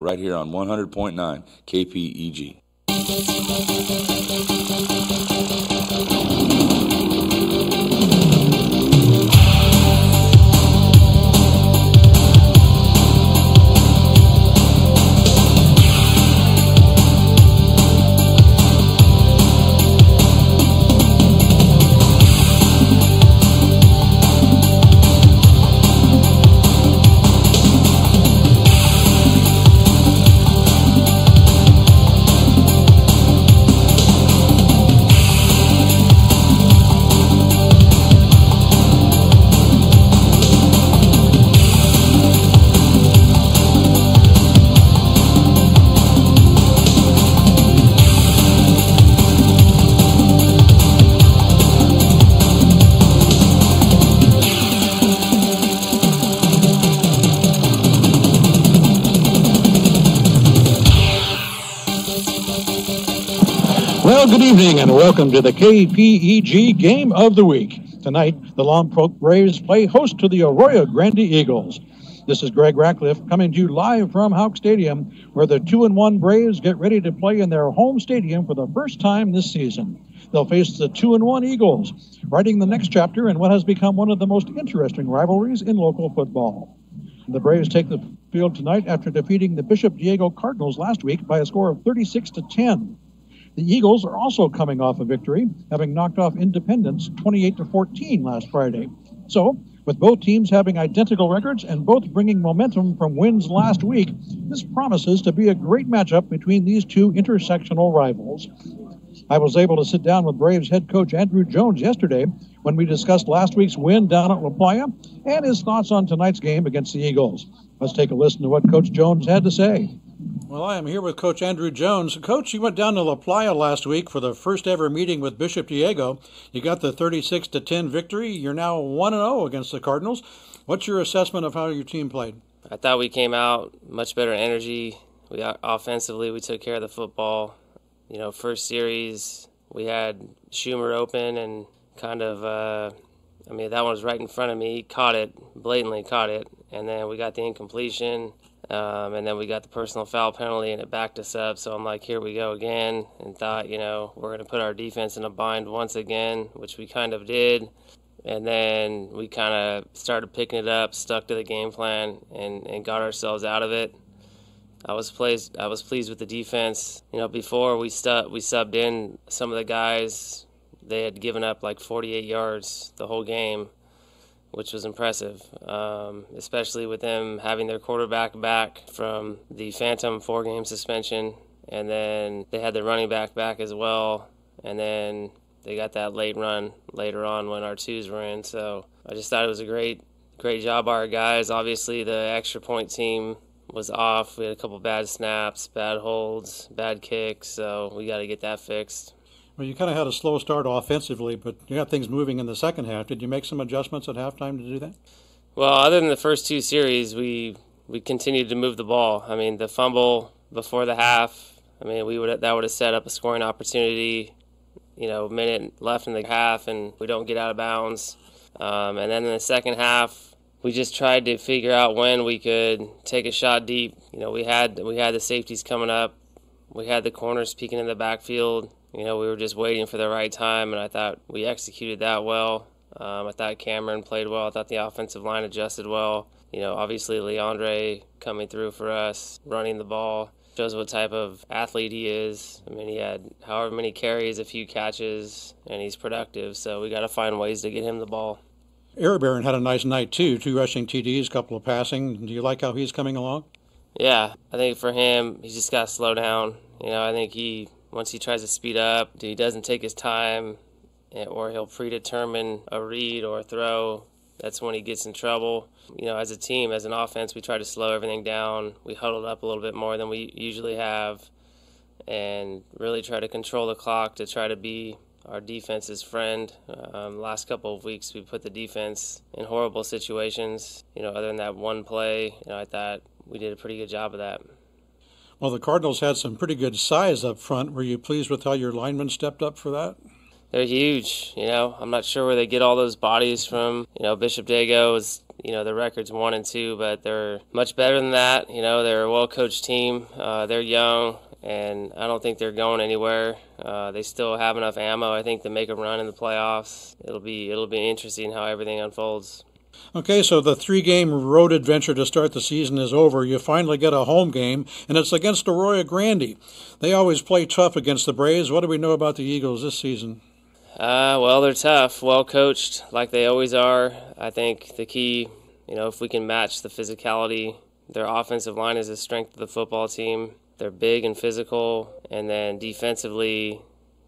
right here on 100.9 KPEG. Well, good evening and welcome to the KPEG Game of the Week. Tonight, the Lompoc Braves play host to the Arroyo Grande Eagles. This is Greg Ratcliffe coming to you live from Houck Stadium, where the 2-1 Braves get ready to play in their home stadium for the first time this season. They'll face the 2-1 Eagles, writing the next chapter in what has become one of the most interesting rivalries in local football. The Braves take the field tonight after defeating the Bishop Diego Cardinals last week by a score of 36-10. The Eagles are also coming off a victory, having knocked off Independence 28-14 last Friday. So, with both teams having identical records and both bringing momentum from wins last week, this promises to be a great matchup between these two intersectional rivals. I was able to sit down with Braves head coach Andrew Jones yesterday when we discussed last week's win down at La Playa and his thoughts on tonight's game against the Eagles. Let's take a listen to what Coach Jones had to say. Well, I am here with Coach Andrew Jones. Coach, you went down to La Playa last week for the first ever meeting with Bishop Diego. You got the 36-10 victory. You're now 1-0 against the Cardinals. What's your assessment of how your team played? I thought we came out much better energy. Offensively, we took care of the football. First series, we had Schumer open and kind of, that one was right in front of me. He caught it, blatantly caught it. And then we got the incompletion. And then we got the personal foul penalty, and it backed us up. So I'm like, here we go again, and thought, we're going to put our defense in a bind once again, which we kind of did. And then we kind of started picking it up, stuck to the game plan, and got ourselves out of it. I was pleased with the defense. Before we subbed in some of the guys, they had given up like 48 yards the whole game, which was impressive, especially with them having their quarterback back from the phantom 4-game suspension, and then they had their running back back as well, and then they got that late run later on when our twos were in. So I just thought it was a great job by our guys. Obviously, the extra point team was off. We had a couple bad snaps, bad holds, bad kicks, so we got to get that fixed. Well, you kind of had a slow start offensively, but you got things moving in the second half. Did you make some adjustments at halftime to do that? Well, other than the first two series, we continued to move the ball. The fumble before the half, that would have set up a scoring opportunity, minute left in the half, and we don't get out of bounds. And then in the second half, we just tried to figure out when we could take a shot deep. We had the safeties coming up. We had the corners peeking in the backfield. We were just waiting for the right time, and I thought we executed that well. I thought Cameron played well. I thought the offensive line adjusted well. Obviously Leandre coming through for us, running the ball, shows what type of athlete he is. He had however many carries, a few catches, and he's productive, so we got to find ways to get him the ball. Arroyo had a nice night, too. 2 rushing TDs, a couple of passing. Do you like how he's coming along? Yeah, I think for him, he's just got to slow down. I think once he tries to speed up, he doesn't take his time, or he'll predetermine a read or a throw. That's when he gets in trouble. As a team, as an offense, we try to slow everything down. We huddled up a little bit more than we usually have and really try to control the clock to try to be our defense's friend. Last couple of weeks, we put the defense in horrible situations. Other than that one play, I thought we did a pretty good job of that. Well, the Cardinals had some pretty good size up front. Were you pleased with how your linemen stepped up for that? They're huge. I'm not sure where they get all those bodies from. Bishop Diego is the record's 1-2, but they're much better than that. They're a well-coached team. They're young, and I don't think they're going anywhere. They still have enough ammo, I think, to make a run in the playoffs. It'll be interesting how everything unfolds. Okay, so the 3-game road adventure to start the season is over. You finally get a home game, and it's against Arroyo Grande. They always play tough against the Braves. What do we know about the Eagles this season? Well, they're tough, well-coached, like they always are. I think the key, if we can match the physicality, their offensive line is the strength of the football team. They're big and physical, and then defensively,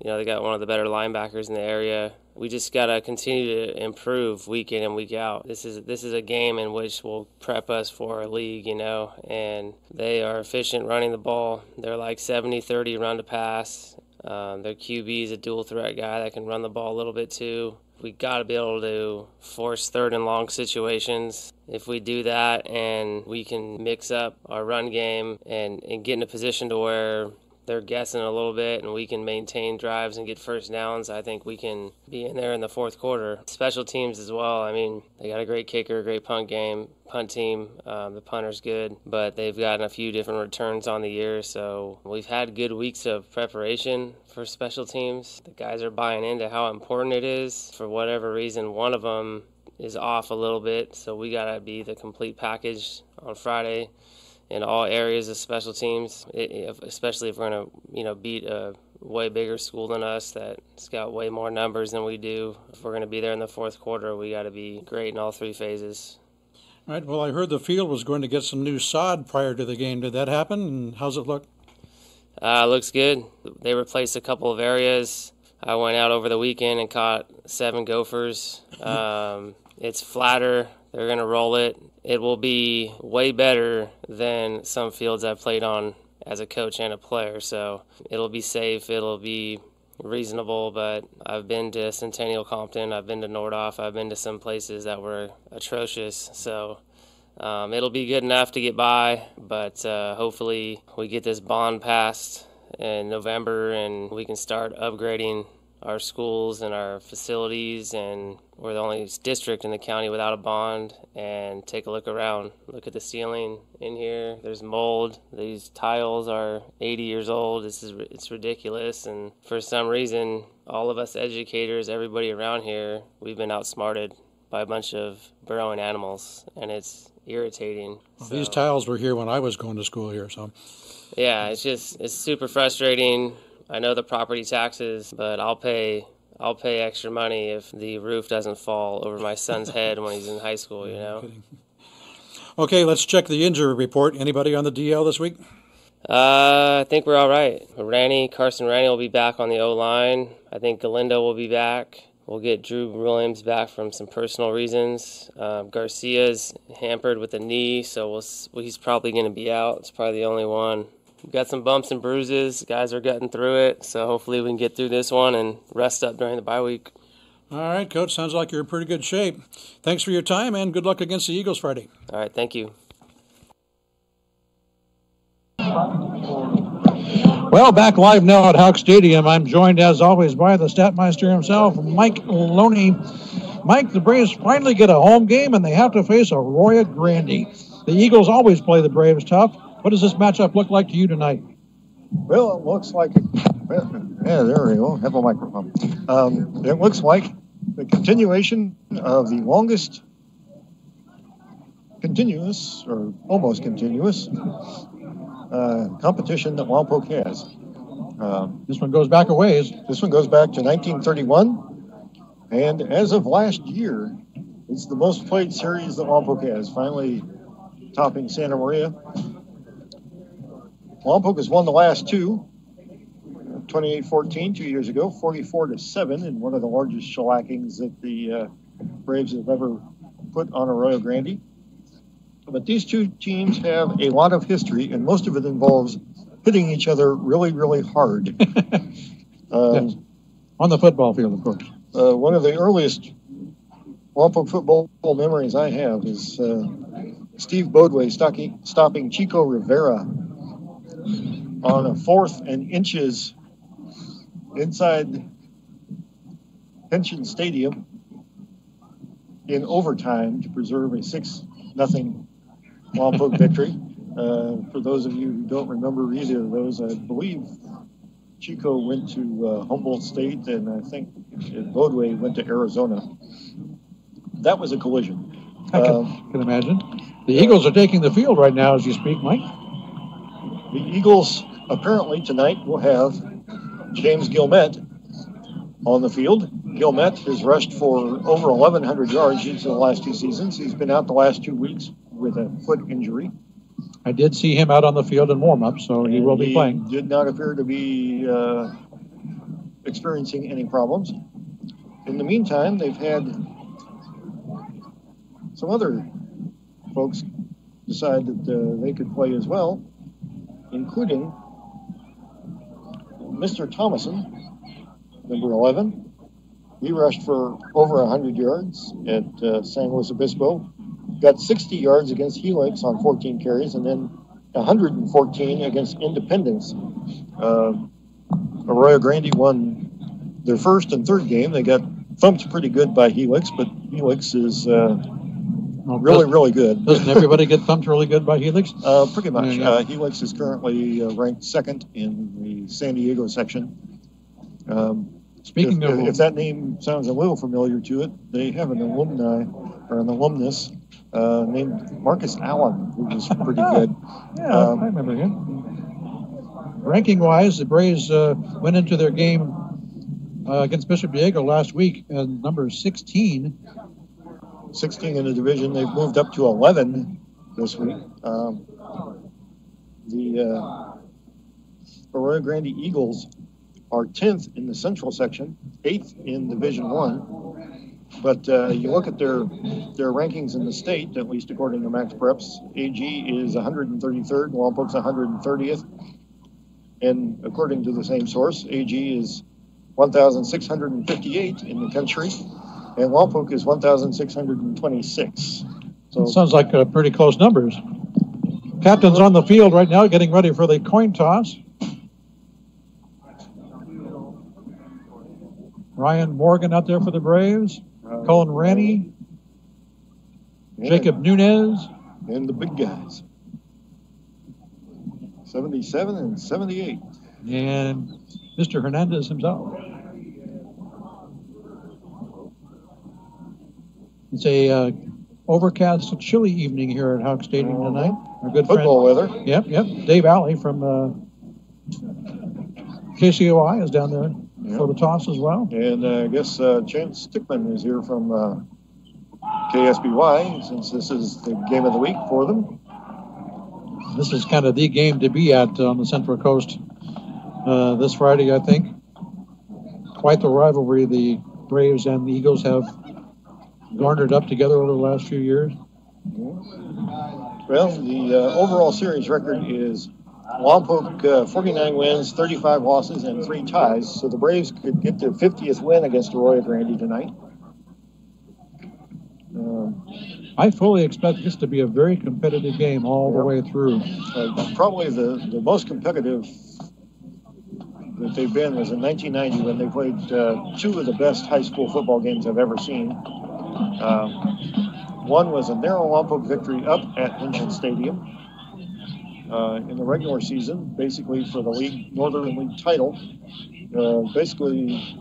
they got one of the better linebackers in the area. We just got to continue to improve week in and week out. This is a game in which will prep us for a league, and they are efficient running the ball. They're like 70-30 run to pass. Their QB is a dual threat guy that can run the ball a little bit too. We got to be able to force 3rd and long situations. If we do that and we can mix up our run game and get in a position to where they're guessing a little bit and we can maintain drives and get first downs, I think we can be in there in the fourth quarter. Special teams as well. I mean, they got a great kicker, a great punt team. The punter's good, but they've gotten a few different returns on the year, so we've had good weeks of preparation for special teams. The guys are buying into how important it is. For whatever reason, one of them is off a little bit, so we got to be the complete package on Friday in all areas of special teams, especially if we're going to, beat a way bigger school than us that's got way more numbers than we do. If we're going to be there in the fourth quarter, we got to be great in all 3 phases. All right, well, I heard the field was going to get some new sod prior to the game. Did that happen, and how's it look? Looks good. They replaced a couple of areas. I went out over the weekend and caught 7 gophers. It's flatter. They're going to roll it. It will be way better than some fields I've played on as a coach and a player. So it'll be safe. It'll be reasonable. But I've been to Centennial Compton. I've been to Nordhoff. I've been to some places that were atrocious. So it'll be good enough to get by. But hopefully we get this bond passed in November and we can start upgrading our schools and our facilities, and we're the only district in the county without a bond. And take a look around. Look at the ceiling in here. There's mold. These tiles are 80 years old. It's ridiculous. And for some reason, all of us educators, everybody around here, we've been outsmarted by a bunch of burrowing animals, and it's irritating. Well, these tiles were here when I was going to school here, so. Yeah, it's super frustrating. I know the property taxes, but I'll pay extra money if the roof doesn't fall over my son's head when he's in high school, Okay, let's check the injury report. Anybody on the DL this week? I think we're all right. Carson Ranny will be back on the O-line. I think Galindo will be back. We'll get Drew Williams back from some personal reasons. Garcia's hampered with a knee, so he's probably going to be out. It's probably the only one. We've got some bumps and bruises. Guys are getting through it, so hopefully we can get through this one and rest up during the bye week. All right, Coach. Sounds like you're in pretty good shape. Thanks for your time, and good luck against the Eagles Friday. All right, thank you. Well, back live now at Houck Stadium. I'm joined, as always, by the Statmeister himself, Mike Loney. Mike, the Braves finally get a home game, and they have to face Arroyo Grande. The Eagles always play the Braves tough. What does this matchup look like to you tonight? Well, it looks like, there we go, have a microphone. It looks like the continuation of the longest continuous, or almost continuous, competition that Lompoc has. This one goes back a ways. This one goes back to 1931, and as of last year, it's the most played series that Lompoc has, finally topping Santa Maria. Lompoc has won the last 2, 28-14 2 years ago, 44-7 in one of the largest shellackings that the Braves have ever put on Arroyo Grande. But these 2 teams have a lot of history, and most of it involves hitting each other really, really hard. Yes. On the football field, of course. One of the earliest Lompoc football memories I have is Steve Bodway stopping Chico Rivera on a 4th and inches inside Pension Stadium in overtime to preserve a 6-0 Lompoc victory. For those of you who don't remember either of those, I believe Chico went to Humboldt State, and I think Bodway went to Arizona. That was a collision. I can imagine. The Eagles are taking the field right now as you speak, Mike. The Eagles apparently tonight will have James Gilmet on the field. Gilmet has rushed for over 1,100 yards each of the last 2 seasons. He's been out the last 2 weeks with a foot injury. I did see him out on the field in warm-up, so he will be playing. Did not appear to be experiencing any problems. In the meantime, they've had some other folks decide that they could play as well, including Mr. Thomason, number 11. He rushed for over 100 yards at San Luis Obispo. Got 60 yards against Helix on 14 carries, and then 114 against Independence. Arroyo Grande won their first and third game. They got thumped pretty good by Helix, but Helix is really good. Doesn't everybody get thumped really good by Helix? Pretty much. Yeah. Helix is currently ranked second in the San Diego section. Speaking if that name sounds a little familiar to it, they have an alumnus named Marcus Allen, who was pretty good. Yeah, I remember him. Ranking-wise, the Braves went into their game against Bishop Diego last week at number 16. 16 in the division. They've moved up to 11 this week. The Arroyo Grande Eagles are 10th in the Central section, 8th in Division 1. But you look at their rankings in the state, at least according to Max Preps, AG is 133rd, Lompoc's 130th. And according to the same source, AG is 1,658 in the country, and Lompoc is 1,626. So sounds like pretty close numbers. Captain's on the field right now, getting ready for the coin toss. Ryan Morgan out there for the Braves. Colin Rennie. Jacob Nunez. And the big guys. 77 and 78. And Mr. Hernandez himself. It's a overcast, chilly evening here at Houck Stadium tonight. Our good football friend, weather. Yep. Dave Alley from KCOI is down there for the toss as well. And I guess Chance Stickman is here from KSBY, since this is the game of the week for them. This is kind of the game to be at on the Central Coast this Friday, I think. Quite the rivalry the Braves and the Eagles have garnered up together over the last few years. Well, the overall series record is Lompoc 49 wins, 35 losses, and 3 ties. So the Braves could get their 50th win against Arroyo Grande tonight. I fully expect this to be a very competitive game all the way through. Probably the most competitive that they've been was in 1990 when they played 2 of the best high school football games I've ever seen. One was a narrow Lompoc victory up at Hinchon Stadium in the regular season, basically for the Northern League title. Basically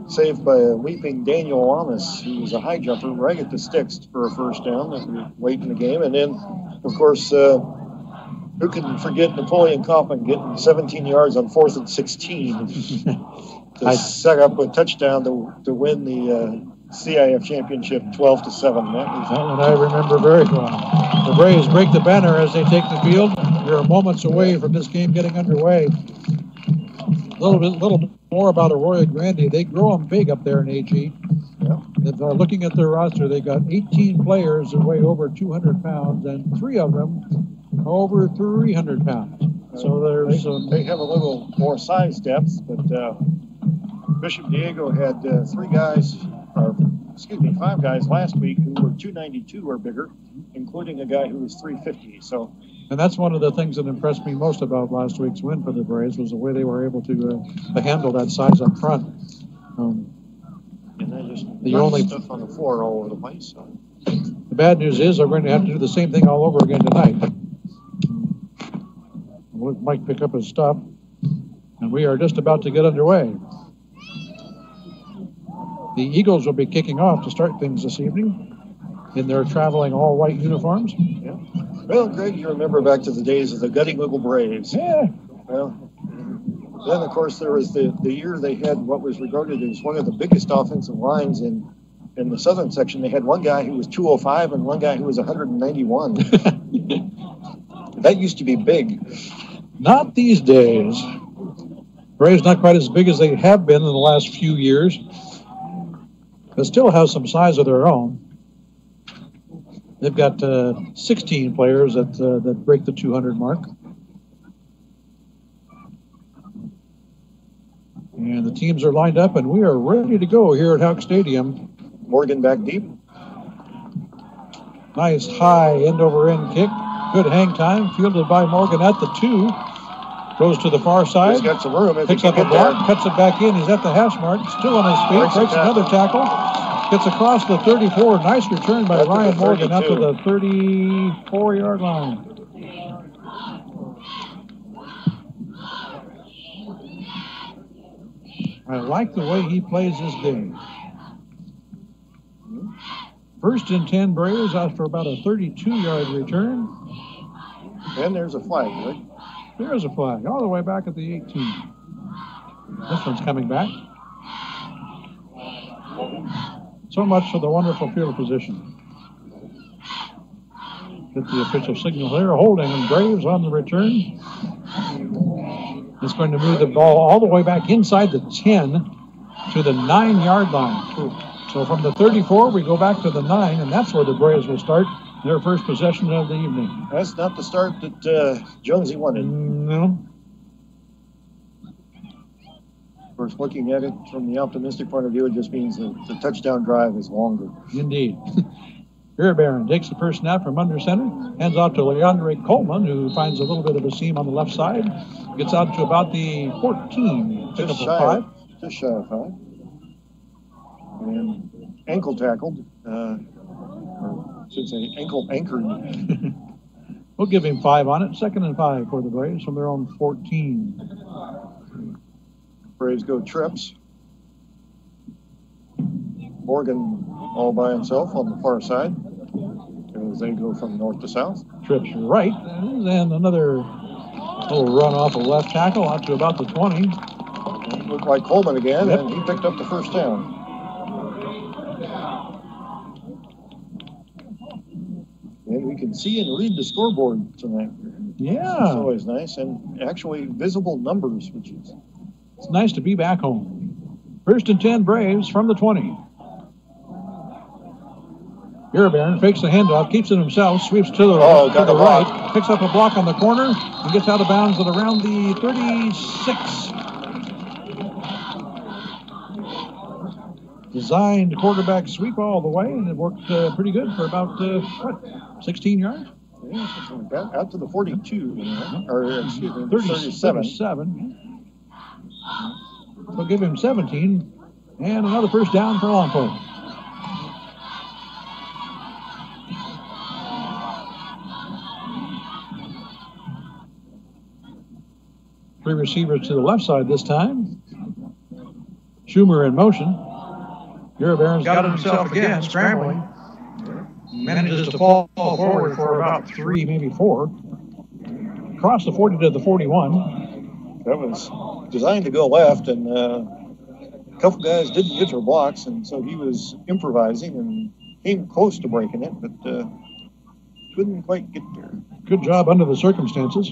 saved by a leaping Daniel Lamas, who was a high jumper right at the sticks for a first down late in the game. And then, of course, who can forget Napoleon Kaufman getting 17 yards on 4th and 16 to set up a touchdown to win the CIF championship 12-7. That one I remember very well. The Braves break the banner as they take the field. We're moments away from this game getting underway. A little more about Arroyo Grande. They grow them big up there in AG. Yeah. If, looking at their roster, they got 18 players that weigh over 200 pounds, and 3 of them are over 300 pounds. So they have a little more size depth, but Bishop Diego had 5 guys last week who were 292 or bigger, including a guy who was 350. And that's one of the things that impressed me most about last week's win for the Braves was the way they were able to handle that size up front. And just The only stuff on the floor all over the place. So. The bad news is they're going to have to do the same thing all over again tonight. We'll let Mike pick up his stuff, and we are just about to get underway. The Eagles will be kicking off to start things this evening in their traveling all-white uniforms. Yeah. Well, Greg, you remember back to the days of the Gutting Wiggle Braves. Yeah. Well, then, of course, there was the year they had what was regarded as one of the biggest offensive lines in the southern section. They had one guy who was 205 and one guy who was 191. That used to be big. Not these days. Braves not quite as big as they have been in the last few years, but still have some size of their own. They've got 16 players that break the 200 mark. And the teams are lined up, and we are ready to go here at Houck Stadium. Morgan back deep. Nice high end-over-end kick. Good hang time. Fielded by Morgan at the 2. Goes to the far side. He's got some room. Picks up a block, cuts it back in. He's at the hash mark. Still on his feet. Breaks another tackle. Gets across the 34. Nice return by Ryan Morgan up to the 34-yard line. I like the way he plays this game. First and 10 Braves after about a 32-yard return. And there's a flag, right? There is a flag all the way back at the 18. This one's coming back. So much for the wonderful field position. Get the official signal there. Holding and Braves on the return. It's going to move the ball all the way back inside the 10 to the 9-yard line. So from the 34, we go back to the 9, and that's where the Braves will start their first possession of the evening. That's not the start that Jonesy wanted. No. Of course, looking at it from the optimistic point of view, it just means that the touchdown drive is longer. Indeed. Barron takes the first snap from under center, hands off to Leandre Coleman, who finds a little bit of a seam on the left side. Gets out to about the 14. Just shy of 5. And ankle tackled, or I should say ankle anchored. We'll give him 5 on it. 2nd and 5 for the Braves from their own 14. Braves go trips. Morgan all by himself on the far side as they go from north to south. Trips right, and another little run off a left tackle out to about the 20. Looked like Coleman again, and he picked up the first down. And we can see and read the scoreboard tonight. Yeah. It's always nice, and actually visible numbers, which is... It's nice to be back home. First and 10 Braves from the 20. Barron fakes the handoff, keeps it himself, sweeps to the right, picks up a block on the corner, and gets out of bounds at around the 36. Designed quarterback sweep all the way, and it worked pretty good for about, 16 yards? Yeah, something like that. Out to the 42, or excuse me, 37. They'll give him 17, and another first down for Lompoc. Three receivers to the left side this time. Schumer in motion. Barron's got himself again, scrambling. Manages to fall forward for about 3, maybe 4. Across the 40 to the 41. That was designed to go left, and a couple guys didn't get their blocks, and so he was improvising and came close to breaking it, but couldn't quite get there. Good job under the circumstances.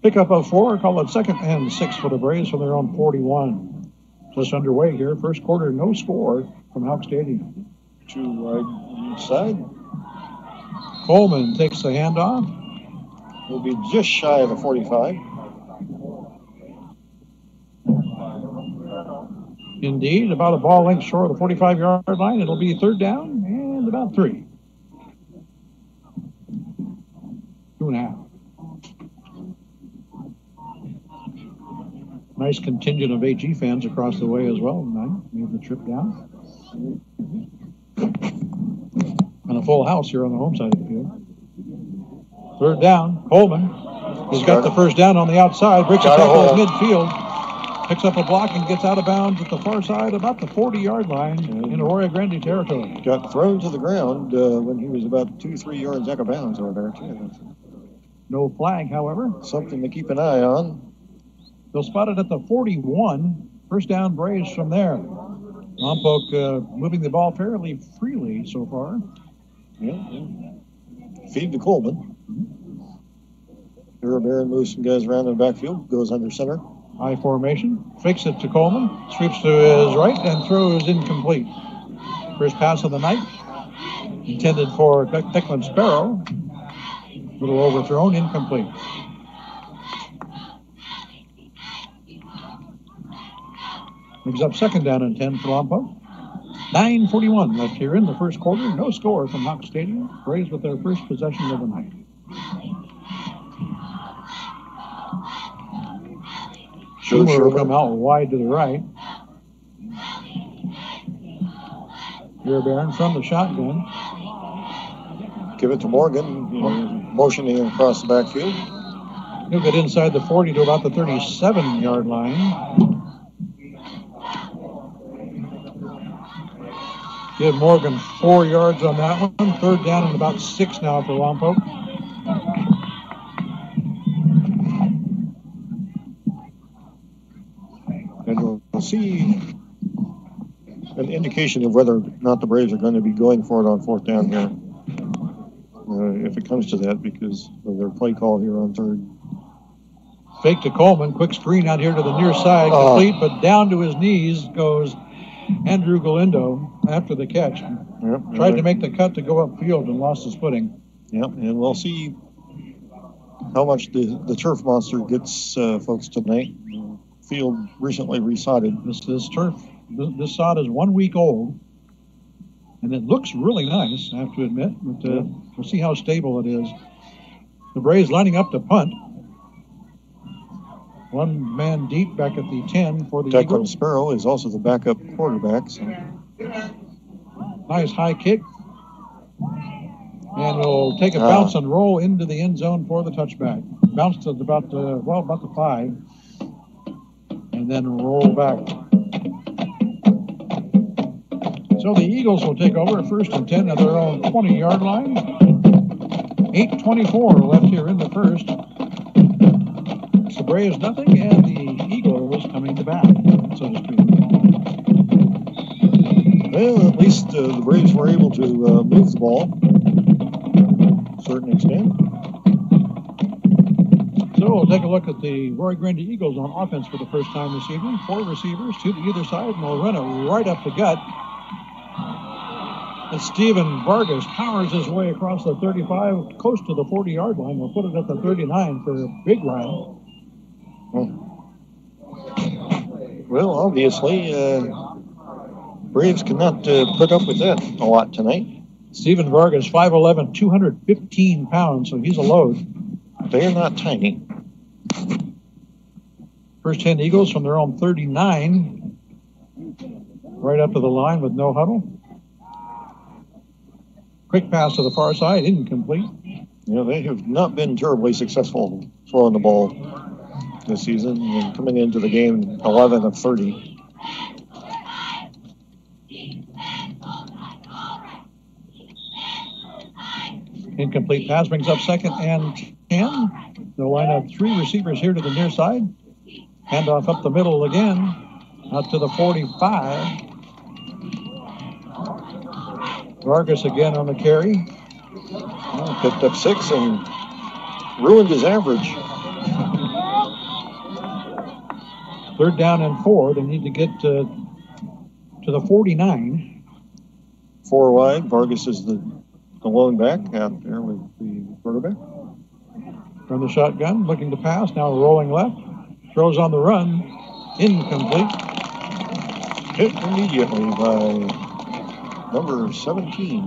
Pickup of 4, call it 2nd and 6 for the Braves from their own 41. Just underway here. First quarter, no score from Houck Stadium. To right side. Coleman takes the handoff. He'll be just shy of the 45. Indeed, about a ball length short of the 45-yard line. It'll be 3rd down and about 3. 2.5. Nice contingent of AG fans across the way as well tonight. Made the trip down. And a full house here on the home side of the field. Third down, Coleman. He's got the first down on the outside. Breaks a tackle at midfield. Picks up a block and gets out of bounds at the far side, about the 40-yard line in Arroyo Grande territory. Got thrown to the ground when he was about 2-3 yards out of bounds over there, too. No flag, however. Something to keep an eye on. They'll spot it at the 41. First down, Braves from there. Lompoc moving the ball fairly freely so far. Yeah. Feed to Coleman. Barron moves some guys around in the backfield, goes under center. High formation, fakes it to Coleman, sweeps to his right, and throws incomplete. First pass of the night, intended for Declan Sparrow. Little overthrown, incomplete. Moves up second down and 10 for Lompoc. 9:41 left here in the first quarter. No score from Hawk Stadium. Braves with their first possession of the night. Schumer will come out wide to the right. Barron from the shotgun. Give it to Morgan, motioning across the backfield. He'll get inside the 40 to about the 37-yard line. Give Morgan 4 yards on that one. Third down and about 6 now for Lompoc. And we'll see an indication of whether or not the Braves are going to be going for it on fourth down here. If it comes to that, because of their play call here on third. Fake to Coleman. Quick screen out here to the near side. Complete, but down to his knees goes Andrew Galindo after the catch. Yep, Tried to make the cut to go upfield and lost his footing. Yep, and we'll see how much the turf monster gets folks tonight. Field recently resodded. This sod is 1 week old, and it looks really nice, I have to admit. But we'll see how stable it is. The Braves lining up to punt. One man deep back at the 10 for the Declan Eagles. Sparrow is also the backup quarterback. So. Nice high kick. And will take a bounce and roll into the end zone for the touchback. Bounced at about the 5. And then roll back. So the Eagles will take over at first and 10 at their own 20-yard line. 8:24 left here in the first. It's the Braves nothing, and the Eagles coming to bat, so to speak. Well, at least the Braves were able to move the ball to a certain extent. So we'll take a look at the Arroyo Grande Eagles on offense for the first time this evening. 4 receivers, 2 to either side, and they'll run it right up the gut. And Steven Vargas powers his way across the 35, close to the 40-yard line. We'll put it at the 39 for a big run. Well, obviously, Braves cannot put up with that a lot tonight. Steven Vargas, 5'11", 215 pounds, so he's a load. They're not tiny. First 10 Eagles from their own 39, right up to the line with no huddle. Quick pass to the far side, incomplete. Yeah, they have not been terribly successful throwing the ball this season, and coming into the game 11 of 30. Incomplete pass brings up second and 10. They'll line up 3 receivers here to the near side. Handoff up the middle again, out to the 45. Vargas again on the carry. Picked up 6 and ruined his average. Third down and 4. They need to get to the 49. 4 wide. Vargas is the lone back out there with the quarterback. From the shotgun, looking to pass. Now rolling left. Throws on the run. Incomplete. Hit immediately by number 17,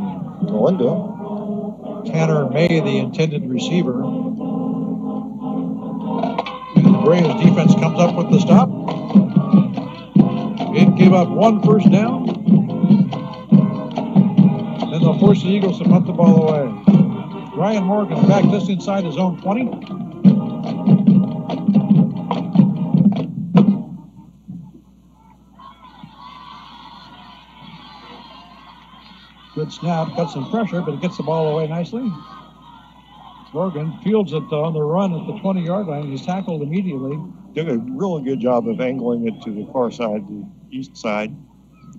Galindo. Tanner May, the intended receiver. And the Braves defense comes up with the stop. It gave up 1 first down. Then they'll force the Eagles to punt the ball away. Ryan Morgan back just inside his own 20. Good snap, got some pressure, but it gets the ball away nicely. Morgan fields it on the run at the 20-yard line. He's tackled immediately. Did a really good job of angling it to the far side, the east side,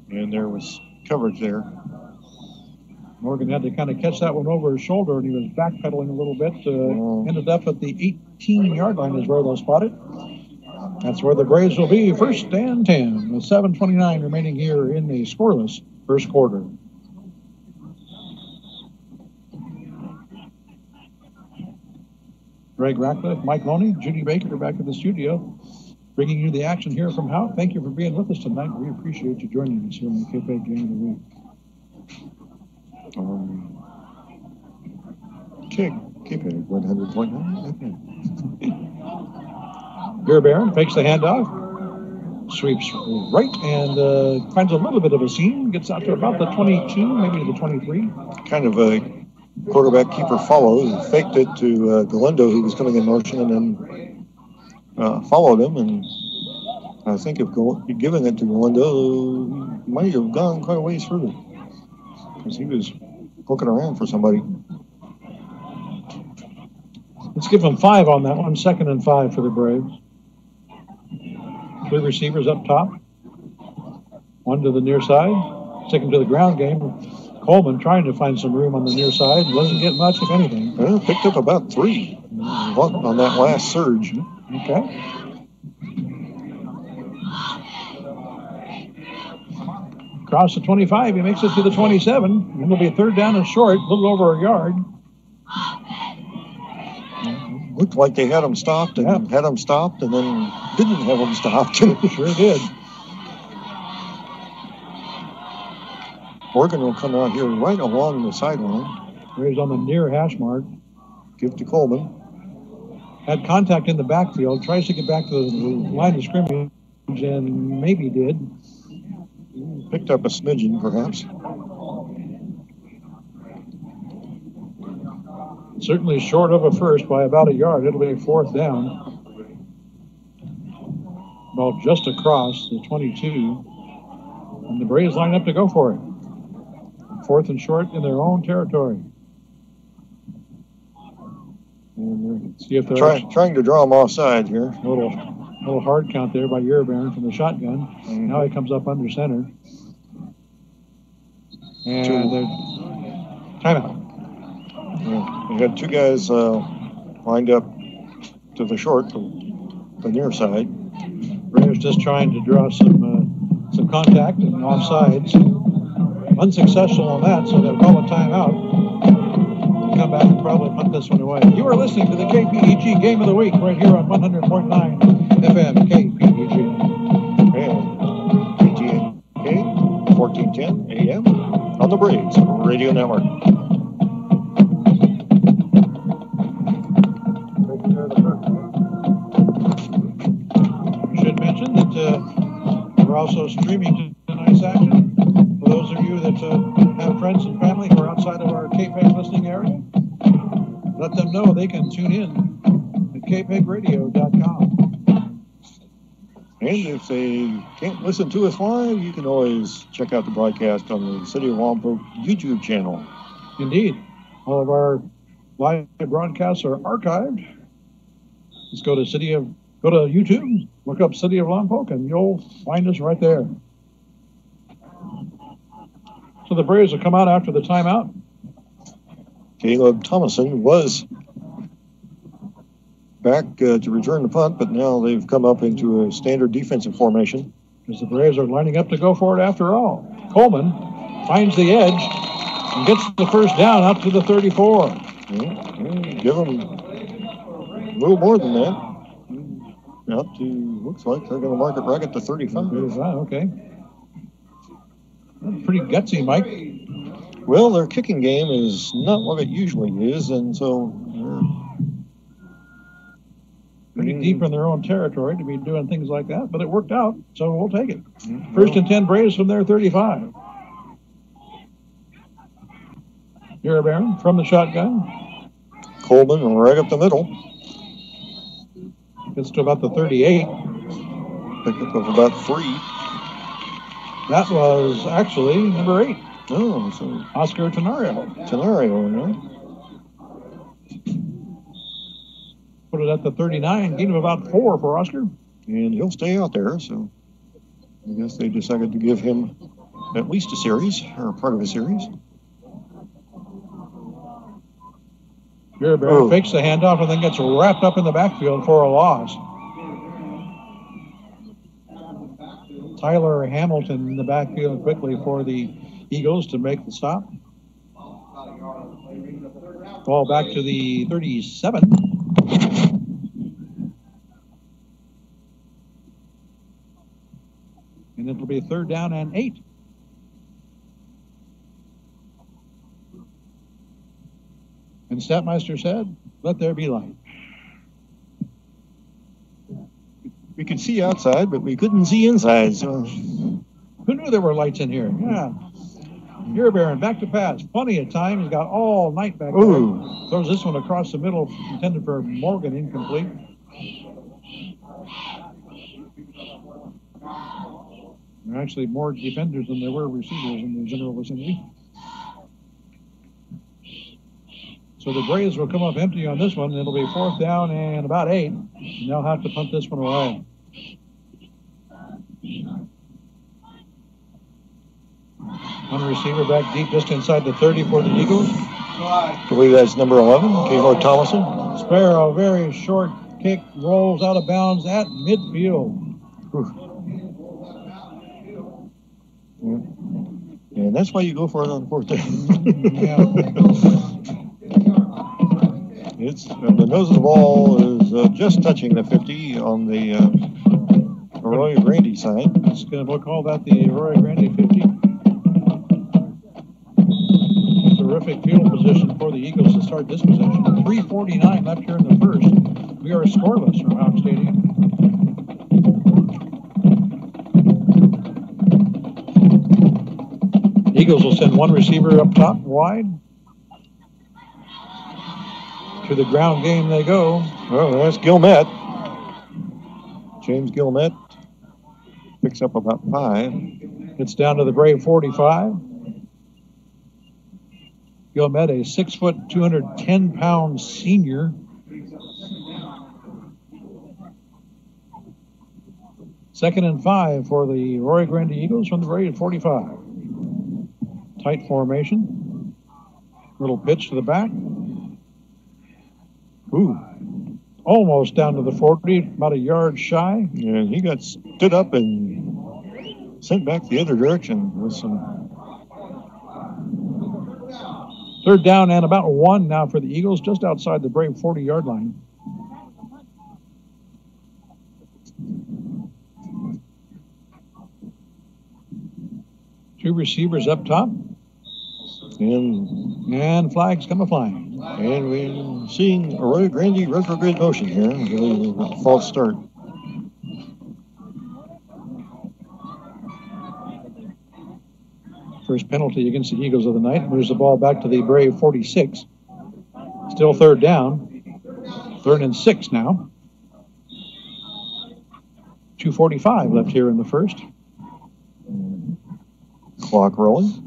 and there was coverage there. Morgan had to kind of catch that one over his shoulder, and he was backpedaling a little bit. Ended up at the 18-yard line is where they'll spot it. That's where the Braves will be. 1st and 10 with 7:29 remaining here in the scoreless first quarter. Greg Ratcliffe, Mike Loney, Judy Baker back at the studio, bringing you the action here from Howe. Thank you for being with us tonight. We appreciate you joining us here in the KPEG Game of the Week. KPEG 100.9. Beer Baron fakes the handoff, sweeps right, and finds a little bit of a seam. Gets out to about the 22, maybe the 23. Kind of a quarterback keeper follow. He faked it to Galindo, who was coming in motion, and then followed him. And I think if giving it to Galindo, he might have gone quite a ways further because he was poking around for somebody. Let's give them 5 on that one. 2nd and 5 for the Braves. 3 receivers up top. 1 to the near side. Take him to the ground game. Coleman trying to find some room on the near side. Doesn't get much, if anything. Well, picked up about 3 on that last surge. Okay. Across the 25, he makes it to the 27. It'll be 3rd down and short, a little over a yard. Looked like they had him stopped and had him stopped and then didn't have him stopped. Sure did. Morgan will come out here right along the sideline. He's on the near hash mark. Give to Coleman. Had contact in the backfield. Tries to get back to the line of scrimmage and maybe did. Picked up a smidgen, perhaps. Certainly short of a first by about a yard. It'll be a 4th down. Ball just across the 22. And the Braves line up to go for it. 4th and short in their own territory. And see if they're trying to draw them offside here. A little hard count there by Uribarren from the shotgun. Mm-hmm. Now he comes up under center. And they're timeout. Yeah, we had 2 guys lined up to the short, the near side. Braves just trying to draw some contact and offsides. Unsuccessful on that, so they'll call a timeout. They'll come back and probably punt this one away. You are listening to the KPEG Game of the Week right here on 100.9 FM KPEG. And KTNK 1410 AM on the Braves Radio Network. Should mention that we're also streaming tonight's action. For those of you that have friends and family who are outside of our KPEG listening area, let them know they can tune in at kpegradio.com. And if they can't listen to us live, you can always check out the broadcast on the City of Lompoc YouTube channel. Indeed. All of our live broadcasts are archived. Just go to YouTube, look up City of Lompoc, and you'll find us right there. So the Braves will come out after the timeout. Caleb Thomason was back to return the punt, but now they've come up into a standard defensive formation. Because the Braves are lining up to go for it after all. Coleman finds the edge and gets the first down out to the 34. Give them a little more than that. Out to, looks like they're going to mark it right at the 35. 35, okay. Pretty gutsy, Mike. Well, their kicking game is not what it usually is, and so Pretty deep in their own territory to be doing things like that, but it worked out, so we'll take it. First and 10 Braves from their 35. Here, Barron from the shotgun. Coleman right up the middle. Gets to about the 38. Pickup of about 3. That was actually number 8. Oh, so Oscar Tenario. yeah. Put it at the 39. Gain of about 4 for Oscar. And he'll stay out there, so I guess they decided to give him at least a series, or part of a series. Here, Barron fakes the handoff and then gets wrapped up in the backfield for a loss. Tyler Hamilton in the backfield quickly for the Eagles to make the stop. Ball back to the 37. And it'll be 3rd down and 8. And Statmeister said, let there be light. We could see outside, but we couldn't see inside. So who knew there were lights in here? Yeah. Here, Barron, back to pass. Plenty of time. He's got all night back there. Throws this one across the middle, intended for Morgan, incomplete. There are actually more defenders than there were receivers in the general vicinity. So the Braves will come up empty on this one. It'll be 4th down and about 8. And they'll have to punt this one away. One receiver back deep just inside the 30 for the Eagles. I believe that's number 11, Kayvor Thomason. Sparrow, very short kick, rolls out of bounds at midfield. And that's why you go for it on 4th down. It's the nose of the ball is just touching the 50 on the Arroyo Grande side. It's going to call that the Arroyo Grande 50. Terrific field position for the Eagles to start this possession. 3:49 left here in the first. We are scoreless from Hawk Stadium. Eagles will send one receiver up top wide. To the ground game they go. Oh, that's Gilmet. James Gilmet picks up about 5. It's down to the Brave 45. Gilmet, a 6 foot, 210-pound senior. Second and 5 for the Arroyo Grande Eagles from the Brave 45. Tight formation. Little pitch to the back. Almost down to the 40, about a yard shy. And he got stood up and sent back the other direction with some. 3rd down and about 1 now for the Eagles, just outside the Brave 40-yard line. Two receivers up top. And flags come a-flying. And we're seeing Arroyo Grande retrograde motion here. A false start. First penalty against the Eagles of the night. Moves the ball back to the Brave 46. Still 3rd down. 3rd and 6 now. 2:45 left here in the first. Clock rolling.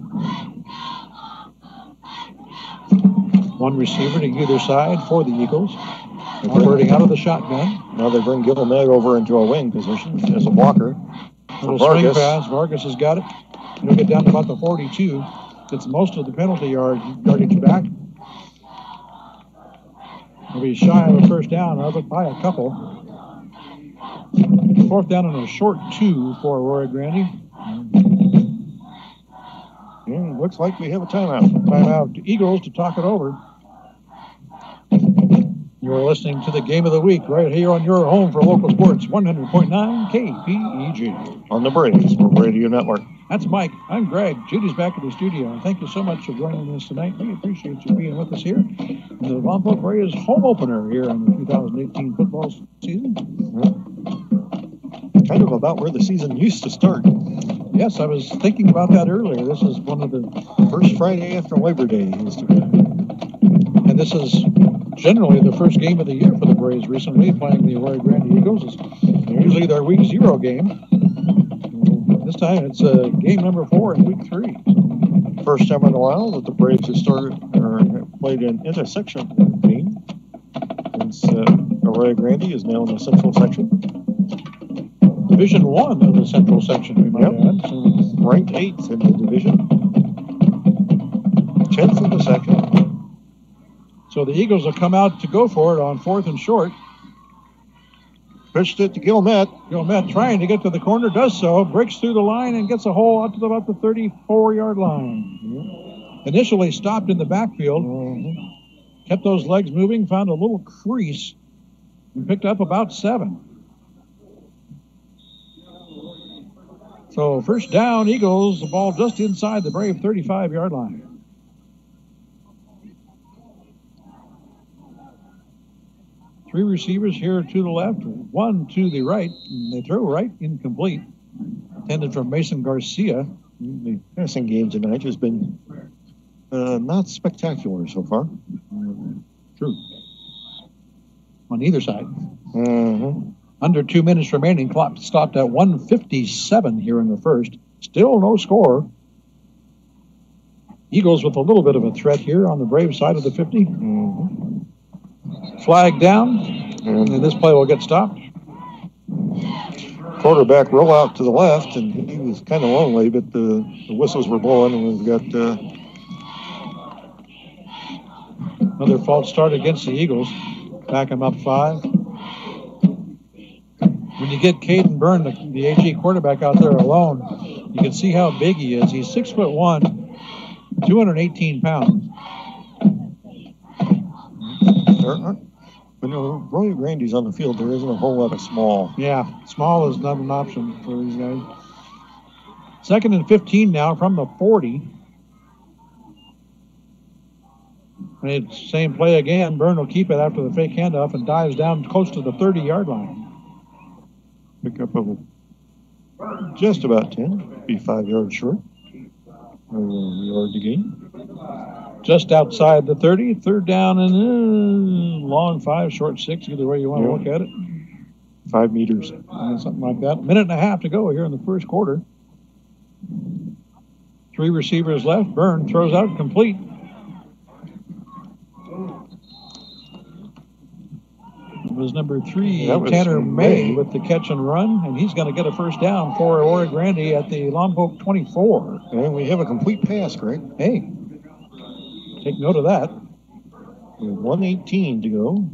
One receiver to either side for the Eagles. Operating out of the shotgun. Now they bring Gilmet over into a wing position as a blocker. Little swing pass. Vargas has got it. He'll get down to about the 42. Gets most of the penalty yardage back. He'll be shy of a 1st down, up by a couple. 4th down and a short 2 for Arroyo Grande. And looks like we have a timeout. Timeout to Eagles to talk it over. You are listening to the Game of the Week right here on your home for local sports, 100.9 KPEG. On the Braves Radio Network. That's Mike. I'm Greg. Judy's back at the studio. Thank you so much for joining us tonight. We appreciate you being with us here in the Lompoc Rays home opener here in the 2018 football season. Kind of about where the season used to start. Yes, I was thinking about that earlier. This is one of the First Friday after Labor Day used to be. And this is generally the first game of the year for the Braves recently, playing the Arroyo Grande Eagles. It's usually their week 0 game. This time it's game number 4 in week 3. First time in a while that the Braves have played an intersection game. Since Arroyo Grande is now in the Central section. Division 1 of the Central section, we might add. So, ranked 8th in the division. 10th in the section. So the Eagles will come out to go for it on 4th and short. Pitched it to Gilmet. Gilmet trying to get to the corner, does so, breaks through the line and gets a hole out to about the 34-yard line. Initially stopped in the backfield, kept those legs moving, found a little crease, and picked up about 7. So first down, Eagles, the ball just inside the Brave 35-yard line. Three receivers here to the left, one to the right. And they throw right, incomplete. Intended from Mason Garcia. The passing game tonight has been not spectacular so far. True. On either side. Under 2 minutes remaining. Clock stopped at 1:57 here in the first. Still no score. Eagles with a little bit of a threat here on the Brave side of the 50. Flag down, and this play will get stopped. Quarterback roll out to the left, and he was kind of lonely, but the whistles were blowing, and we've got another false start against the Eagles. Back him up 5. When you get Caden Byrne, the AG quarterback, out there alone, you can see how big he is. He's 6'1", 218 pounds. When Arroyo Grande's on the field, there isn't a whole lot of small. Yeah, small is not an option for these guys. 2nd and 15 now from the 40. And it's same play again. Byrne will keep it after the fake handoff and dives down close to the 30-yard line. Pick up of just about 10. Be 5 yards short. Yard to gain. Just outside the 30, 3rd down and long 5, short 6, either way you want to look at it. 5 meters. Something like that. Minute and a half to go here in the first quarter. 3 receivers left. Byrne throws out complete. It was number 3, Tanner May, with the catch and run, and he's going to get a first down for Arroyo Grande at the Lompoc 24. And we have a complete pass, Greg. Hey. Take note of that. We have 1:18 to go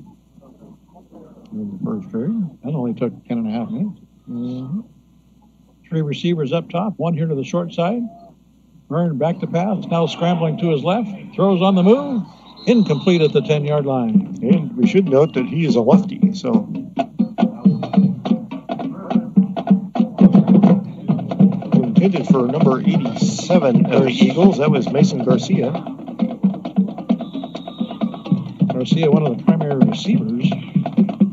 in the first period. That only took 10 and a half minutes. 3 receivers up top, 1 here to the short side. Byrne back to pass, now scrambling to his left. Throws on the move. Incomplete at the 10-yard line. And we should note that he is a lefty, so. Intended for number 87 of the Eagles. That was Mason Garcia. Garcia, one of the primary receivers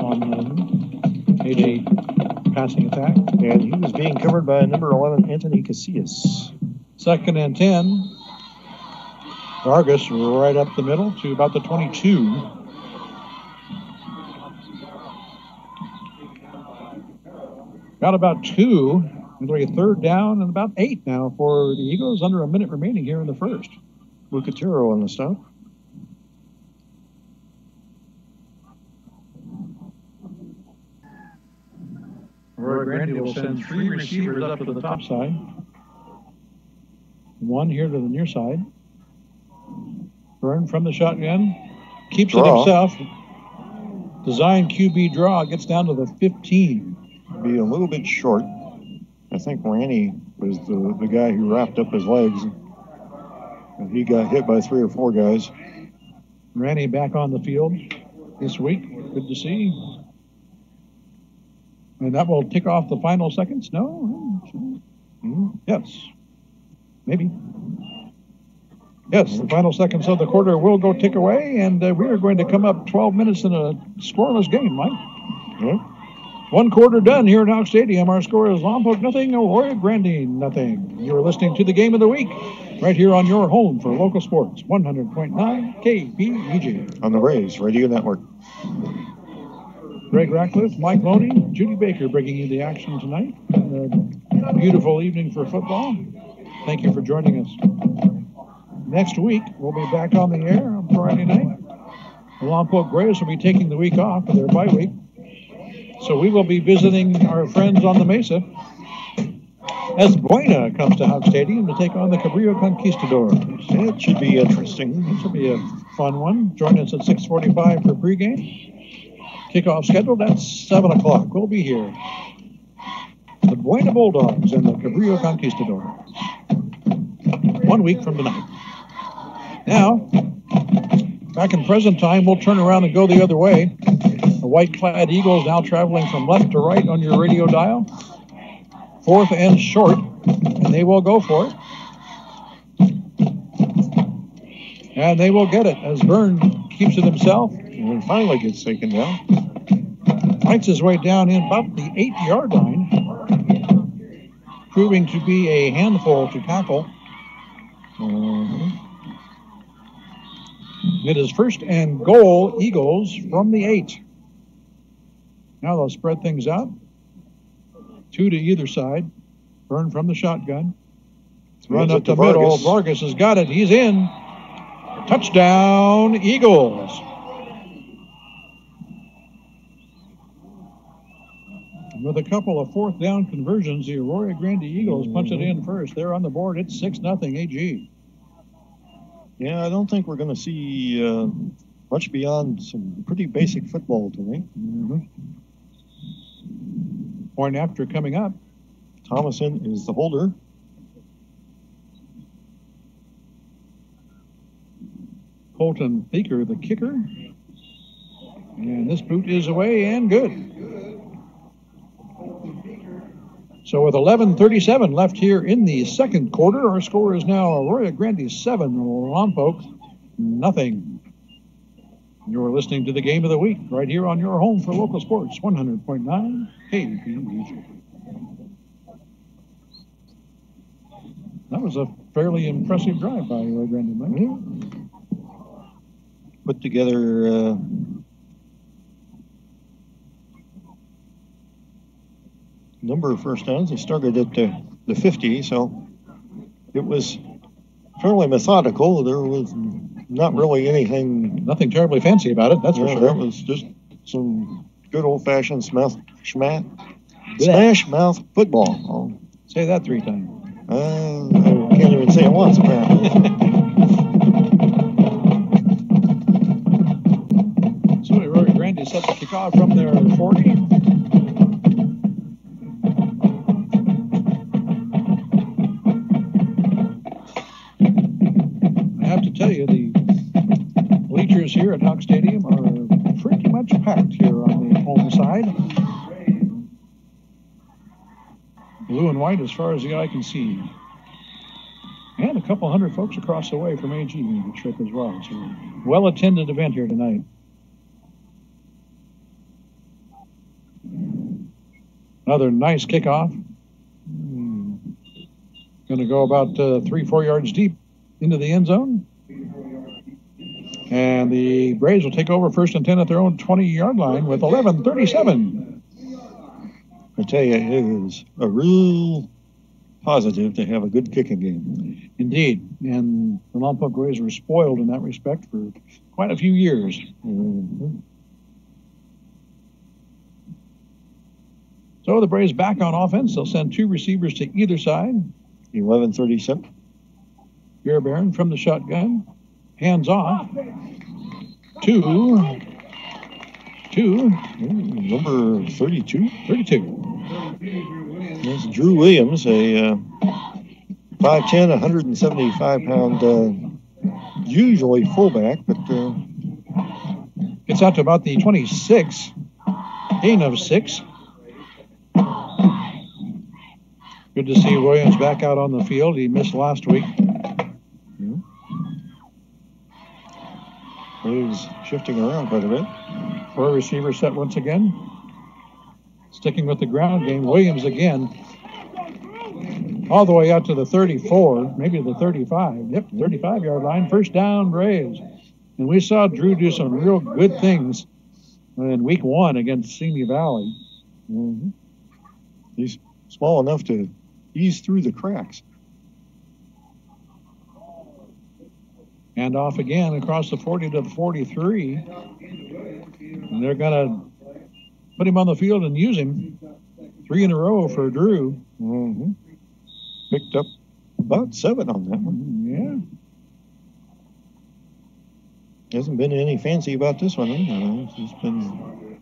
on the 8-8 passing attack. And he was being covered by number 11, Anthony Casillas. 2nd and 10. Vargas right up the middle to about the 22. Got about 2. It'll be a 3rd down and about 8 now for the Eagles. Under a minute remaining here in the first. Lucatero on the stop. Arroyo Grande will send 3 receivers up to the top side. 1 here to the near side. Byrne from the shotgun. Keeps it himself. Design QB draw. Gets down to the 15. Be a little bit short. I think Ranny was the guy who wrapped up his legs. And he got hit by 3 or 4 guys. Ranny back on the field this week. Good to see. And that will tick off the final seconds. No? Yes. Maybe. Yes, the final seconds of the quarter will go tick away, and we are going to come up 12 minutes in a scoreless game, Mike. Yeah. One quarter done here at Hawk Stadium. Our score is Lompoc nothing, Arroyo Grande nothing. You're listening to the Game of the Week right here on your home for local sports, 100.9 KPEG. On the Braves Radio Network. Greg Ratcliffe, Mike Loney, Judy Baker bringing you the action tonight. A beautiful evening for football. Thank you for joining us. Next week, we'll be back on the air on Friday night. The Lompoc Braves will be taking the week off for their bye week. So we will be visiting our friends on the Mesa as Buena comes to Hawk Stadium to take on the Cabrillo Conquistadors. It should be interesting. This will be a fun one. Join us at 6:45 for pregame. Kickoff scheduled at 7 o'clock. We'll be here. The Buena Bulldogs and the Cabrillo Conquistadors. 1 week from tonight. Now, back in present time, we'll turn around and go the other way. The white-clad Eagles now traveling from left to right on your radio dial. Fourth and short, and they will go for it. And they will get it as Byrne keeps it himself. And finally gets taken down. Fights his way down in about the 8-yard line, proving to be a handful to tackle. It is first and goal, Eagles from the 8. Now they'll spread things out. 2 to either side. Byrne from the shotgun. Run up the middle. Vargas has got it. He's in. Touchdown, Eagles. With a couple of fourth down conversions, the Arroyo Grande Eagles punch it in first. They're on the board. It's 6-0 AG. Yeah, I don't think we're going to see much beyond some pretty basic football tonight. Point after coming up. Thomason is the holder. Colton Baker, the kicker. And this boot is away and good. So with 11:37 left here in the second quarter, our score is now Arroyo Grande 7, Lompoc nothing. You're listening to the Game of the Week right here on your home for local sports, 100.9 KPEG. That was a fairly impressive drive by Arroyo Grande, Mike. Put together number of first downs. They started at the 50, so it was fairly methodical. There was not really nothing terribly fancy about it, that's for sure. That was just some good old-fashioned smash mouth football. I'll say that 3 times. I can't even say it once, apparently. So Arroyo Grande set the kickoff from their 40. Tell you, the bleachers here at Hawk Stadium are pretty much packed here on the home side. Blue and white as far as the eye can see. And a couple hundred folks across the way from AG made the trip as well. So well-attended event here tonight. Another nice kickoff. Going to go about 3-4 yards deep into the end zone. And the Braves will take over first and 10 at their own 20-yard line with 11:37. I tell you, it is a real positive to have a good kicking game. Indeed. And the Lompoc Braves were spoiled in that respect for quite a few years. So the Braves back on offense. They'll send 2 receivers to either side. 11:37. Bearbairn from the shotgun. Hands off. 2. Number 32. 32. That's Drew Williams, a 5'10", 175-pound, usually fullback, but gets out to about the 26. Gain of 6. Good to see Williams back out on the field. He missed last week. He's shifting around quite a bit. 4 receivers set once again. Sticking with the ground game. Williams again. All the way out to the 34, maybe the 35. Yep, 35-yard line. First down, Braves. And we saw Drew do some real good things in week 1 against Simi Valley. Mm-hmm. He's small enough to ease through the cracks. And off again across the 40 to the 43. And they're going to put him on the field and use him. 3 in a row for Drew. Mm-hmm. Picked up about 7 on that one. Yeah. Hasn't been any fancy about this one. It's been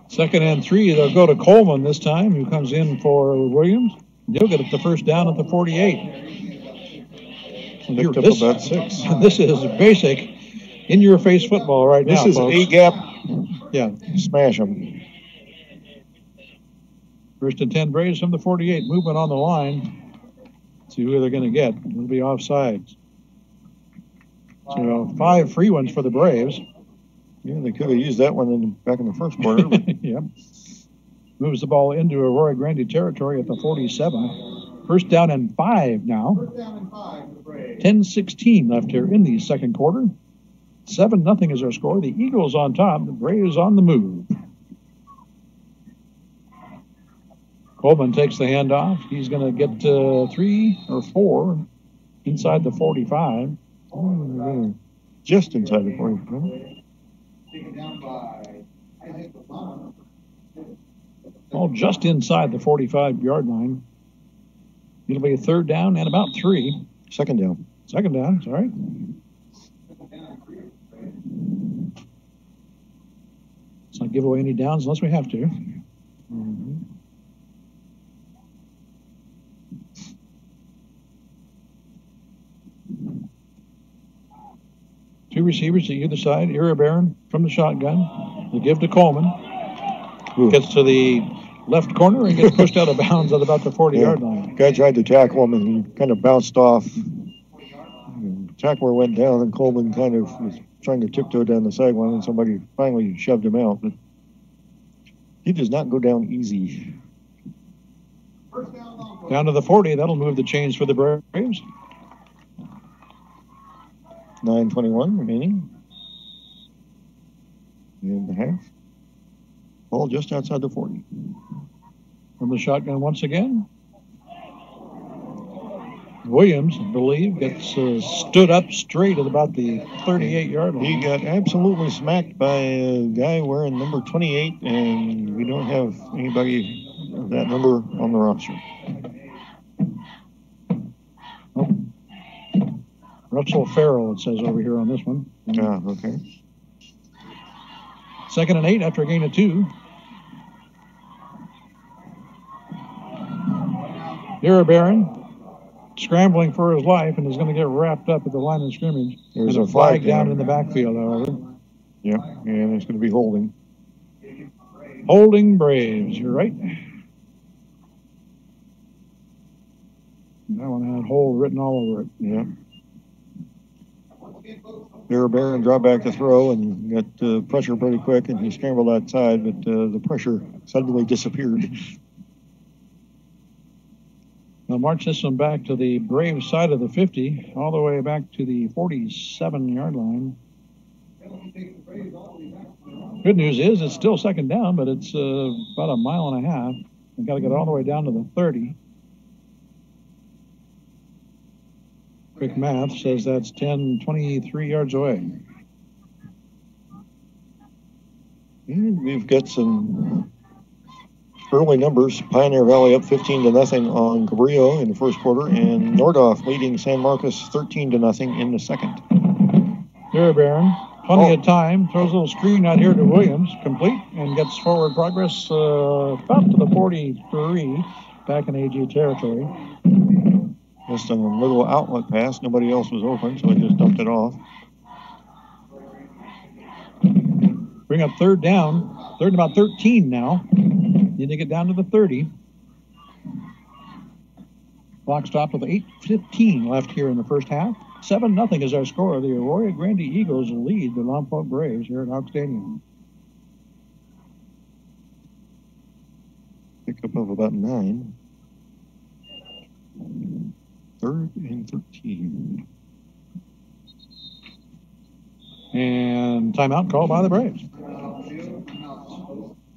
2nd and 3. They'll go to Coleman this time, who comes in for Williams. They'll get it the first down at the 48. picked up about 6. This is basic in-your-face football right now, This is folks. A-gap. Yeah. Smash them. 1st and 10 Braves from the 48. Movement on the line. See who they're going to get. It'll be offsides. So 5 free ones for the Braves. Yeah, they could have used that one back in the first quarter. Yeah. Moves the ball into Arroyo Grande territory at the 47. 1st down and 5 now. 10:16 left here in the second quarter. 7-0 is our score. The Eagles on top. The Braves on the move. Coleman takes the handoff. He's going to get 3 or 4 inside the 45. Just inside the 45. All just inside the 45-yard line. It'll be a 3rd down and about 3. 2nd down. 2nd down, sorry. Let's not give away any downs unless we have to. Mm-hmm. Two receivers to either side. Iribarren from the shotgun. They give to Coleman. Ooh. Gets to the left corner and gets pushed out of bounds at about the 40-yard line. Guy tried to tackle him and he kind of bounced off. Tackler went down and Coleman kind of was trying to tiptoe down the sideline and somebody finally shoved him out. But he does not go down easy. Down to the 40. That'll move the chains for the Braves. 9:21 remaining. And a half. Ball just outside the 40. From the shotgun once again. Williams, I believe, gets stood up straight at about the 38-yard line. He got absolutely smacked by a guy wearing number 28, and we don't have anybody of that number on the roster. Oh. Russell Farrell, it says over here on this one. Ah, okay. 2nd and 8 after a gain of 2. Iribarren scrambling for his life and is going to get wrapped up at the line of scrimmage. There's a flag down in the backfield, however. Yeah, and it's going to be holding. Holding Braves, you're right. That one had hold written all over it. Yeah. Iribarren dropped back to throw and got pressure pretty quick, and he scrambled outside, but the pressure suddenly disappeared. Now march this one back to the Braves side of the 50, all the way back to the 47-yard line. Good news is it's still 2nd down, but it's about a mile and a half. We've got to get all the way down to the 30. Quick math says that's 23 yards away. And we've got some early numbers. Pioneer Valley up 15-0 on Cabrillo in the first quarter, and Nordhoff leading San Marcos 13-0 in the second. Iribarren, plenty of time, throws a little screen out here to Williams, complete, and gets forward progress about to the 43, back in AG territory. Just a little outlet pass. Nobody else was open, so he just dumped it off. Bring up 3rd down. 3rd and about 13 now. Need to get down to the 30. Clock stopped with 8:15 left here in the first half. 7-0 is our score. The Arroyo Grande Eagles lead the Lompoc Braves here at Hawk Stadium. Pickup of about 9. 3rd and 13. And timeout called by the Braves.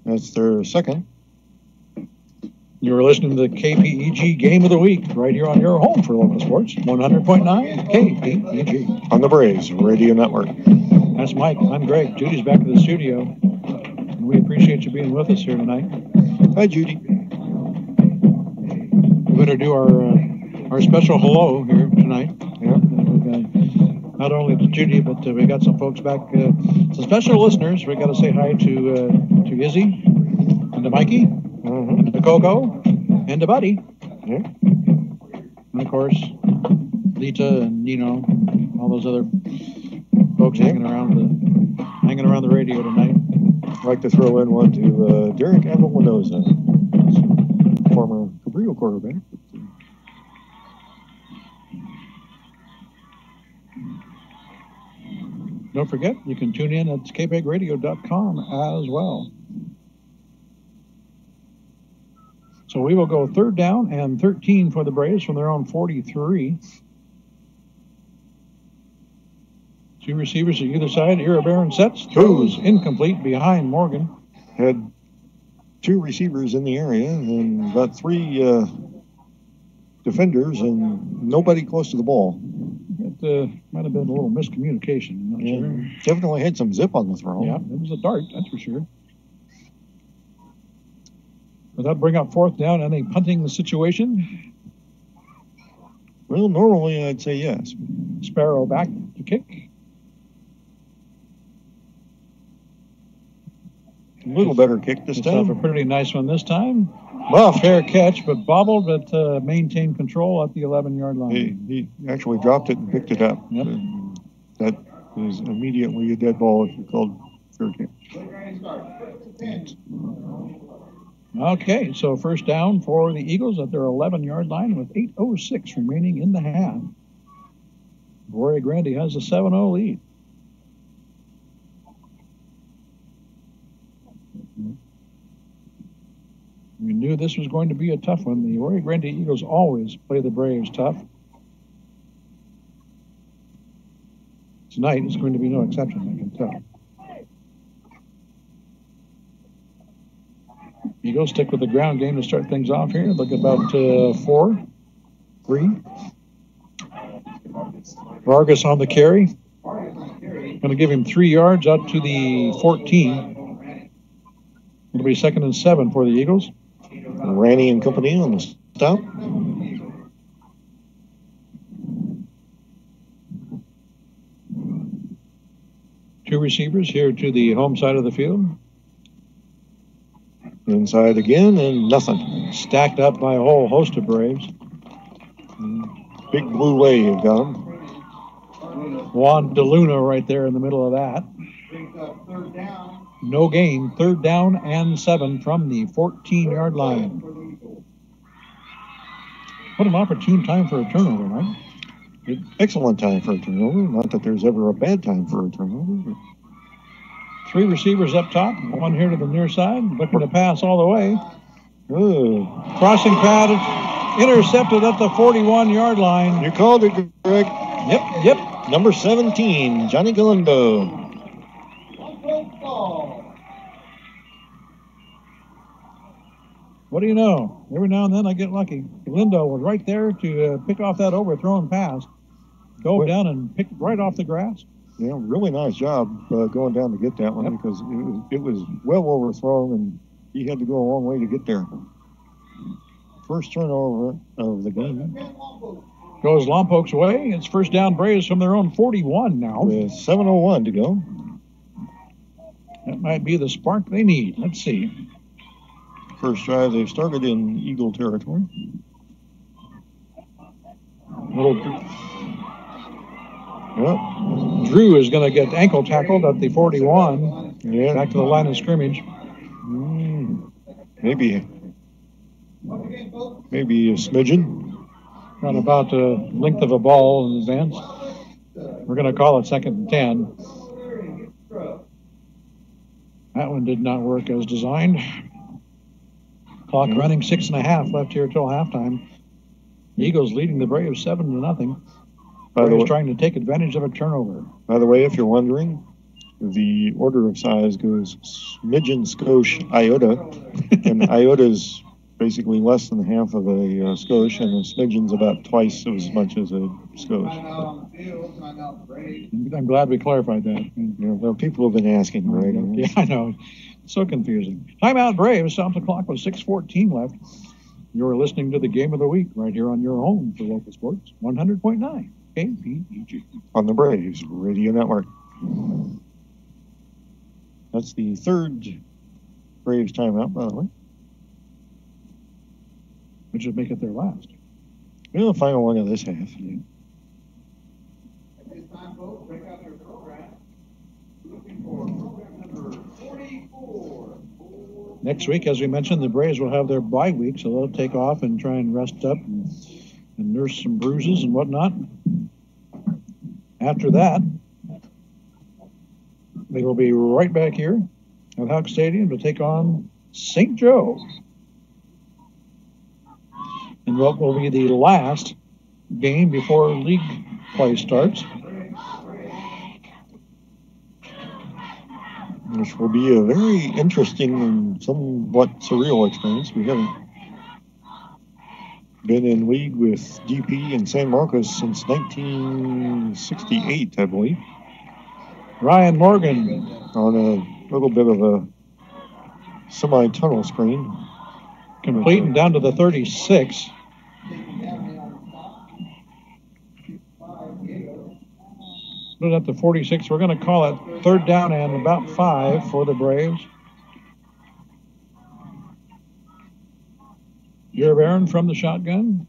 That's their second. You're listening to the KPEG Game of the Week right here on your home for local sports, 100.9 KPEG. On the Braves Radio Network. That's Mike. I'm Greg. Judy's back at the studio. And we appreciate you being with us here tonight. Hi, Judy. We better do our special hello here tonight. Yeah. Not only to Judy, but we got some folks back, some special listeners. We got to say hi to Izzy and to Mikey, and to Coco, and to Buddy. Yeah. And of course, Lita and Nino, all those other folks hanging around the radio tonight. I'd like to throw in one to Derek Avalonoza, former Cabrillo quarterback. Don't forget, you can tune in at kpegradio.com as well. So we will go 3rd down and 13 for the Braves from their own 43. 2 receivers at either side. Iribarren sets. Throws incomplete behind Morgan. Had 2 receivers in the area and about 3 defenders and nobody close to the ball. It might have been a little miscommunication. I'm not sure. Definitely had some zip on the throw. Yeah, it was a dart, that's for sure. Will that bring up 4th down and a punting situation? Well, normally I'd say yes. Sparrow back to kick. A little better kick this time. A pretty nice one this time. Well, fair catch, but bobbled, but maintained control at the 11-yard line. He actually dropped it and picked it up. Yep. That is immediately a dead ball if you called fair catch. Okay, so 1st down for the Eagles at their 11-yard line with 8:06 remaining in the half. Arroyo Grande has a 7-0 lead. We knew this was going to be a tough one. The Arroyo Grande Eagles always play the Braves tough. Tonight is going to be no exception, I can tell. Eagles stick with the ground game to start things off here. Look about 4, 3. Vargas on the carry. Going to give him 3 yards out to the 14. It'll be 2nd and 7 for the Eagles. Ranny and company on the stop. Two receivers here to the home side of the field. Inside again and nothing. Stacked up by a whole host of Braves. Big blue wave got him. Juan DeLuna right there in the middle of that. No gain. 3rd down and 7 from the 14-yard line. What an opportune time for a turnover, right? Excellent time for a turnover. Not that there's ever a bad time for a turnover. 3 receivers up top. 1 here to the near side. Looking to pass all the way. Crossing pad. Intercepted at the 41-yard line. You called it, Greg. Yep. Number 17, Johnny Galindo. What do you know? Every now and then I get lucky. Galindo was right there to pick off that overthrown pass. Go down and pick right off the grass. Yeah, really nice job going down to get that one because it was well overthrown and he had to go a long way to get there. First turnover of the game. Goes Lompoc's way. It's 1st down Braves from their own 41 now. With 7:01 to go. That might be the spark they need. Let's see. First drive, they've started in Eagle territory. Drew is going to get ankle tackled at the 41. Yeah. Back to the line of scrimmage. Maybe a smidgen. Got about the length of a ball in his hands. We're going to call it 2nd and 10. That one did not work as designed. Clock running 6.5 left here till halftime. Eagles leading the Braves 7-0. Braves trying to take advantage of a turnover. By the way, if you're wondering, the order of size goes smidgen, skosh, iota, and iota's basically less than half of a skosh, and a smidgen's about twice as much as a skosh. I'm glad we clarified that. Well, people have been asking, right? Yeah, I know. It's so confusing. Timeout Braves. Stopped the clock with 6:14 left. You're listening to the Game of the Week right here on your home for local sports, 100.9 KPEG. On the Braves Radio Network. That's the third Braves timeout, by the way. Which would make it their last. Well, the final one of this half. Yeah. At this time, folks, break out their program. Looking for program number 44. Next week, as we mentioned, the Braves will have their bye week, so they'll take off and try and rest up and nurse some bruises and whatnot. After that, they will be right back here at Hawk Stadium to take on St. Joe. And what will be the last game before league play starts. Which will be a very interesting and somewhat surreal experience. We haven't been in league with GP in San Marcos since 1968, I believe. Ryan Morgan on a little bit of a semi-tunnel screen. Complete and down to the 36. Put it at the 46. We're going to call it 3rd down and about 5 for the Braves. Jerry Barron from the shotgun.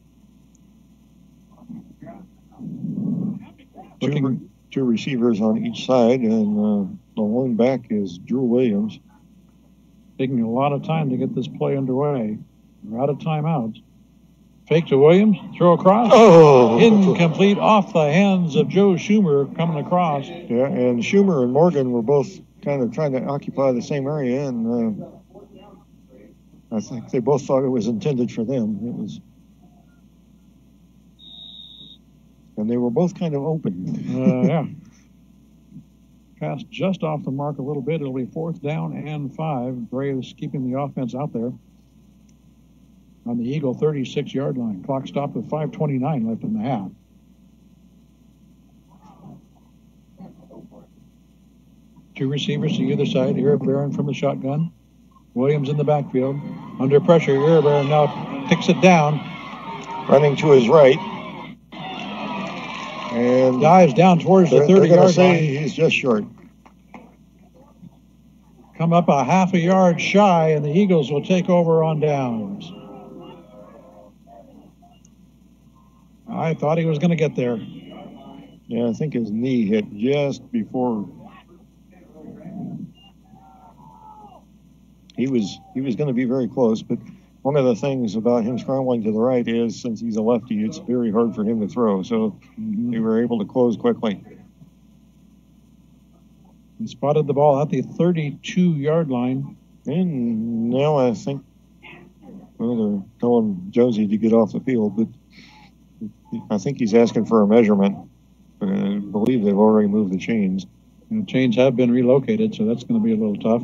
Two receivers on each side, and the one back is Drew Williams. Taking a lot of time to get this play underway. We're out of timeouts. Fake to Williams, throw across. Oh! Incomplete off the hands of Joe Schumer coming across. Yeah, and Schumer and Morgan were both kind of trying to occupy the same area, and I think they both thought it was intended for them. And they were both kind of open. Yeah. Pass just off the mark a little bit. It'll be 4th down and 5. Braves keeping the offense out there on the Eagle 36-yard line. Clock stopped with 5:29 left in the half. Two receivers to either side. Barron from the shotgun. Williams in the backfield. Under pressure, Barron now picks it down. Running to his right. And dives down towards the 30-yard line. He's just short. Come up a half a yard shy, and the Eagles will take over on downs. I thought he was going to get there. Yeah, I think his knee hit just before. He was going to be very close, but one of the things about him scrambling to the right is, since he's a lefty, it's very hard for him to throw. So they were able to close quickly. He spotted the ball at the 32-yard line. And now I think, well, they're telling Jonesy to get off the field, but I think he's asking for a measurement. I believe they've already moved the chains. And the chains have been relocated, so that's going to be a little tough.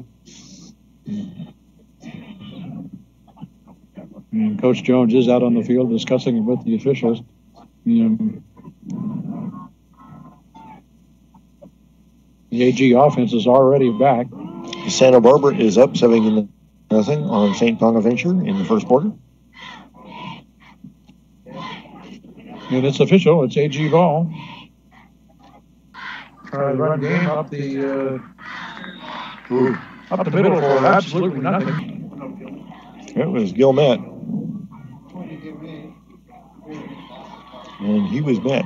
And Coach Jones is out on the field discussing it with the officials. The AG offense is already back. Santa Barbara is up 7-0 on St. Bonaventure in the first quarter. And it's official. It's AG ball. Try to run game up the middle for absolutely nothing. It was Gilmet. And he was met.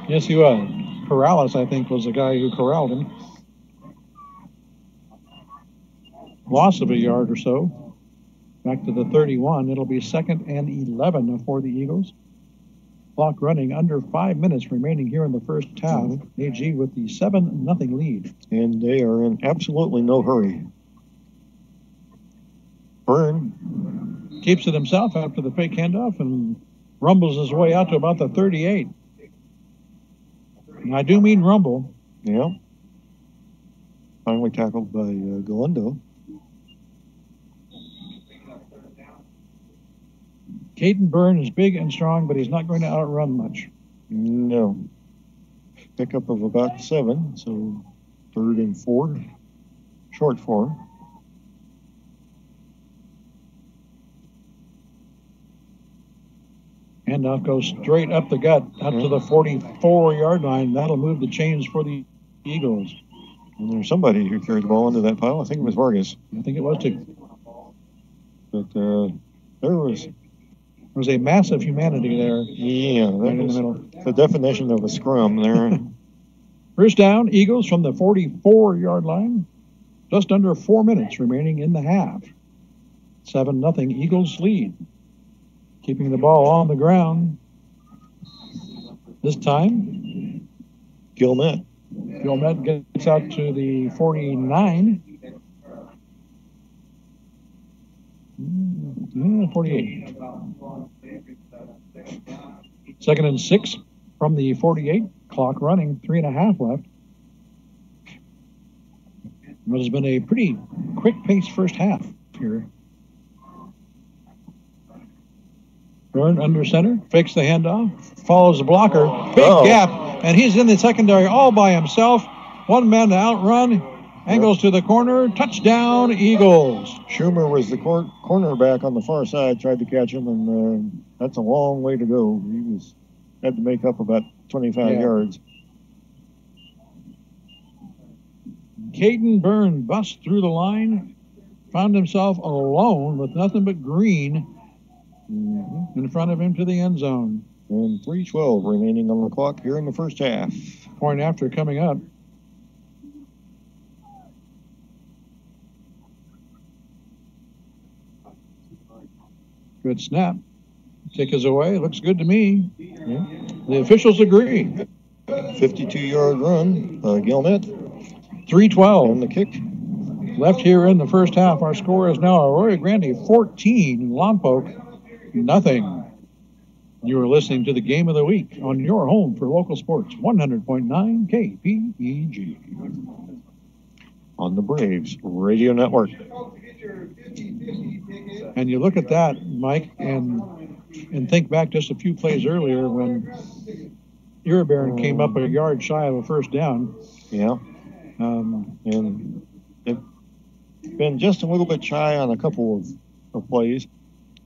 Yes, he was. Corrales, I think, was the guy who corralled him. Loss of a yard or so. Back to the 31. It'll be 2nd and 11 for the Eagles. Clock running, under 5 minutes remaining here in the first half. AG with the 7-0 lead. And they are in absolutely no hurry. Byrne keeps it himself after the fake handoff and rumbles his way out to about the 38. And I do mean rumble. Yeah. Finally tackled by Grande. Caden Byrne is big and strong, but he's not going to outrun much. No. Pickup of about 7, so 3rd and 4. Short 4. Handoff goes straight up the gut, up to the 44-yard line. That'll move the chains for the Eagles. And there's somebody who carried the ball into that pile. I think it was Vargas. I think it was too. But there was a massive humanity there. Yeah, that right was in the middle. The definition of a scrum there. First down, Eagles from the 44-yard line. Just under 4 minutes remaining in the half. 7-0 Eagles lead. Keeping the ball on the ground. This time, Gilmet gets out to the 49. 48. 2nd and 6 from the 48. Clock running, 3.5 left. It has been a pretty quick-paced first half here. Byrne under center, fakes the handoff, follows the blocker, big gap, and he's in the secondary all by himself. One man to outrun, angles to the corner, touchdown, Eagles. Schumer was the cornerback on the far side, tried to catch him, and that's a long way to go. He had to make up about 25 yards. Caden Byrne busts through the line, found himself alone with nothing but green in front of him to the end zone. And 3:12 remaining on the clock here in the first half. Point after coming up. Good snap. Kick is away. Looks good to me. Yeah. The officials agree. 52-yard run. Gilmet. 3:12. And the kick. Left here in the first half. Our score is now Arroyo Grande 14, Lompoc nothing. You are listening to the Game of the Week on your home for local sports, 100.9 KPEG. On the Braves Radio Network. And you look at that, Mike, and think back just a few plays earlier when Iribarren came up a yard shy of a first down. Yeah. And they've been just a little bit shy on a couple of plays.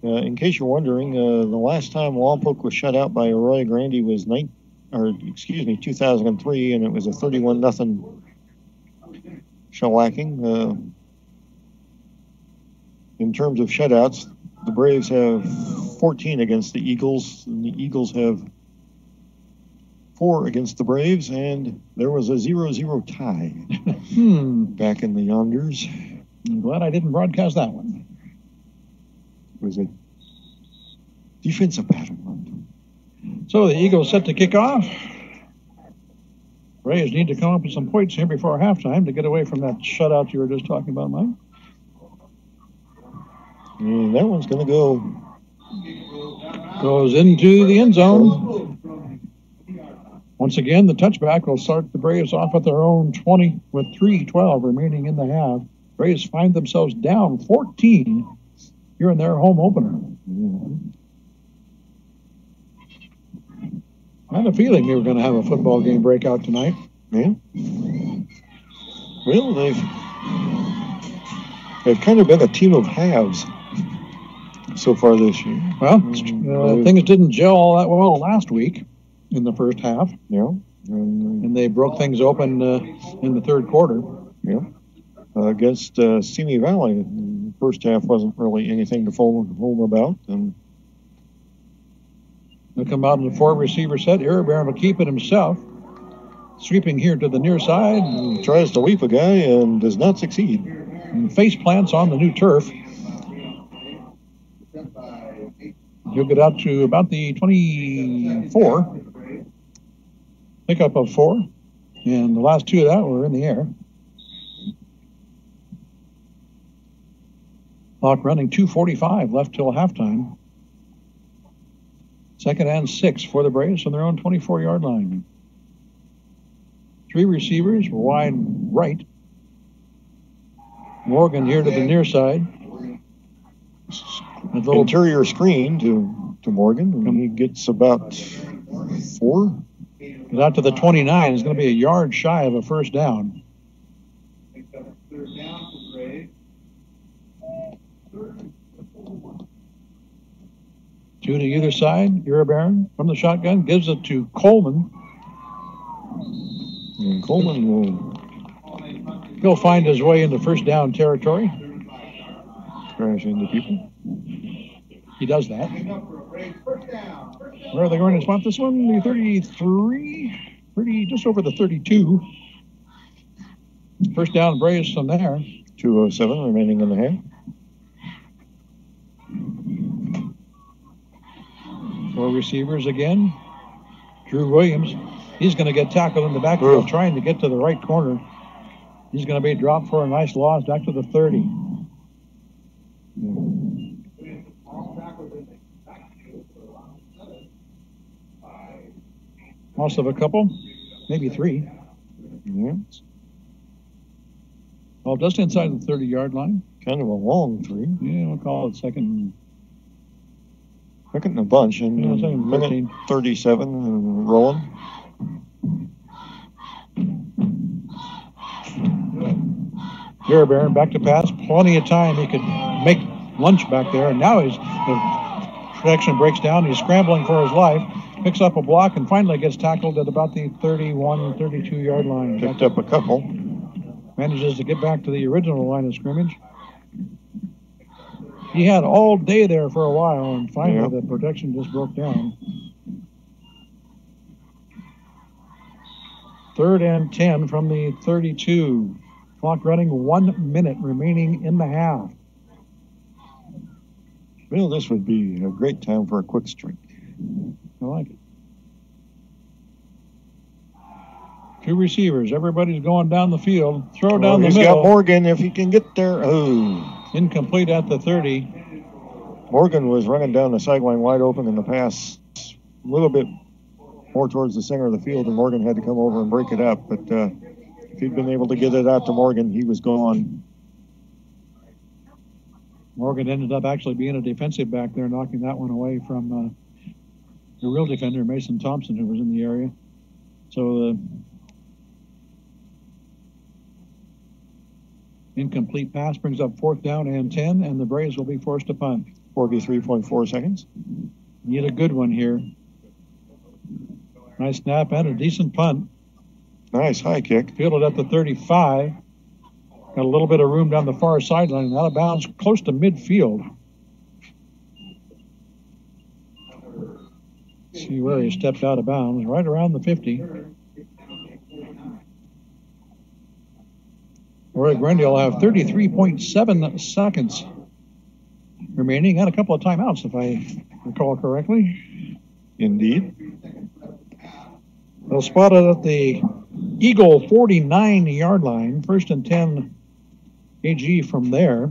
In case you're wondering, the last time Lompoc was shut out by Arroyo Grande was 2003, and it was a 31-0 shellacking. In terms of shutouts, the Braves have 14 against the Eagles, and the Eagles have 4 against the Braves, and there was a 0-0 tie back in the Yonders. I'm glad I didn't broadcast that one. It was a defensive battle. So the Eagles set to kick off. Braves need to come up with some points here before halftime to get away from that shutout you were just talking about, Mike. And that one's going to go. Goes into the end zone. Once again, the touchback will start the Braves off at their own 20 with 3:12 remaining in the half. Braves find themselves down 14 here in their home opener. I had a feeling they were going to have a football game breakout tonight. Yeah. Well, they've kind of been a team of halves so far this year. Well, things didn't gel all that well last week in the first half. Yeah. And they broke things open in the third quarter. Yeah. Against Simi Valley, the first half wasn't really anything to fall home about. And they'll come out in the 4-receiver set. Iribarren will keep it himself. Sweeping here to the near side. And tries to leap a guy and does not succeed. And face plants on the new turf. He'll get out to about the 24. Pickup of 4. And the last 2 of that were in the air. Clock running 2:45 left till halftime. 2nd and 6 for the Braves on their own 24-yard line. 3 receivers, wide right. Morgan here to the near side. A little interior screen to Morgan, and he gets about 4. Get out to the 29. It's going to be a yard shy of a first down. 2 to either side. Iribarren from the shotgun gives it to Coleman. And Coleman he'll find his way into first down territory. Crash into people. He does that. Where are they going to spot this one? The 33, just over the 32. First down Braves from there. 2:07 remaining in the half. 4 receivers again. Drew Williams. He's going to get tackled in the backfield trying to get to the right corner. He's going to be dropped for a nice loss back to the 30. Loss of a couple, maybe 3. Yeah. Well, just inside the 30-yard line. Kind of a long 3. Yeah, we'll call it second and a bunch. And minute 37 and rolling. Iribarren back to pass. Plenty of time. He could make lunch back there. And now the protection breaks down. He's scrambling for his life. Picks up a block and finally gets tackled at about the 31, 32-yard line. Picked up a couple. Manages to get back to the original line of scrimmage. He had all day there for a while, and finally the protection just broke down. 3rd and 10 from the 32. Clock running 1 minute remaining in the half. Well, this would be a great time for a quick streak. I like it. 2 receivers. Everybody's going down the field. Throw down the middle. He's got Morgan if he can get there. Incomplete at the 30. Morgan was running down the sideline wide open in the pass a little bit more towards the center of the field, and Morgan had to come over and break it up. But if he'd been able to get it out to Morgan, he was gone. Morgan ended up actually being a defensive back there, knocking that one away from the real defender, Mason Thompson, who was in the area. So the incomplete pass brings up 4th down and 10, and the Braves will be forced to punt. 43.4 seconds. Need a good one here. Nice snap and a decent punt. Nice high kick. Fielded at the 35. Got a little bit of room down the far sideline and out of bounds close to midfield. See where he stepped out of bounds, right around the 50. Arroyo Grande will have 33.7 seconds remaining and a couple of timeouts, if I recall correctly. Indeed. They'll spot it at the Eagle 49-yard line. 1st and 10 AG from there.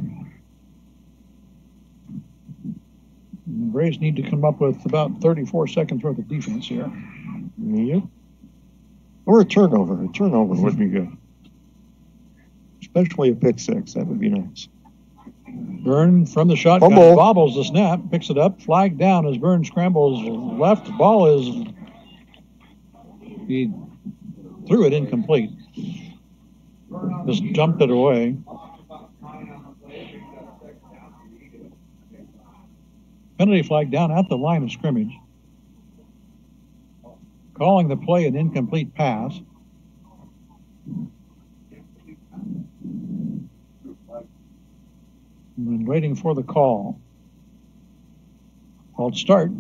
The Braves need to come up with about 34 seconds worth of defense here. Yep. Or a turnover. A turnover would be good. Especially a pick 6. That would be nice. Byrne from the shotgun bobbles the snap, picks it up, flag down as Byrne scrambles left. Ball is, he threw it incomplete. Just jumped it away. Penalty flag down at the line of scrimmage. Calling the play an incomplete pass. And waiting for the call. Called start.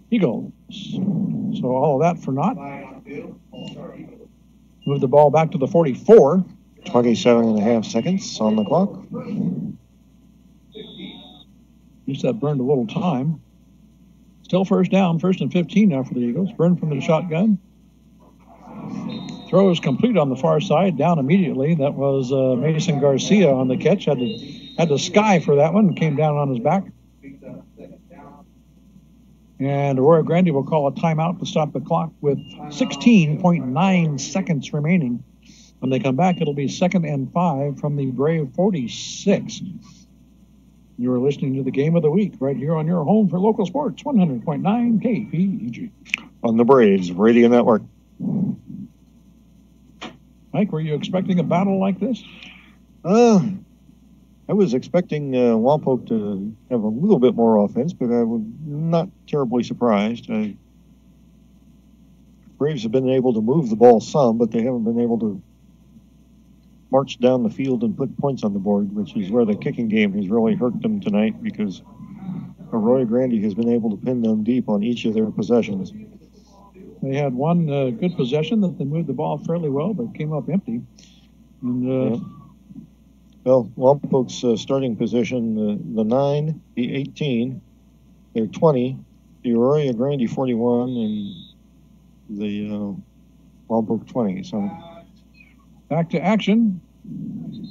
Eagles. So all of that for naught. Move the ball back to the 44. 27.5 seconds on the clock. At least that burned a little time. Still first down, 1st and 15 now for the Eagles. Byrne from the shotgun. Throw is complete on the far side, down immediately. That was Mason Garcia on the catch. Had to sky for that one, came down on his back. And Arroyo Grande will call a timeout to stop the clock with 16.9 seconds remaining. When they come back, it'll be 2nd and 5 from the Brave 46. You are listening to the Game of the Week right here on your home for local sports, 100.9 KPEG. On the Braves Radio Network. Mike, were you expecting a battle like this? I was expecting Lompoc to have a little bit more offense, but I was not terribly surprised. Braves have been able to move the ball some, but they haven't been able to march down the field and put points on the board, which is where the kicking game has really hurt them tonight, because Arroyo Grande has been able to pin them deep on each of their possessions. They had one good possession that they moved the ball fairly well, but came up empty. And well, Lompoc's starting position, the 9, the 18, their 20, the Arroyo Grande 41, and the Lompoc 20. So back to action.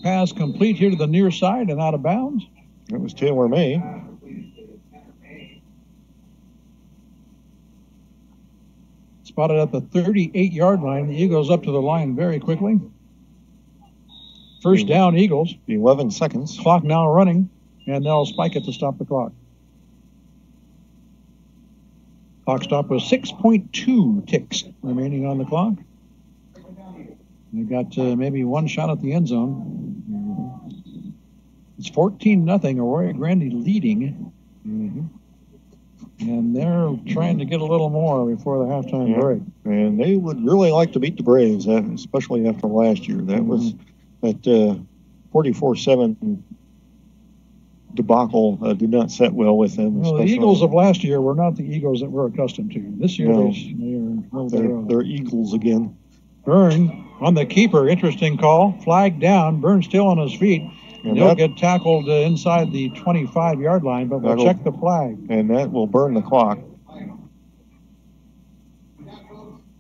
Pass complete here to the near side and out of bounds. That was Taylor May. Spotted at the 38-yard line. The Eagles up to the line very quickly. First down, Eagles. 11 seconds. Clock now running, and they'll spike it to stop the clock. Clock stop was 6.2 ticks remaining on the clock. They've got maybe one shot at the end zone. It's 14-0, Arroyo Grande leading. And they're trying to get a little more before the halftime break. And they would really like to beat the Braves, especially after last year. That was that 44-7 debacle did not set well with them. Well, the Eagles of last year were not the Eagles that we're accustomed to. This year, they're Eagles again. Byrne on the keeper. Interesting call. Flag down. Byrne still on his feet. And he'll get tackled inside the 25-yard line, but we'll check the flag. And that will burn the clock.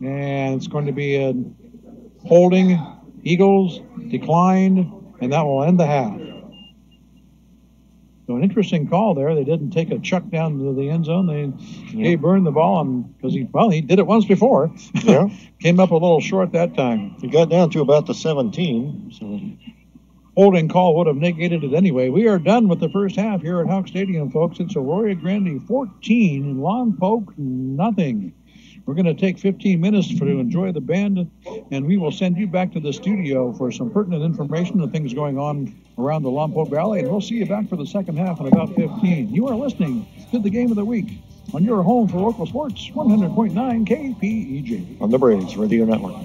And it's going to be a holding. Eagles declined, and that will end the half. So an interesting call there. They didn't take a chuck down to the end zone. They gave Byrne the ball, because he did it once before. Yeah. Came up a little short that time. He got down to about the 17. So holding call would have negated it anyway. We are done with the first half here at Hawk Stadium, folks. It's Arroyo Grande 14 and Lompoc nothing. We're going to take 15 minutes to enjoy the band, and we will send you back to the studio for some pertinent information and things going on around the Lompoc Valley, and we'll see you back for the second half in about 15. You are listening to the Game of the Week on your home for local sports, 100.9 KPEG. On the Braves Radio Network.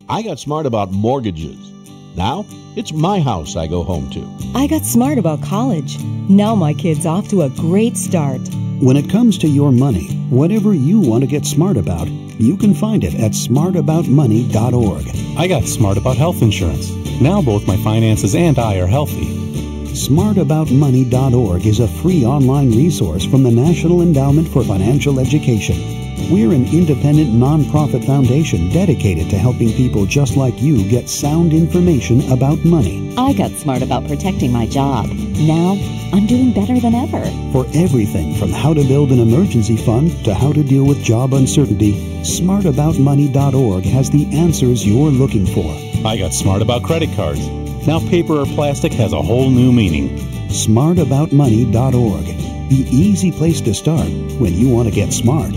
I got smart about mortgages. Now, it's my house I go home to. I got smart about college. Now my kid's off to a great start. When it comes to your money, whatever you want to get smart about, you can find it at smartaboutmoney.org. I got smart about health insurance. Now both my finances and I are healthy. Smartaboutmoney.org is a free online resource from the National Endowment for Financial Education. We're an independent nonprofit foundation dedicated to helping people just like you get sound information about money. I got smart about protecting my job. Now, I'm doing better than ever. For everything from how to build an emergency fund to how to deal with job uncertainty, smartaboutmoney.org has the answers you're looking for. I got smart about credit cards. Now paper or plastic has a whole new meaning. smartaboutmoney.org. The easy place to start when you want to get smart.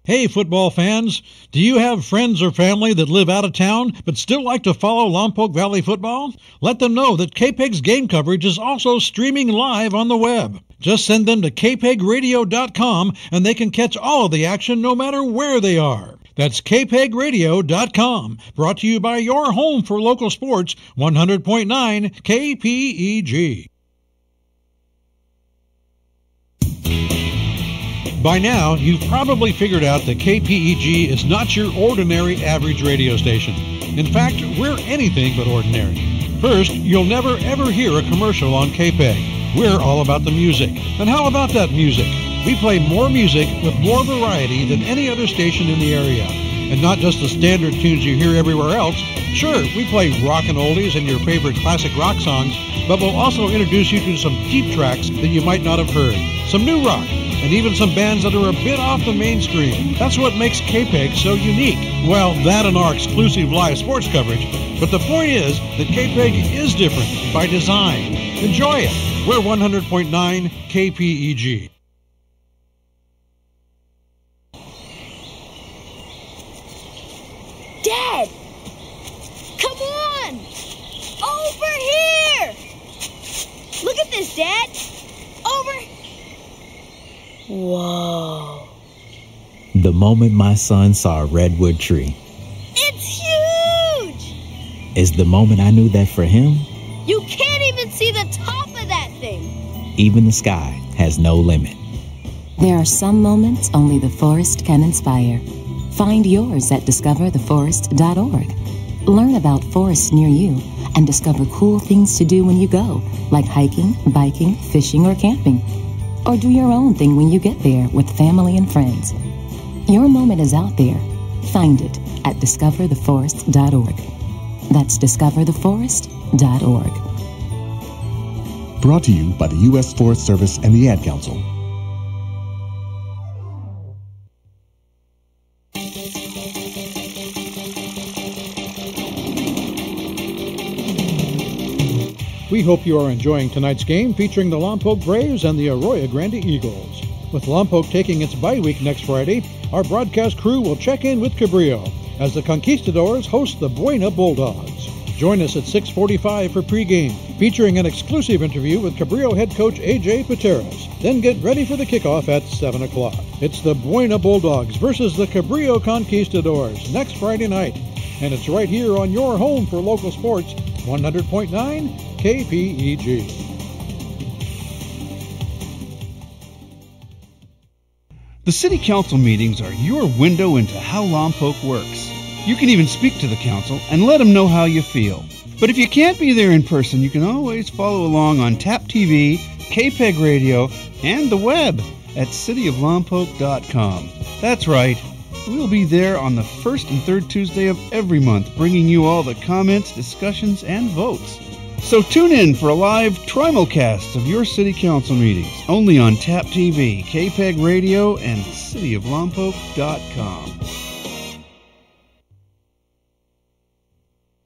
Hey, football fans, do you have friends or family that live out of town but still like to follow Lompoc Valley football? Let them know that KPEG's game coverage is also streaming live on the web. Just send them to kpegradio.com and they can catch all of the action no matter where they are. That's kpegradio.com, brought to you by your home for local sports, 100.9 KPEG. By now, you've probably figured out that KPEG is not your ordinary average radio station. In fact, we're anything but ordinary. First, you'll never ever hear a commercial on KPEG. We're all about the music. And how about that music? We play more music with more variety than any other station in the area. And not just the standard tunes you hear everywhere else. Sure, we play rock and oldies and your favorite classic rock songs, but we'll also introduce you to some deep tracks that you might not have heard. Some new rock, and even some bands that are a bit off the mainstream. That's what makes KPEG so unique. Well, that and our exclusive live sports coverage. But the point is that KPEG is different by design. Enjoy it. We're 100.9 KPEG. Dad! Come on! Over here! Look at this, Dad! Over... Whoa. The moment my son saw a redwood tree. It's huge! Is the moment I knew that for him, You can't even see the top of that thing! even the sky has no limit. There are some moments only the forest can inspire. Find yours at discovertheforest.org. Learn about forests near you and discover cool things to do when you go, like hiking, biking, fishing, or camping. Or do your own thing when you get there with family and friends. Your moment is out there. Find it at discovertheforest.org. That's discovertheforest.org. Brought to you by the U.S. Forest Service and the Ad Council. We hope you are enjoying tonight's game featuring the Lompoc Braves and the Arroyo Grande Eagles. With Lompoc taking its bye week next Friday, our broadcast crew will check in with Cabrillo as the Conquistadors host the Buena Bulldogs. Join us at 6:45 for pregame, featuring an exclusive interview with Cabrillo head coach A.J. Pateras. Then get ready for the kickoff at 7 o'clock. It's the Buena Bulldogs versus the Cabrillo Conquistadors next Friday night. And it's right here on your home for local sports, 100.9 KPEG. The City Council meetings are your window into how Lompoc works. You can even speak to the council and let them know how you feel. But if you can't be there in person, you can always follow along on TAP TV, KPEG Radio, and the web at cityoflompoc.com. That's right. We'll be there on the first and third Tuesday of every month, bringing you all the comments, discussions, and votes. So tune in for a live trimulcast of your City Council meetings, only on TAP TV, KPEG Radio, and cityoflompoc.com.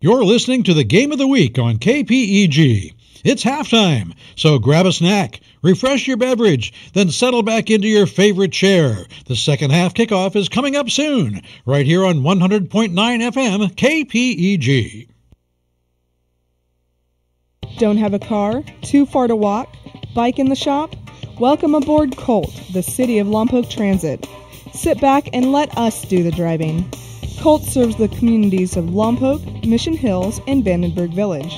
You're listening to the Game of the Week on KPEG. It's halftime, so grab a snack, refresh your beverage, then settle back into your favorite chair. The second half kickoff is coming up soon, right here on 100.9 FM KPEG. Don't have a car? Too far to walk? Bike in the shop? Welcome aboard Colt, the City of Lompoc Transit. Sit back and let us do the driving. Colt serves the communities of Lompoc, Mission Hills, and Vandenberg Village.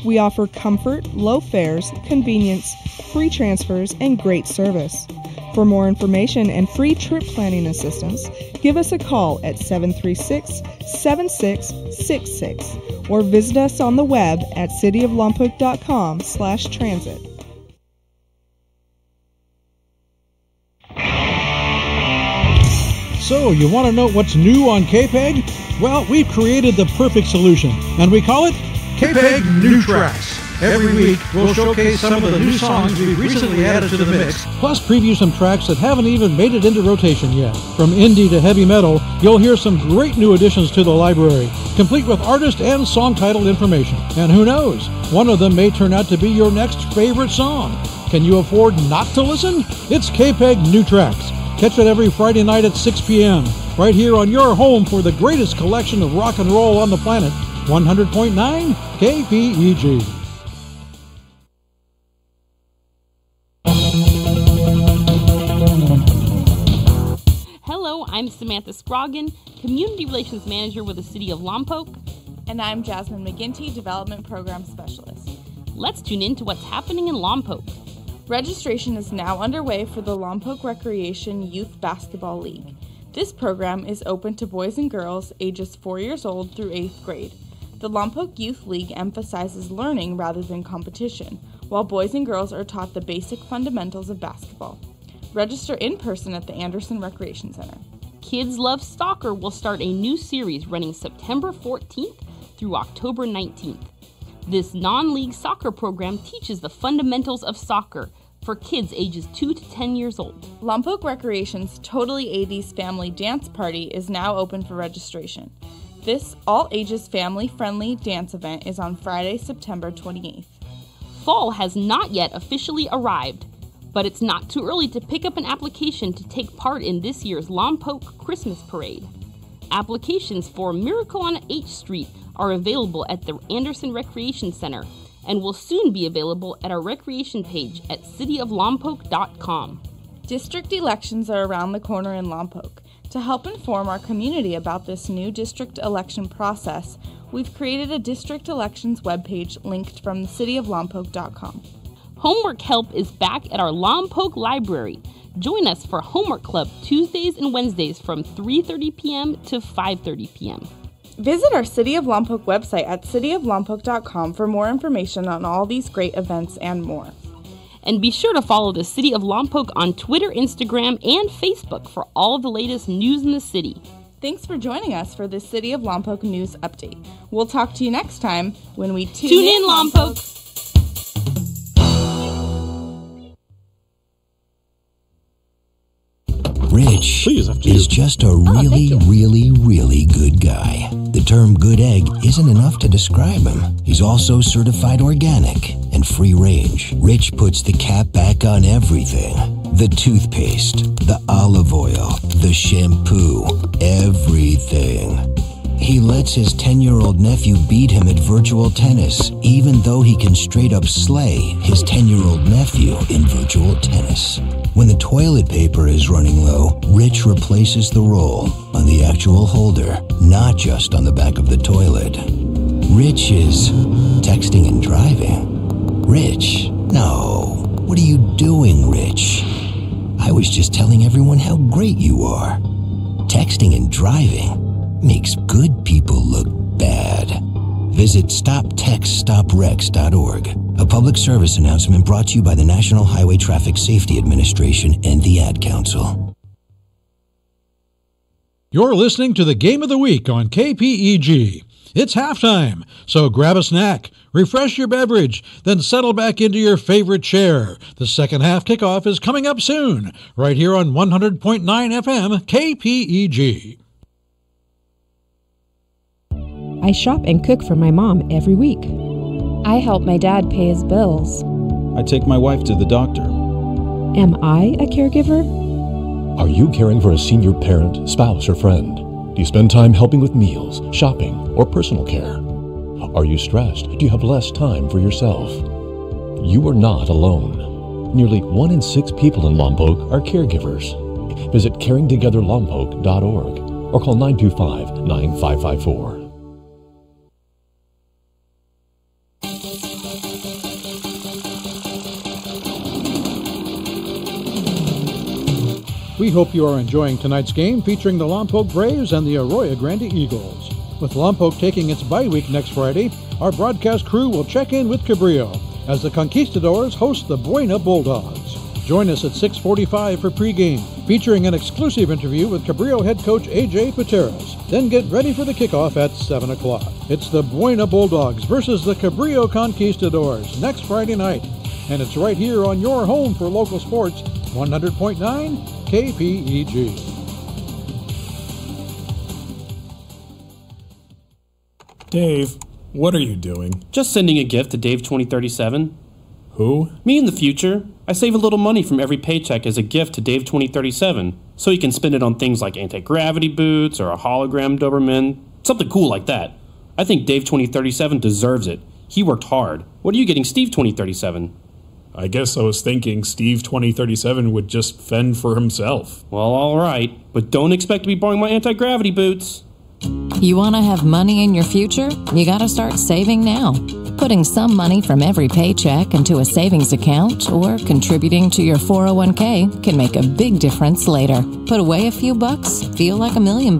We offer comfort, low fares, convenience, free transfers, and great service. For more information and free trip planning assistance, give us a call at 736-7666 or visit us on the web at cityoflompoc.com/transit. So, you want to know what's new on KPEG? Well, we've created the perfect solution, and we call it KPEG New Tracks. Every week, we'll showcase some of the new songs we've recently added to the mix, plus preview some tracks that haven't even made it into rotation yet. From indie to heavy metal, you'll hear some great new additions to the library, complete with artist and song title information. And who knows, one of them may turn out to be your next favorite song. Can you afford not to listen? It's KPEG New Tracks. Catch it every Friday night at 6 p.m. right here on your home for the greatest collection of rock and roll on the planet, 100.9 KPEG. Hello, I'm Samantha Scroggin, Community Relations Manager with the City of Lompoc. And I'm Jasmine McGinty, Development Program Specialist. Let's tune in to what's happening in Lompoc. Registration is now underway for the Lompoc Recreation Youth Basketball League. This program is open to boys and girls ages 4 years old through 8th grade. The Lompoc Youth League emphasizes learning rather than competition, while boys and girls are taught the basic fundamentals of basketball. Register in person at the Anderson Recreation Center. Kids Love Soccer will start a new series running September 14th through October 19th. This non-league soccer program teaches the fundamentals of soccer for kids ages 2 to 10 years old. Lompoc Recreation's Totally 80s Family Dance Party is now open for registration. This all-ages family-friendly dance event is on Friday, September 28th. Fall has not yet officially arrived, but it's not too early to pick up an application to take part in this year's Lompoc Christmas Parade. Applications for Miracle on H Street are available at the Anderson Recreation Center and will soon be available at our recreation page at cityoflompoc.com. District elections are around the corner in Lompoc. To help inform our community about this new district election process, we've created a district elections webpage linked from cityoflompoc.com. Homework help is back at our Lompoc Library. Join us for Homework Club Tuesdays and Wednesdays from 3:30 p.m. to 5:30 p.m. Visit our City of Lompoc website at cityoflompoc.com for more information on all these great events and more. And be sure to follow the City of Lompoc on Twitter, Instagram, and Facebook for all of the latest news in the city. Thanks for joining us for this City of Lompoc news update. We'll talk to you next time when we tune in Lompoc. Rich is just a really good guy. The term good egg isn't enough to describe him. He's also certified organic and free range. Rich puts the cap back on everything. The toothpaste, the olive oil, the shampoo, everything. He lets his 10-year-old nephew beat him at virtual tennis, even though he can straight up slay his 10-year-old nephew in virtual tennis. When the toilet paper is running low, Rich replaces the roll on the actual holder, not just on the back of the toilet. Rich is texting and driving. Rich? No. What are you doing, Rich? I was just telling everyone how great you are. Texting and driving makes good people look bad. Visit StopTextStopWrecks.org. A public service announcement brought to you by the National Highway Traffic Safety Administration and the Ad Council. You're listening to the Game of the Week on KPEG. It's halftime, so grab a snack, refresh your beverage, then settle back into your favorite chair. The second half kickoff is coming up soon, right here on 100.9 FM KPEG. I shop and cook for my mom every week. I help my dad pay his bills. I take my wife to the doctor. Am I a caregiver? Are you caring for a senior parent, spouse, or friend? Do you spend time helping with meals, shopping, or personal care? Are you stressed? Do you have less time for yourself? You are not alone. Nearly 1 in 6 people in Lompoc are caregivers. Visit caringtogetherlompoc.org or call 925-9554. We hope you are enjoying tonight's game featuring the Lompoc Braves and the Arroyo Grande Eagles. With Lompoc taking its bye week next Friday, our broadcast crew will check in with Cabrillo as the Conquistadors host the Buena Bulldogs. Join us at 6:45 for pregame, featuring an exclusive interview with Cabrillo head coach A.J. Pateras. Then get ready for the kickoff at 7 o'clock. It's the Buena Bulldogs versus the Cabrillo Conquistadors next Friday night. And it's right here on your home for local sports, 100.9 KPEG. Dave, what are you doing? Just sending a gift to Dave 2037. Who? Me in the future. I save a little money from every paycheck as a gift to Dave 2037, so he can spend it on things like anti-gravity boots or a hologram Doberman, something cool like that. I think Dave 2037 deserves it. He worked hard. What are you getting Steve 2037? I guess I was thinking Steve 2037 would just fend for himself. Well, all right, but don't expect to be borrowing my anti-gravity boots. You want to have money in your future? You got to start saving now. Putting some money from every paycheck into a savings account or contributing to your 401k can make a big difference later. Put away a few bucks, feel like $1 million.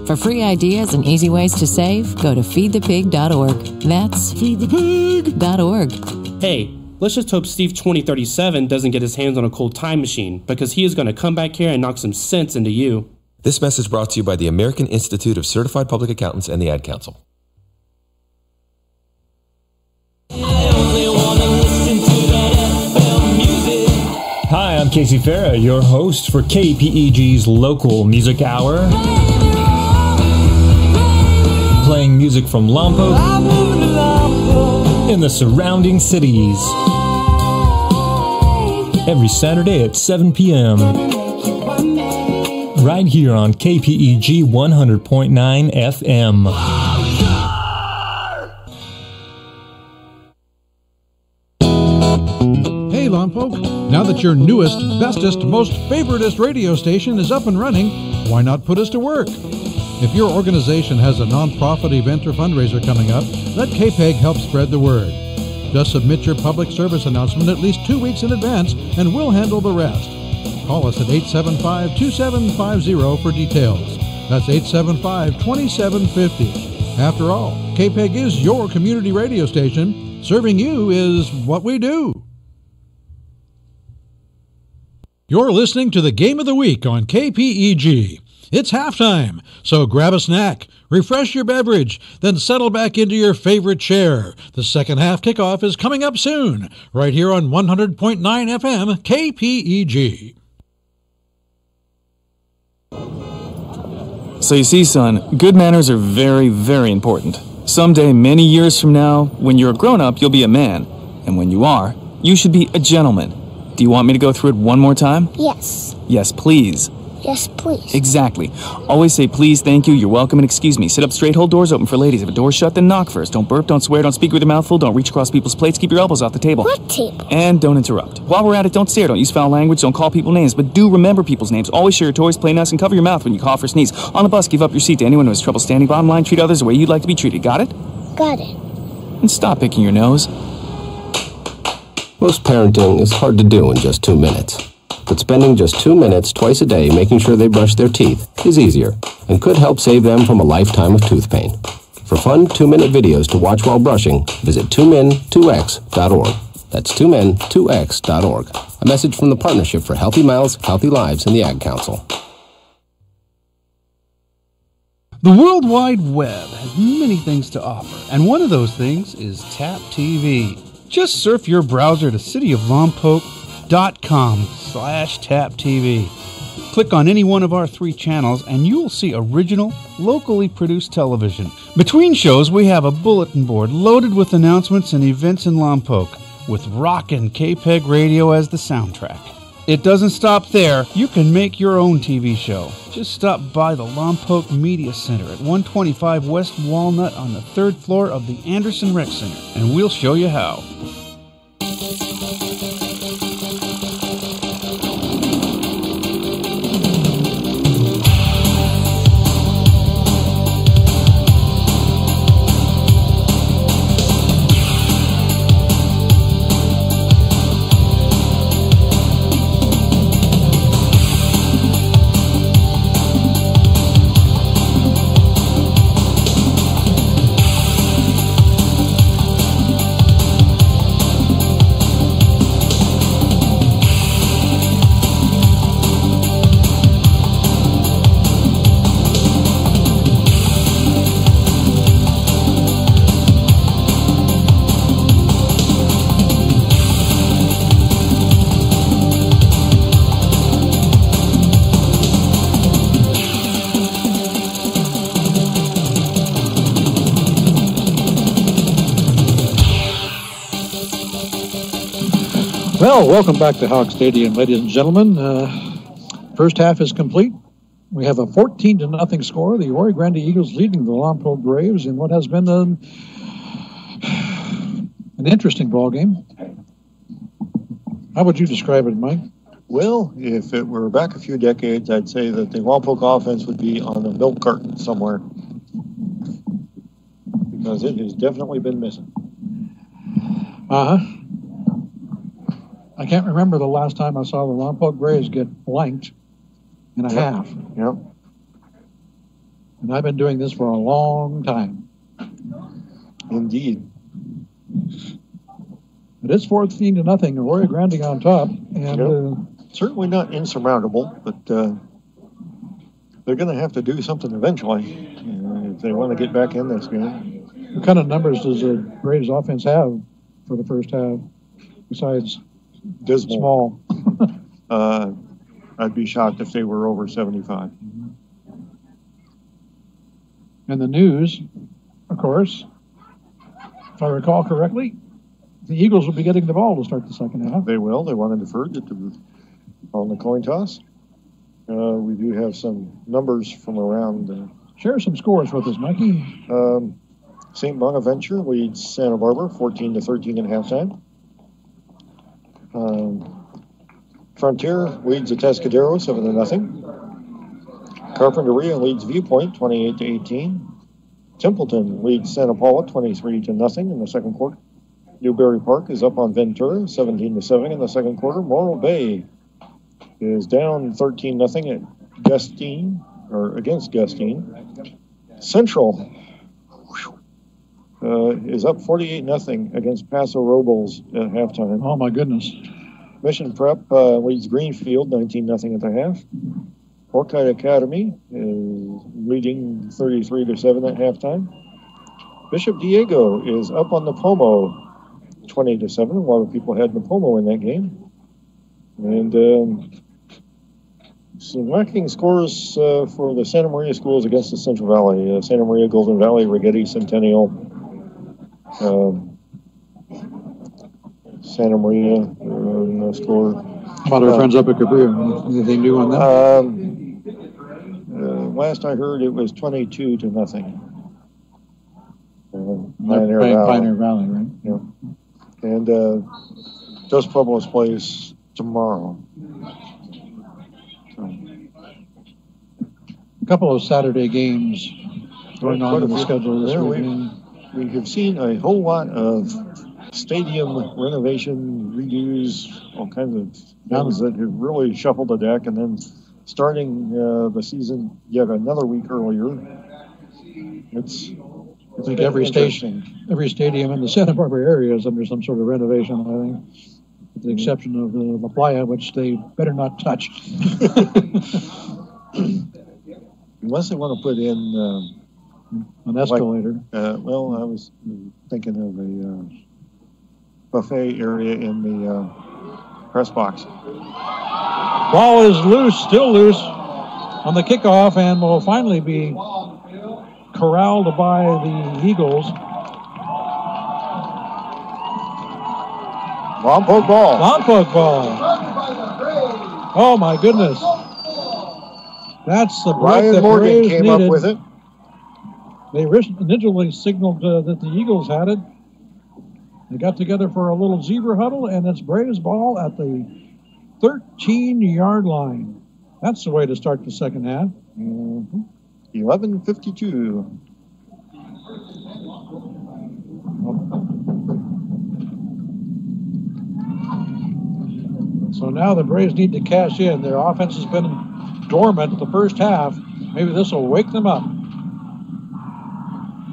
For free ideas and easy ways to save, go to feedthepig.org. That's feedthepig.org. Hey, let's just hope Steve 2037 doesn't get his hands on a cool time machine, because he is going to come back here and knock some sense into you. This message brought to you by the American Institute of Certified Public Accountants and the Ad Council. Hi, I'm Casey Farah, your host for KPEG's Local Music Hour. Playing music from Lompoc and the surrounding cities. Every Saturday at 7 p.m. Right here on KPEG 100.9 FM. Hey Lompoc, now that your newest, bestest, most favoritist radio station is up and running, why not put us to work? If your organization has a nonprofit event or fundraiser coming up, let KPEG help spread the word. Just submit your public service announcement at least 2 weeks in advance and we'll handle the rest. Call us at 875-2750 for details. That's 875-2750. After all, KPEG is your community radio station. Serving you is what we do. You're listening to the Game of the Week on KPEG. It's halftime, so grab a snack, refresh your beverage, then settle back into your favorite chair. The second half kickoff is coming up soon, right here on 100.9 FM KPEG. So you see, son, good manners are very, very important. Someday, many years from now, when you're a grown-up, you'll be a man. And when you are, you should be a gentleman. Do you want me to go through it one more time? Yes. Yes, please. Yes, please. Exactly. Always say please, thank you, you're welcome, and excuse me. Sit up straight, hold doors open for ladies. If a door's shut, then knock first. Don't burp, don't swear, don't speak with your mouth full, don't reach across people's plates, keep your elbows off the table. What table? And don't interrupt. While we're at it, don't stare, don't use foul language, don't call people names, but do remember people's names. Always share your toys, play nice, and cover your mouth when you cough or sneeze. On the bus, give up your seat to anyone who has trouble standing. Bottom line, treat others the way you'd like to be treated. Got it? Got it. And stop picking your nose. Most parenting is hard to do in just 2 minutes. But spending just 2 minutes twice a day making sure they brush their teeth is easier and could help save them from a lifetime of tooth pain. For fun 2-minute videos to watch while brushing, visit 2min2x.org. That's 2min2x.org. A message from the Partnership for Healthy Mouths, Healthy Lives, and the Ad Council. The World Wide Web has many things to offer, and one of those things is Tap TV. Just surf your browser to cityoflompoc.com/taptv. Click on any one of our 3 channels and you'll see original, locally produced television. Between shows, we have a bulletin board loaded with announcements and events in Lompoc, with rockin' KPEG radio as the soundtrack. It doesn't stop there. You can make your own TV show. Just stop by the Lompoc Media Center at 125 West Walnut on the 3rd floor of the Anderson Rec Center, and we'll show you how. Well, welcome back to Hawk Stadium, ladies and gentlemen. First half is complete. We have a 14-0 score. The Arroyo Grande Eagles leading the Lompoc Braves in what has been an interesting ball game. How would you describe it, Mike? Well, if it were back a few decades, I'd say that the Lompoc offense would be on a milk carton somewhere, because it has definitely been missing. I can't remember the last time I saw the Lompoc Braves get blanked in a half. Yep. And I've been doing this for a long time. Indeed. It is 14-0, Arroyo Grande on top. And certainly not insurmountable, but they're going to have to do something eventually if they want to get back in this game. What kind of numbers does the Braves offense have for the first half, besides dismal? Small. I'd be shocked if they were over 75. And the news, of course, if I recall correctly, the Eagles will be getting the ball to start the second half. They will. They want to defer it on the coin toss. We do have some numbers from around. Share some scores with us, Mikey. St. Bonaventure leads Santa Barbara 14-13 at halftime. Frontier leads Atascadero 7-0. Carpinteria leads Viewpoint 28-18. Templeton leads Santa Paula 23-0 in the second quarter. Newberry Park is up on Ventura 17-7 in the second quarter. Morro Bay is down 13-0 at against Gustine. Central is up 48-0 against Paso Robles at halftime. Oh my goodness. Mission Prep leads Greenfield 19-0 at the half. Orchid Academy is leading 33-7 at halftime. Bishop Diego is up on Napomo 20-7. A lot of people had Napomo in that game. And some lacking scores for the Santa Maria schools against the Central Valley. Santa Maria, Golden Valley, Rigetti, Centennial. Santa Maria score. How about our friends up at Cabrillo? Anything new on that? Last I heard, it was 22-0. Pioneer Valley, right? Yeah. And Dos Pueblos plays tomorrow. A couple of Saturday games going on in the schedule this weekend. We have seen a whole lot of stadium renovation, redos, all kinds of things that have really shuffled the deck, and then starting the season yet another week earlier. It's I think every stadium in the Santa Barbara area is under some sort of renovation, I think, with the exception of the La Playa, which they better not touch. Unless they want to put in an escalator. Well, I was thinking of a buffet area in the press box. Ball is loose, still loose on the kickoff, and will finally be corralled by the Eagles. Lompoc ball. Lompoc ball. Oh my goodness. That's the break Ryan that Morgan Braves came needed. up with it. They originally signaled that the Eagles had it. They got together for a little zebra huddle, and it's Braves ball at the 13-yard line. That's the way to start the second half. 11:52. So now the Braves need to cash in. Their offense has been dormant the first half. Maybe this will wake them up.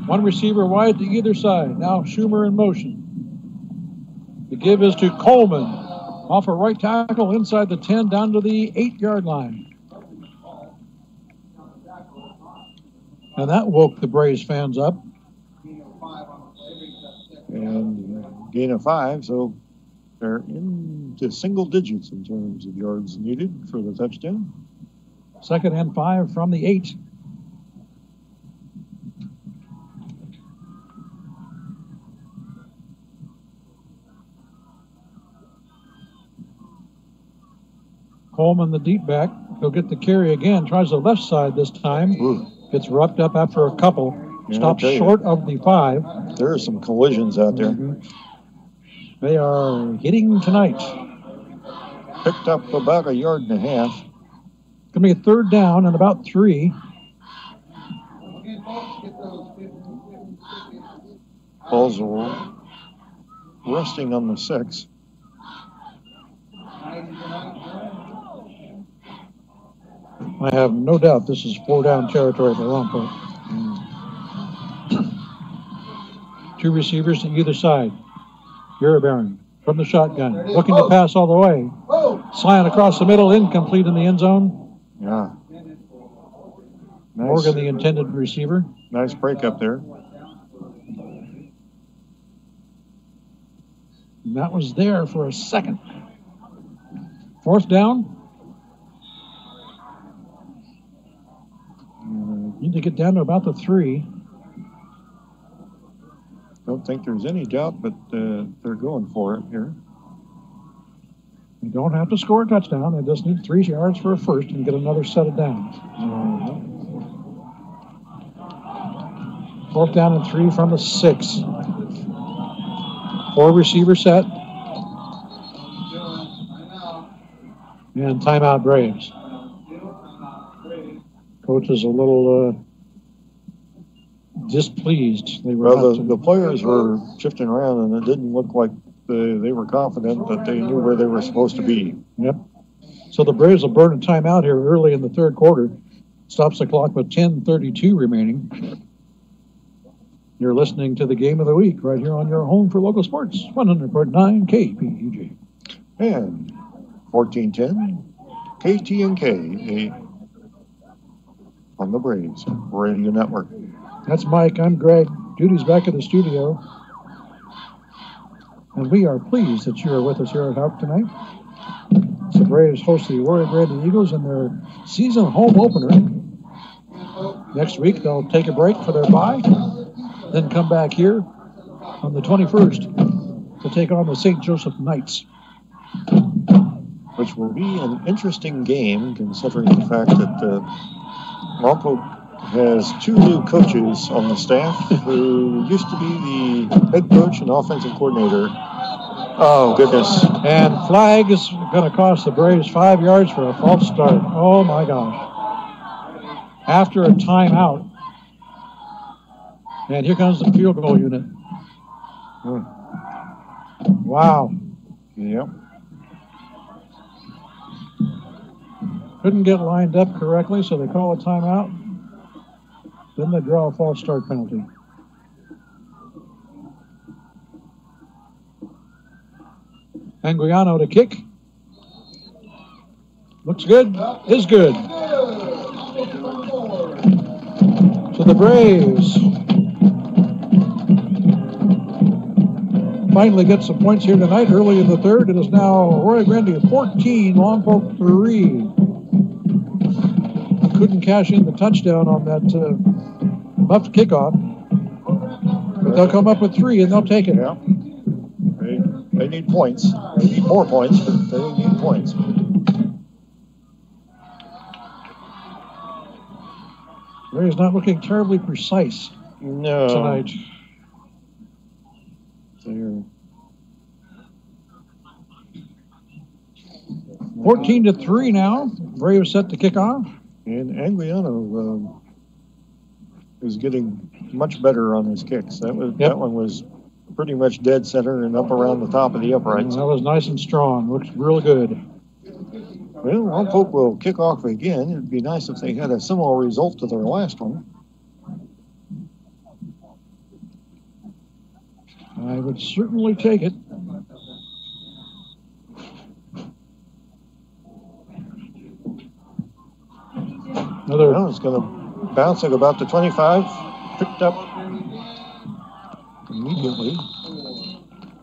One receiver wide to either side. Now Schumer in motion. The give is to Coleman. Off a right tackle inside the 10 down to the 8-yard line. And that woke the Braves fans up. And gain of 5, so they're into single digits in terms of yards needed for the touchdown. 2nd and 5 from the 8. Coleman, the deep back. He'll get the carry again. Tries the left side this time. Gets roughed up after a couple. Stops short of the 5. There are some collisions out there. They are hitting tonight. Picked up about 1.5 yards. Going to be a 3rd down and about 3. Balls are resting on the 6. I have no doubt this is 4-down territory for Lompoc. 2 receivers to either side. Beering from the shotgun, looking to pass all the way. Slant across the middle, incomplete in the end zone. Yeah. Nice. Morgan, the intended receiver. Nice break up there. And that was there for a second. 4th down. Need to get down to about the 3. Don't think there's any doubt, but they're going for it here. You don't have to score a touchdown. They just need 3 yards for a first and get another set of downs. 4th down and 3 from the 6. 4 receiver set. And timeout Braves. Coach is a little displeased. The players were shifting around, and it didn't look like they were confident that they knew where they were supposed to be. Yep. So the Braves will burn a timeout here early in the 3rd quarter. Stops the clock with 10:32 remaining. You're listening to the Game of the Week right here on your home for local sports, 100.9 KPEG. And 1410 KTNK on the Braves Radio Network. That's Mike. I'm Greg. Judy's back at the studio. And we are pleased that you are with us here at Houck tonight. The Braves host the Arroyo Grande Eagles in their season home opener. Next week, they'll take a break for their bye, then come back here on the 21st to take on the St. Joseph Knights. Which will be an interesting game, considering the fact that Lompoc has 2 new coaches on the staff who used to be the head coach and offensive coordinator. Oh, goodness. And flag is going to cost the Braves 5 yards for a false start. Oh, my gosh. After a timeout. And here comes the field goal unit. Wow. Yep. Couldn't get lined up correctly, so they call a timeout. Then they draw a false start penalty. Anguiano to kick. Looks good. Is good. So the Braves finally get some points here tonight. Early in the 3rd, it is now Arroyo Grande 14, Lompoc 3. Couldn't cash in the touchdown on that muffed kickoff. But they'll come up with 3 and they'll take it. Yeah. They need points. They need more points, but they need points. Braves not looking terribly precise tonight. They're 14-3 now. Braves set to kick off. And Anguiano is getting much better on his kicks. That one was pretty much dead center and up around the top of the uprights. That was nice and strong. Looks real good. Well, Lompoc will kick off again. It'd be nice if they had a similar result to their last one. I would certainly take it. It's going to bounce at about the 25. Picked up immediately.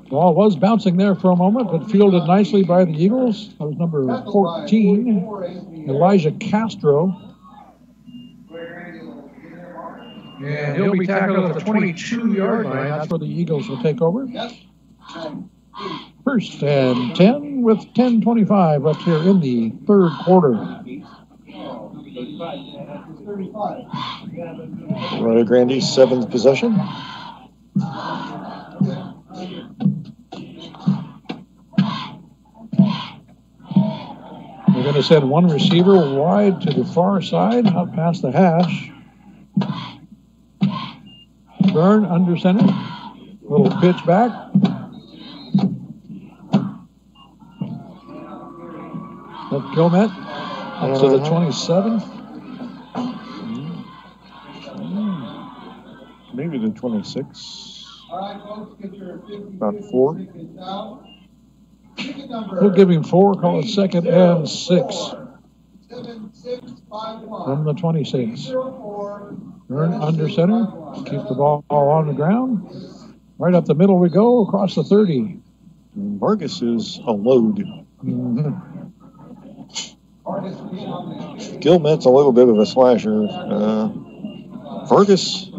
Ball was bouncing there for a moment, but fielded nicely by the Eagles. That was number 14, Elijah Castro. And he'll be tackled at the 22-yard line. That's where the Eagles will take over. 1st and 10 with 10:25 left here in the third quarter. Arroyo Grande's seventh possession. They're going to send one receiver wide to the far side, out past the hash. Byrne under center. Little pitch back. That's Gilmet up to the 27. Maybe the 26. About 4. We'll give him 4, call it second and 6. From the 26. Byrne under center. Keep the ball on the ground. Right up the middle we go, across the 30. Vargas is a load. Gilmet's a little bit of a slasher. Vargas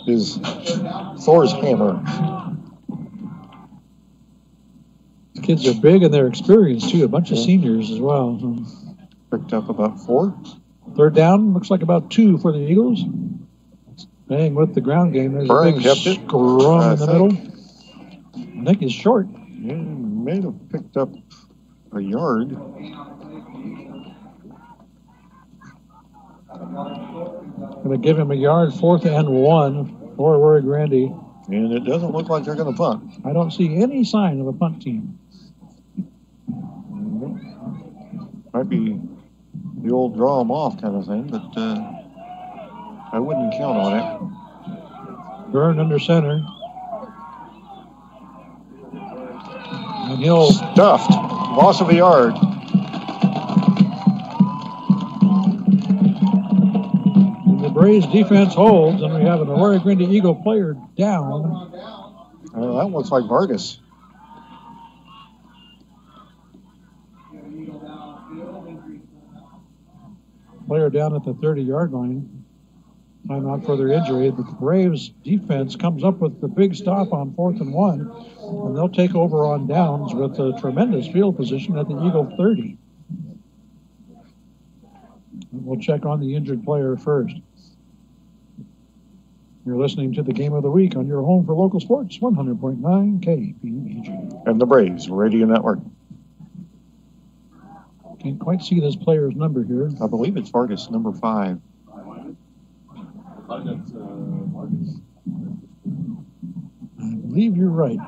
is Thor's hammer. The kids are big and they're experienced too. A bunch of seniors as well. Picked up about 4. Third down, looks like about 2 for the Eagles. Staying with the ground game. There's a big scrum in the middle. I think he's short. Yeah, may have picked up a yard. Going to give him a yard, 4th and 1 for Arroyo Grande. And it doesn't look like they're going to punt. I don't see any sign of a punt team. Might be the old draw them off kind of thing, but I wouldn't count on it. Byrne under center. And he'll... Stuffed. Loss of a yard. And the Braves defense holds, and we have an Arroyo Grande Eagle player down. That looks like Vargas. Player down at the 30-yard line. Timeout for their injury. The Braves defense comes up with the big stop on 4th and 1, and they'll take over on downs with a tremendous field position at the Eagle 30. We'll check on the injured player first. You're listening to the Game of the Week on your home for local sports, 100.9 KPEG. And the Braves Radio Network. Can't quite see this player's number here. I believe it's Vargas, number 5. I believe you're right.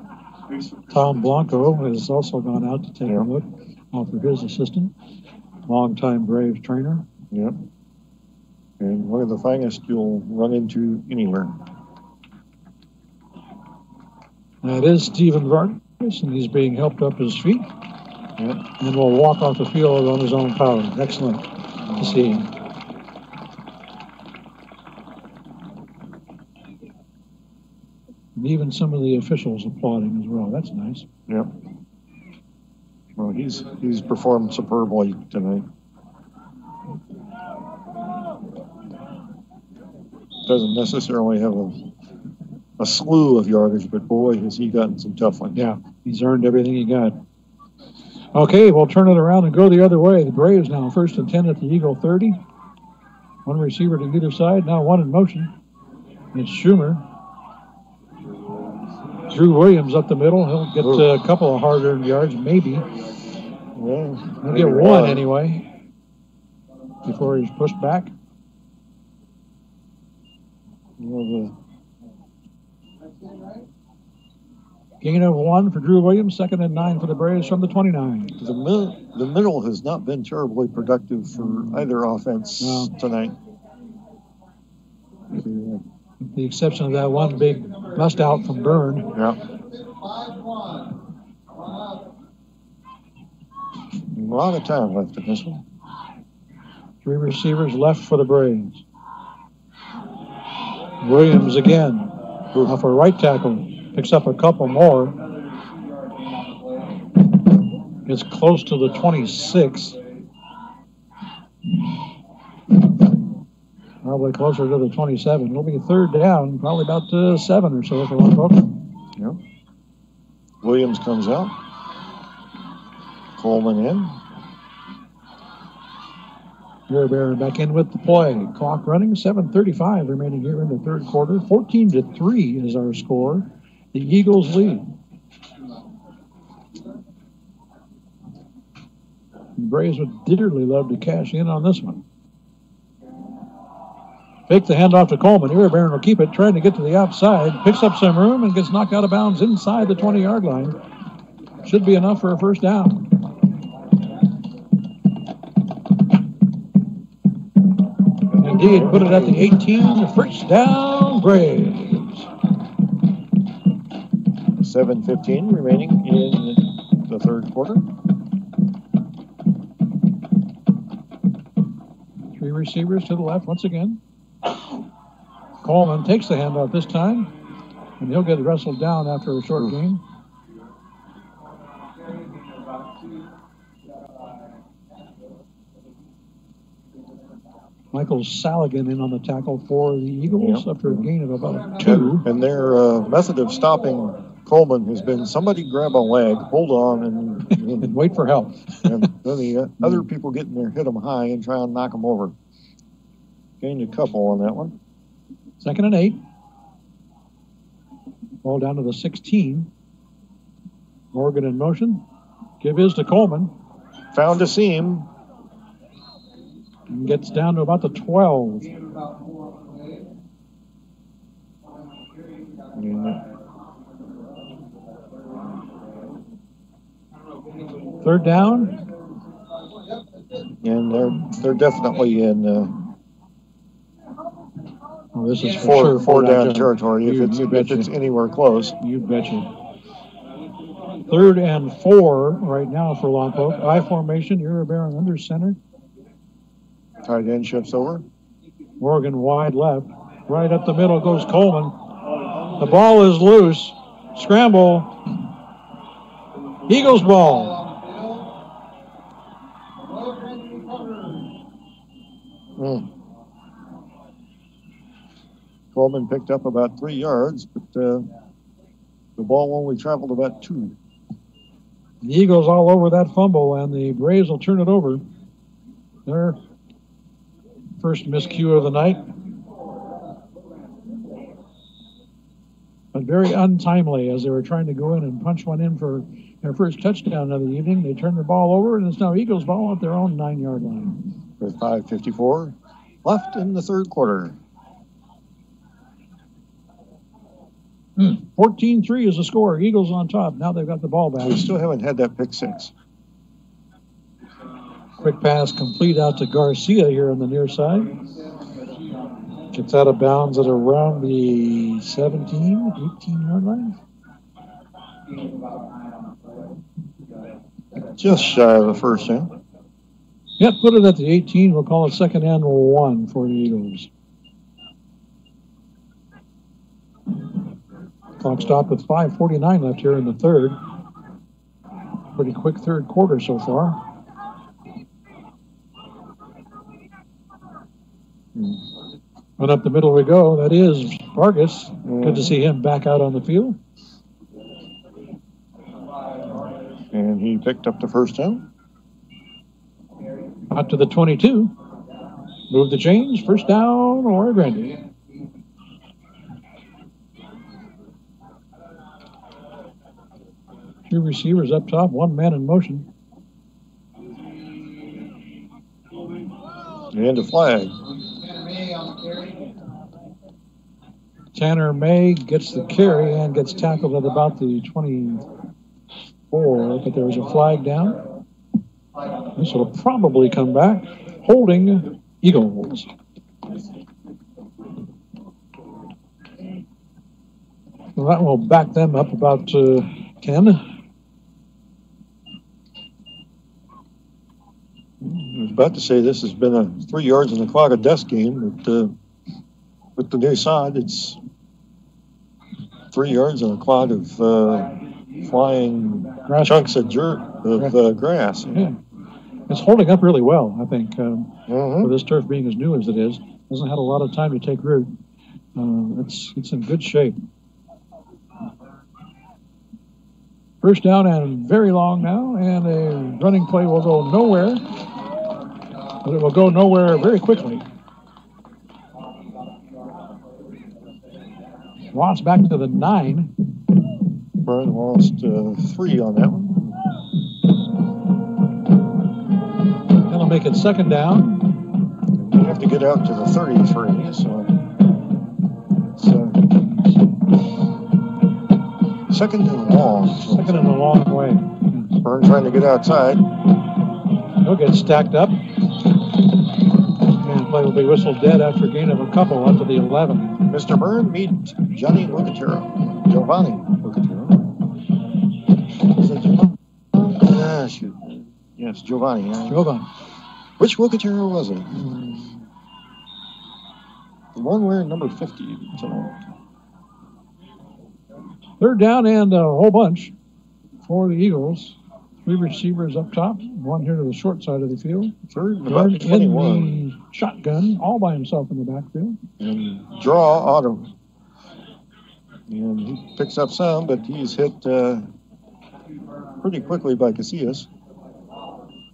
Tom Blanco has also gone out to take a look, offer his assistant, longtime Braves trainer. Yep. And one of the finest you'll run into anywhere. That is Stephen Vargas, and he's being helped up his feet. Yep. And will walk off the field on his own power. Excellent to see him. And even some of the officials applauding as well. That's nice. Yep. Well, he's performed superbly tonight. Doesn't necessarily have a slew of yardage, but boy, has he gotten some tough ones. Yeah, he's earned everything he got. Okay, we'll turn it around and go the other way. The Braves now 1st and 10 at the Eagle 30. One receiver to either side, now one in motion. It's Schumer. Drew Williams up the middle. He'll get a couple of hard-earned yards, maybe. Well, he'll get one anyway before he's pushed back. Gain of 1 for Drew Williams, 2nd and 9 for the Braves from the 29. The middle has not been terribly productive for either offense tonight. With the exception of that one big bust out from Byrne. Yeah. A lot of time left in this one. 3 receivers left for the Braves. Williams again off a right tackle. Picks up a couple more. It's close to the 26. Probably closer to the 27. It'll be a 3rd down, probably about 7 or so for Lompoc. Yep. Williams comes out. Coleman in. Bear back in with the play. Clock running, 7:35 remaining here in the third quarter. 14-3 is our score. The Eagles lead. The Braves would dearly love to cash in on this one. Fake the handoff to Coleman. Iribarren will keep it, trying to get to the outside. Picks up some room and gets knocked out of bounds inside the 20-yard line. Should be enough for a first down. Indeed, put it at the 18. First down, Braves. 7:15 remaining in the third quarter. Three receivers to the left once again. Coleman takes the handoff this time, and he'll get wrestled down after a short gain. Michael Saligan in on the tackle for the Eagles after a gain of about 2. And their method of stopping Coleman has been somebody grab a leg, hold on, and wait for help. And then the other people get in there, hit them high, and try and knock them over. Gained a couple on that one. 2nd and 8. Ball down to the 16. Morgan in motion. Give his to Coleman. Found a seam. And gets down to about the 12. Third down. And they're definitely in this is for four down territory if it's anywhere close. You betcha. 3rd and 4 right now for Lompoc. I formation. Iribarren under center. Tight end shifts over. Morgan wide left. Right up the middle goes Coleman. The ball is loose. Scramble. Eagles ball. Coleman picked up about 3 yards, but the ball only traveled about 2. The Eagles all over that fumble, and the Braves will turn it over. Their first miscue of the night. But very untimely as they were trying to go in and punch one in for their first touchdown of the evening. They turned the ball over, and it's now Eagles ball at their own 9-yard line. With 5:54 left in the third quarter. 14-3 is the score. Eagles on top. Now they've got the ball back. We still haven't had that pick six. Quick pass complete out to Garcia here on the near side. Gets out of bounds at around the 17, 18-yard line. Just shy of the first down. Yep, put it at the 18. We'll call it 2nd and 1 for the Eagles. Clock stopped with 5:49 left here in the third. Pretty quick third quarter so far. And up the middle we go. That is Vargas. Good to see him back out on the field. And he picked up the first down. Out to the 22. Move the chains. First down or Grande. Two receivers up top, one man in motion. And a flag. Tanner May gets the carry and gets tackled at about the 24, but there was a flag down. This will probably come back. Holding Eagles. Well, that will back them up about 10. I was about to say this has been a 3 yards in the clock of death game, but with the near side, it's 3 yards in a cloud of flying chunks of grass. Yeah. It's holding up really well, I think, for this turf being as new as it is. Hasn't had a lot of time to take root. It's in good shape. First down and very long now, and a running play will go nowhere, but it will go nowhere very quickly. Lost back to the 9. Burn lost 3 on that one. That'll make it second down. And we have to get out to the 33, so second and long. Second and a long way. Burn trying to get outside. He'll get stacked up. And play will be whistled dead after a gain of a couple up to the 11. Mr. Byrne, meet Giovanni Lucatero. Is that Giovanni? Shoot. Yes, Giovanni. Giovanni. Which Lucatero was it? The one wearing number 50 tonight. Third down and a whole bunch for the Eagles. 3 receivers up top, 1 here to the short side of the field. Third and about 21. In the shotgun, all by himself in the backfield. And draw auto. And he picks up some, but he's hit pretty quickly by Casillas.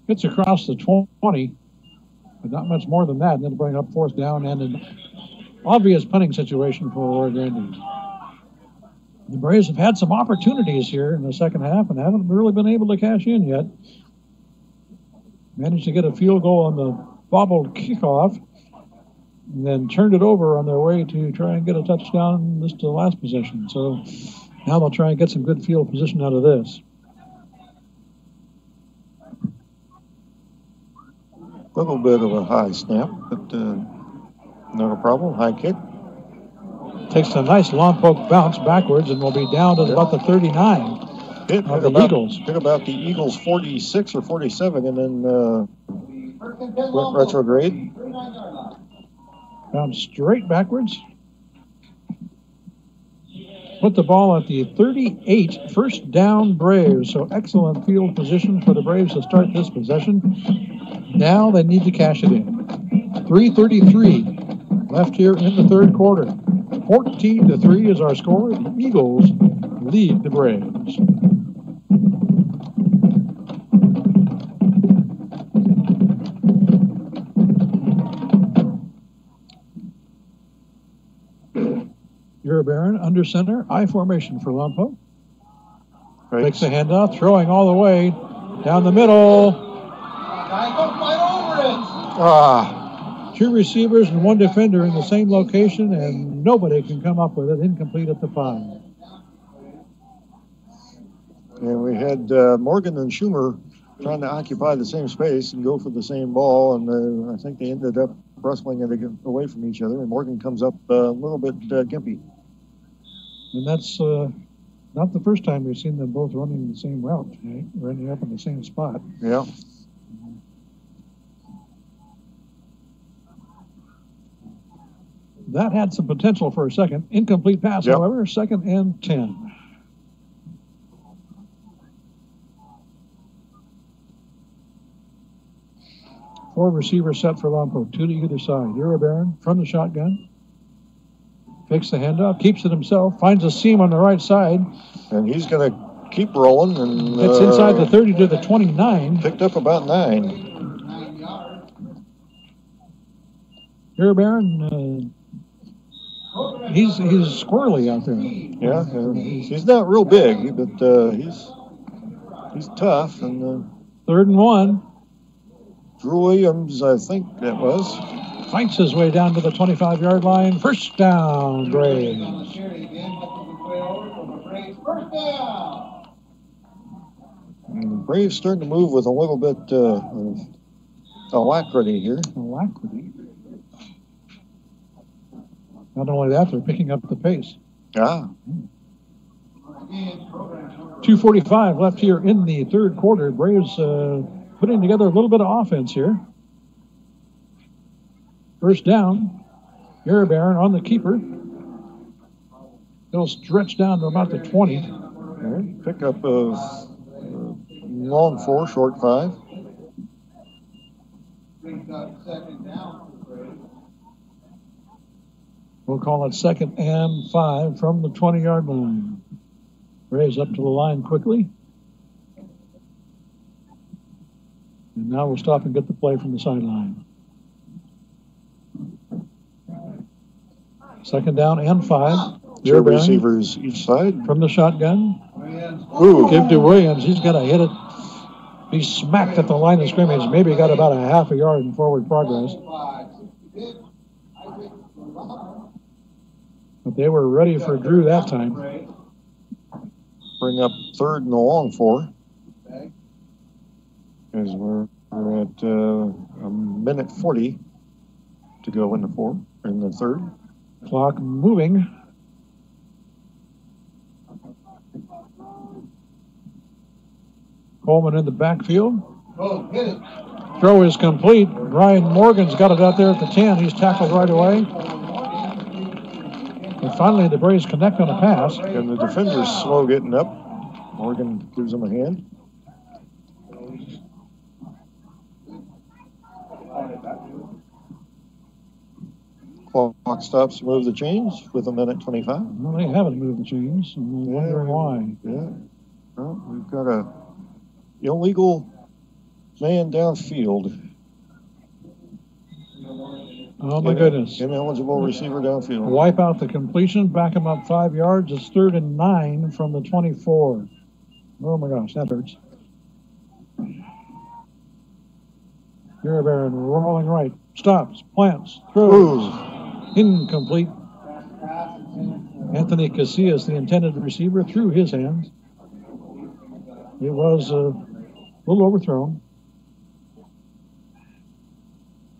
Gets across the 20, but not much more than that. And then bring up fourth down and an obvious punting situation for Arroyo Grande. The Braves have had some opportunities here in the second half and haven't really been able to cash in yet. Managed to get a field goal on the bobbled kickoff and then turned it over on their way to try and get a touchdown this to the last possession. So now they'll try and get some good field position out of this. A little bit of a high snap, but not a problem. High kick. Takes a nice Lompoc bounce backwards and will be down to about the 39 of the Eagles. Hit about the Eagles 46 or 47 and then went retrograde. Bounced straight backwards. Put the ball at the 38, first down Braves. So excellent field position for the Braves to start this possession. Now they need to cash it in. 3:33 left here in the third quarter. 14-3 is our score. The Eagles lead the Braves. Baron under center, I formation for Lompoc. Takes the handoff, throwing all the way down the middle. Two receivers and 1 defender in the same location, and nobody can come up with it. Incomplete at the 5. And we had Morgan and Schumer trying to occupy the same space and go for the same ball, and I think they ended up wrestling it away from each other, and Morgan comes up a little bit gimpy. And that's not the first time we've seen them both running the same route, right? Running up in the same spot. Yeah. That had some potential for a second. Incomplete pass, however, 2nd and 10. Four receivers set for Lompoc, 2 to either side. Baron from the shotgun. Fakes the handoff, keeps it himself, finds a seam on the right side. And he's going to keep rolling. And it's inside the 30 to the 29. Picked up about 9. Baron, he's squirrely out there. Yeah, he's not real big, but he's tough. And 3rd and 1. Drew Williams, I think that was. Fights his way down to the 25-yard line. First down, Braves. And the Braves starting to move with a little bit of alacrity here. Alacrity. Not only that, they're picking up the pace. 2:45 left here in the third quarter. Braves putting together a little bit of offense here. First down. Baron on the keeper. He'll stretch down to about the 20. Pick up a long 4, short 5. We'll call it 2nd and 5 from the 20-yard line. Braves up to the line quickly. And now we'll stop and get the play from the sideline. 2nd down and 5. Two receivers each side. From the shotgun. Ooh. Give to Williams. He's got to hit it. He's smacked at the line of scrimmage. Maybe got about a half a yard in forward progress. But they were ready for Drew that time. Bring up 3rd and the long 4. As we're at a minute 40 to go in the 3rd. Clock moving. Coleman in the backfield. Throw is complete. Ryan Morgan's got it out there at the 10. He's tackled right away. And finally, the Braves connect on a pass. And the defender's slow getting up. Morgan gives him a hand. Clock stops to move the chains with a minute 25. Well, they haven't moved the chains. I'm wondering why. Yeah. Well, we've got a illegal man downfield. Oh, my goodness. Ineligible receiver downfield. Wipe out the completion, back him up 5 yards. It's 3rd and 9 from the 24. Oh, my gosh, that hurts. Baron rolling right. Stops, plants, throws. Incomplete. Anthony Casillas, the intended receiver, threw his hands. It was a little overthrown.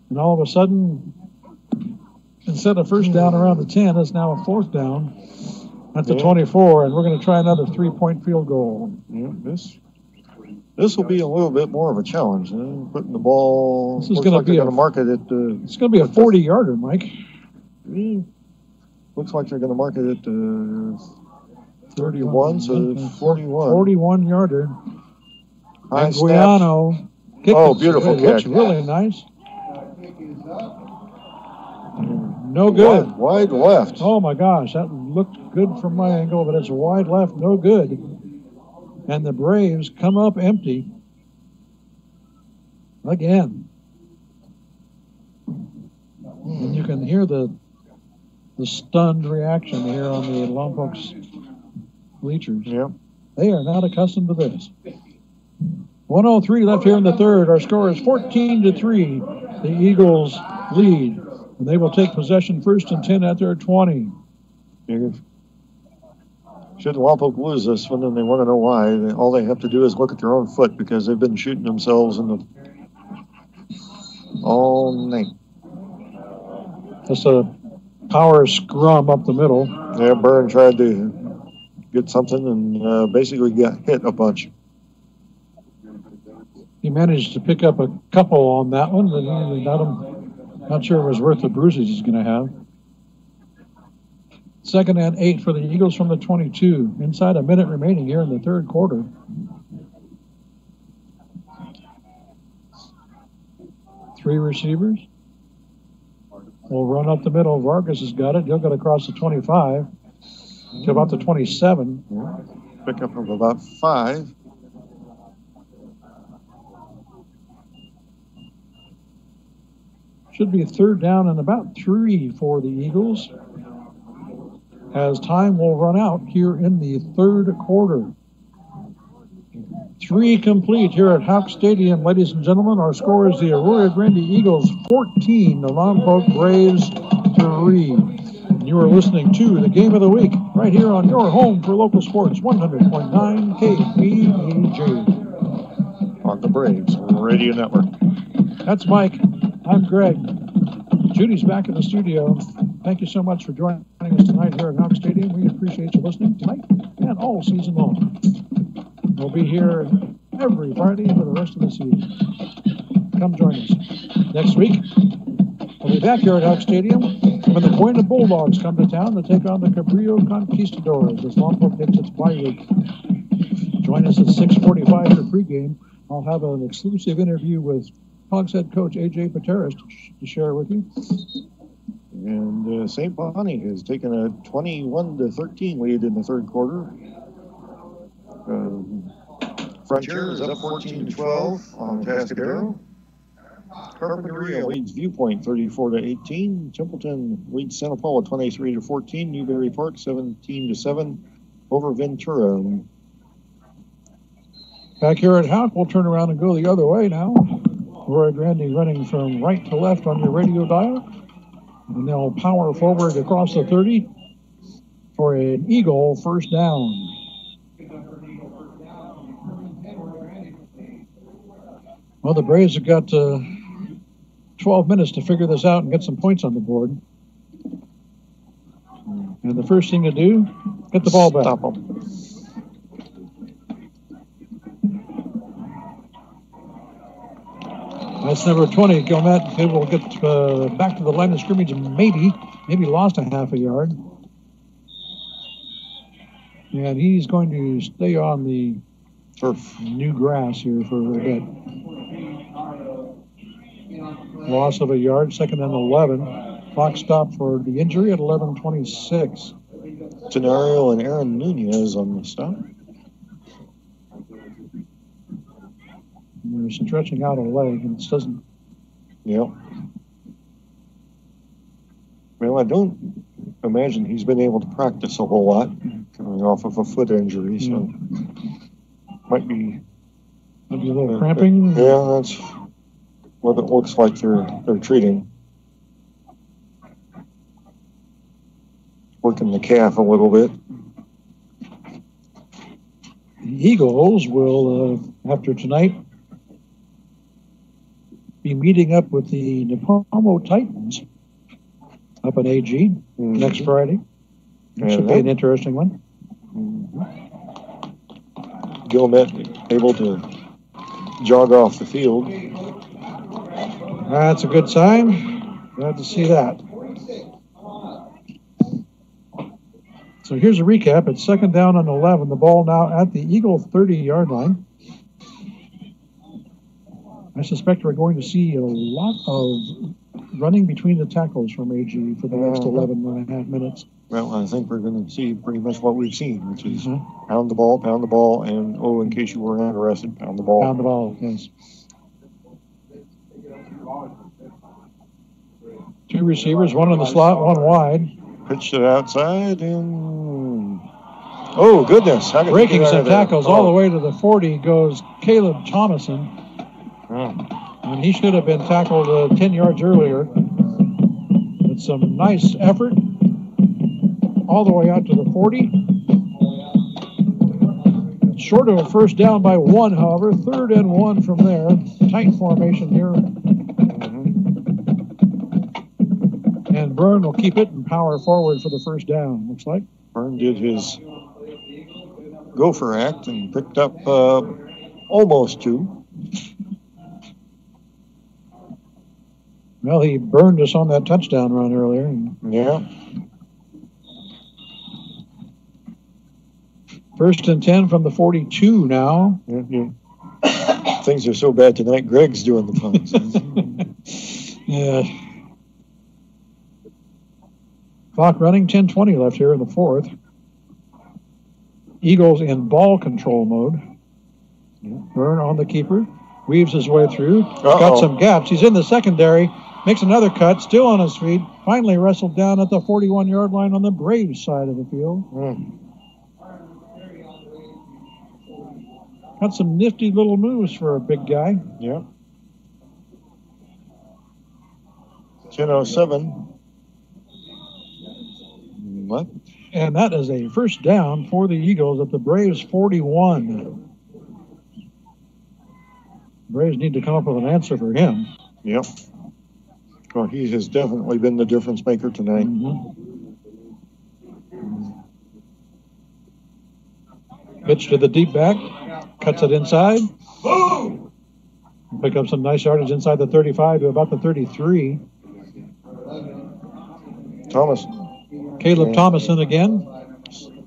And all of a sudden, instead of 1st down around the 10, it's now a 4th down at the 24, and we're going to try another 3-point field goal. Yeah, this will be a little bit more of a challenge. Putting the ball. This is going to be a mark it at. It's going to be a 40-yarder, Mike. Looks like they're going to mark it at 31, so 41. 41-yarder. High Guiano. Beautiful catch. Looks really nice. No good. Wide left. Oh, my gosh. That looked good from my angle, but it's wide left. No good. And the Braves come up empty again. And you can hear the stunned reaction here on the Lompoc's bleachers. Yeah. They are not accustomed to this. 1:03 left here in the 3rd. Our score is 14-3. The Eagles lead. And they will take possession 1st and 10 at their 20. Should Lompoc lose this one, and they want to know why, all they have to do is look at their own foot, because they've been shooting themselves in the all night. Just a power scrum up the middle. Yeah, Byrne tried to get something and basically got hit a bunch. He managed to pick up a couple on that one, but not sure it was worth the bruises he's going to have. 2nd and 8 for the Eagles from the 22. Inside a minute remaining here in the 3rd quarter. Three receivers. Will run up the middle. Vargas has got it. He'll get across the 25 to about the 27. Pickup of about 5. Should be 3rd down and about 3 for the Eagles, as time will run out here in the 3rd quarter. 3 complete here at Houck Stadium, ladies and gentlemen. Our score is the Arroyo Grande Eagles 14, the Lompoc Braves 3. And you are listening to the Game of the Week right here on your home for local sports, 100.9 KPEG. On the Braves Radio Network. That's Mike. I'm Greg. Judy's back in the studio. Thank you so much for joining us tonight here at Houck Stadium. We appreciate you listening tonight and all season long. We'll be here every Friday for the rest of the season. Come join us. Next week, we'll be back here at Houck Stadium when the Buena Bulldogs come to town to take on the Cabrillo Conquistadors as Lompoc takes its bye week. Join us at 6:45 for pregame. I'll have an exclusive interview with Hogs head coach A.J. Pateras to share with you. And St. Bonnie has taken a 21-13 lead in the 3rd quarter. Frontier is up 14-12 on Tascadero. Carpinteria leads Viewpoint 34-18. Templeton leads Santa Paula 23-14. Newberry Park 17-7 over Ventura. Back here at Houck, we'll turn around and go the other way now. Arroyo Grande running from right to left on your radio dial. And they'll power forward across the 30 for an Eagle first down. Well, the Braves have got 12 minutes to figure this out and get some points on the board. And the first thing to do, get the ball back. Stop them. That's number 20, Gilmet. He will get back to the line of scrimmage and maybe lost a half a yard. And he's going to stay on the turf, new grass here for a bit. Loss of a yard, second and 11. Clock stopped for the injury at 11:26. Tenario and Aaron Nunez on the stop. They're stretching out a leg, and it doesn't. Yeah. Well, I don't imagine he's been able to practice a whole lot coming off of a foot injury, so might be a little cramping. Yeah, that's what it looks like they're treating. Working the calf a little bit. The Eagles will, after tonight, be meeting up with the Napomo Titans up in AG next Friday. It should be an interesting one. Gilmet able to jog off the field. That's a good sign. Glad to see that. So here's a recap. It's second down and 11. The ball now at the Eagle 30-yard line. I suspect we're going to see a lot of running between the tackles from AG for the next 11 and a half minutes. Well, I think we're going to see pretty much what we've seen, which is pound the ball, and, in case you were interested, pound the ball. Pound the ball, yes. Two receivers, one in the slot, one wide. Pitched it outside, and oh, goodness. Breaking some tackles all the way to the 40 goes Caleb Thomason. And he should have been tackled 10 yards earlier. With some nice effort all the way out to the 40. Short of a first down by one, however. 3rd and 1 from there. Tight formation here. And Byrne will keep it and power forward for the first down, looks like. Byrne did his gopher act and picked up almost 2. Well, he burned us on that touchdown run earlier. Yeah. 1st and 10 from the 42 now. Things are so bad tonight, Greg's doing the puns. Yeah. Clock running, 10:20 left here in the 4th. Eagles in ball control mode. Byrne on the keeper. Weaves his way through. Got some gaps. He's in the secondary. Makes another cut. Still on his feet. Finally wrestled down at the 41-yard line on the Braves side of the field. Got some nifty little moves for a big guy. Yeah. 10:07. What? And that is a first down for the Eagles at the Braves 41. Braves need to come up with an answer for him. Yep. Well, he has definitely been the difference maker tonight. Pitch to the deep back. Cuts it inside. Pick up some nice yardage inside the 35 to about the 33. Caleb Thomason again.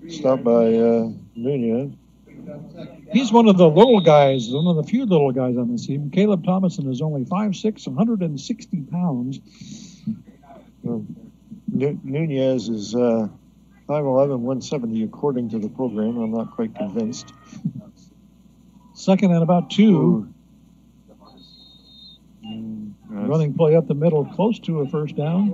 Stopped by Nunez. He's one of the little guys, one of the few little guys on this team. Caleb Thomason is only 5'6", 160 pounds. Nunez is 5'11", 170 according to the program. I'm not quite convinced. Second and about 2. Running play up the middle, close to a first down.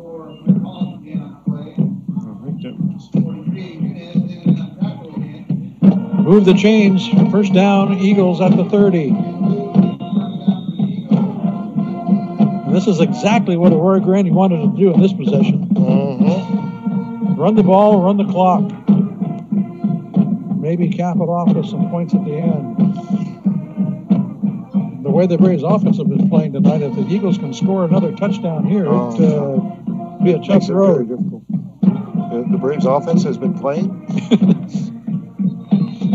Move the chains. First down, Eagles at the 30. And this is exactly what Arroyo Grande wanted to do in this possession. Run the ball, run the clock. Maybe cap it off with some points at the end. The way the Braves offense have been playing tonight, if the Eagles can score another touchdown here, it'd be a tough road. Very difficult. The Braves offense has been playing.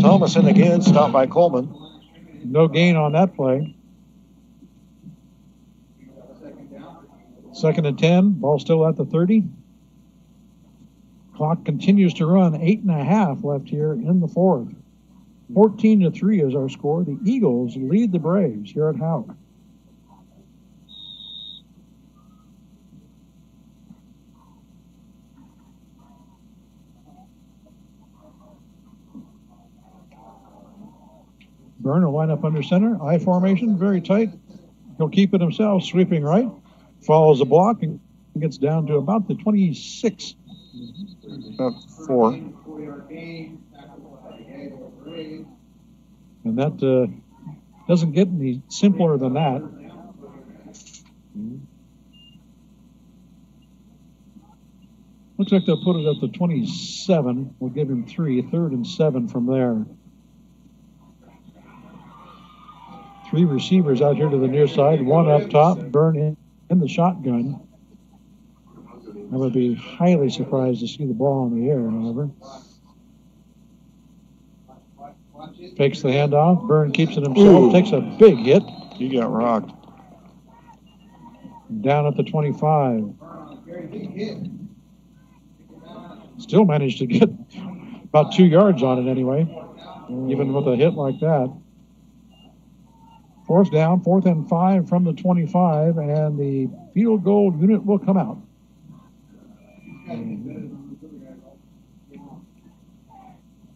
Thomason again, stopped by Coleman. No gain on that play. Second and 10, ball still at the 30. Clock continues to run, 8.5 left here in the fourth. 14-3 is our score. The Eagles lead the Braves here at Howard. Byrne will line up under center. I formation, very tight. He'll keep it himself, sweeping right. Follows the block and gets down to about the 26. About 4. And that doesn't get any simpler than that. Looks like they'll put it at the 27. We'll give him 3. 3rd and 7 from there. 3 receivers out here to the near side. 1 up top. Byrne in the shotgun. I would be highly surprised to see the ball in the air, however. Fakes the handoff. Byrne keeps it himself. Takes a big hit. He got rocked. Down at the 25. Still managed to get about 2 yards on it anyway, even with a hit like that. 4th down, 4th and 5 from the 25, and the field goal unit will come out.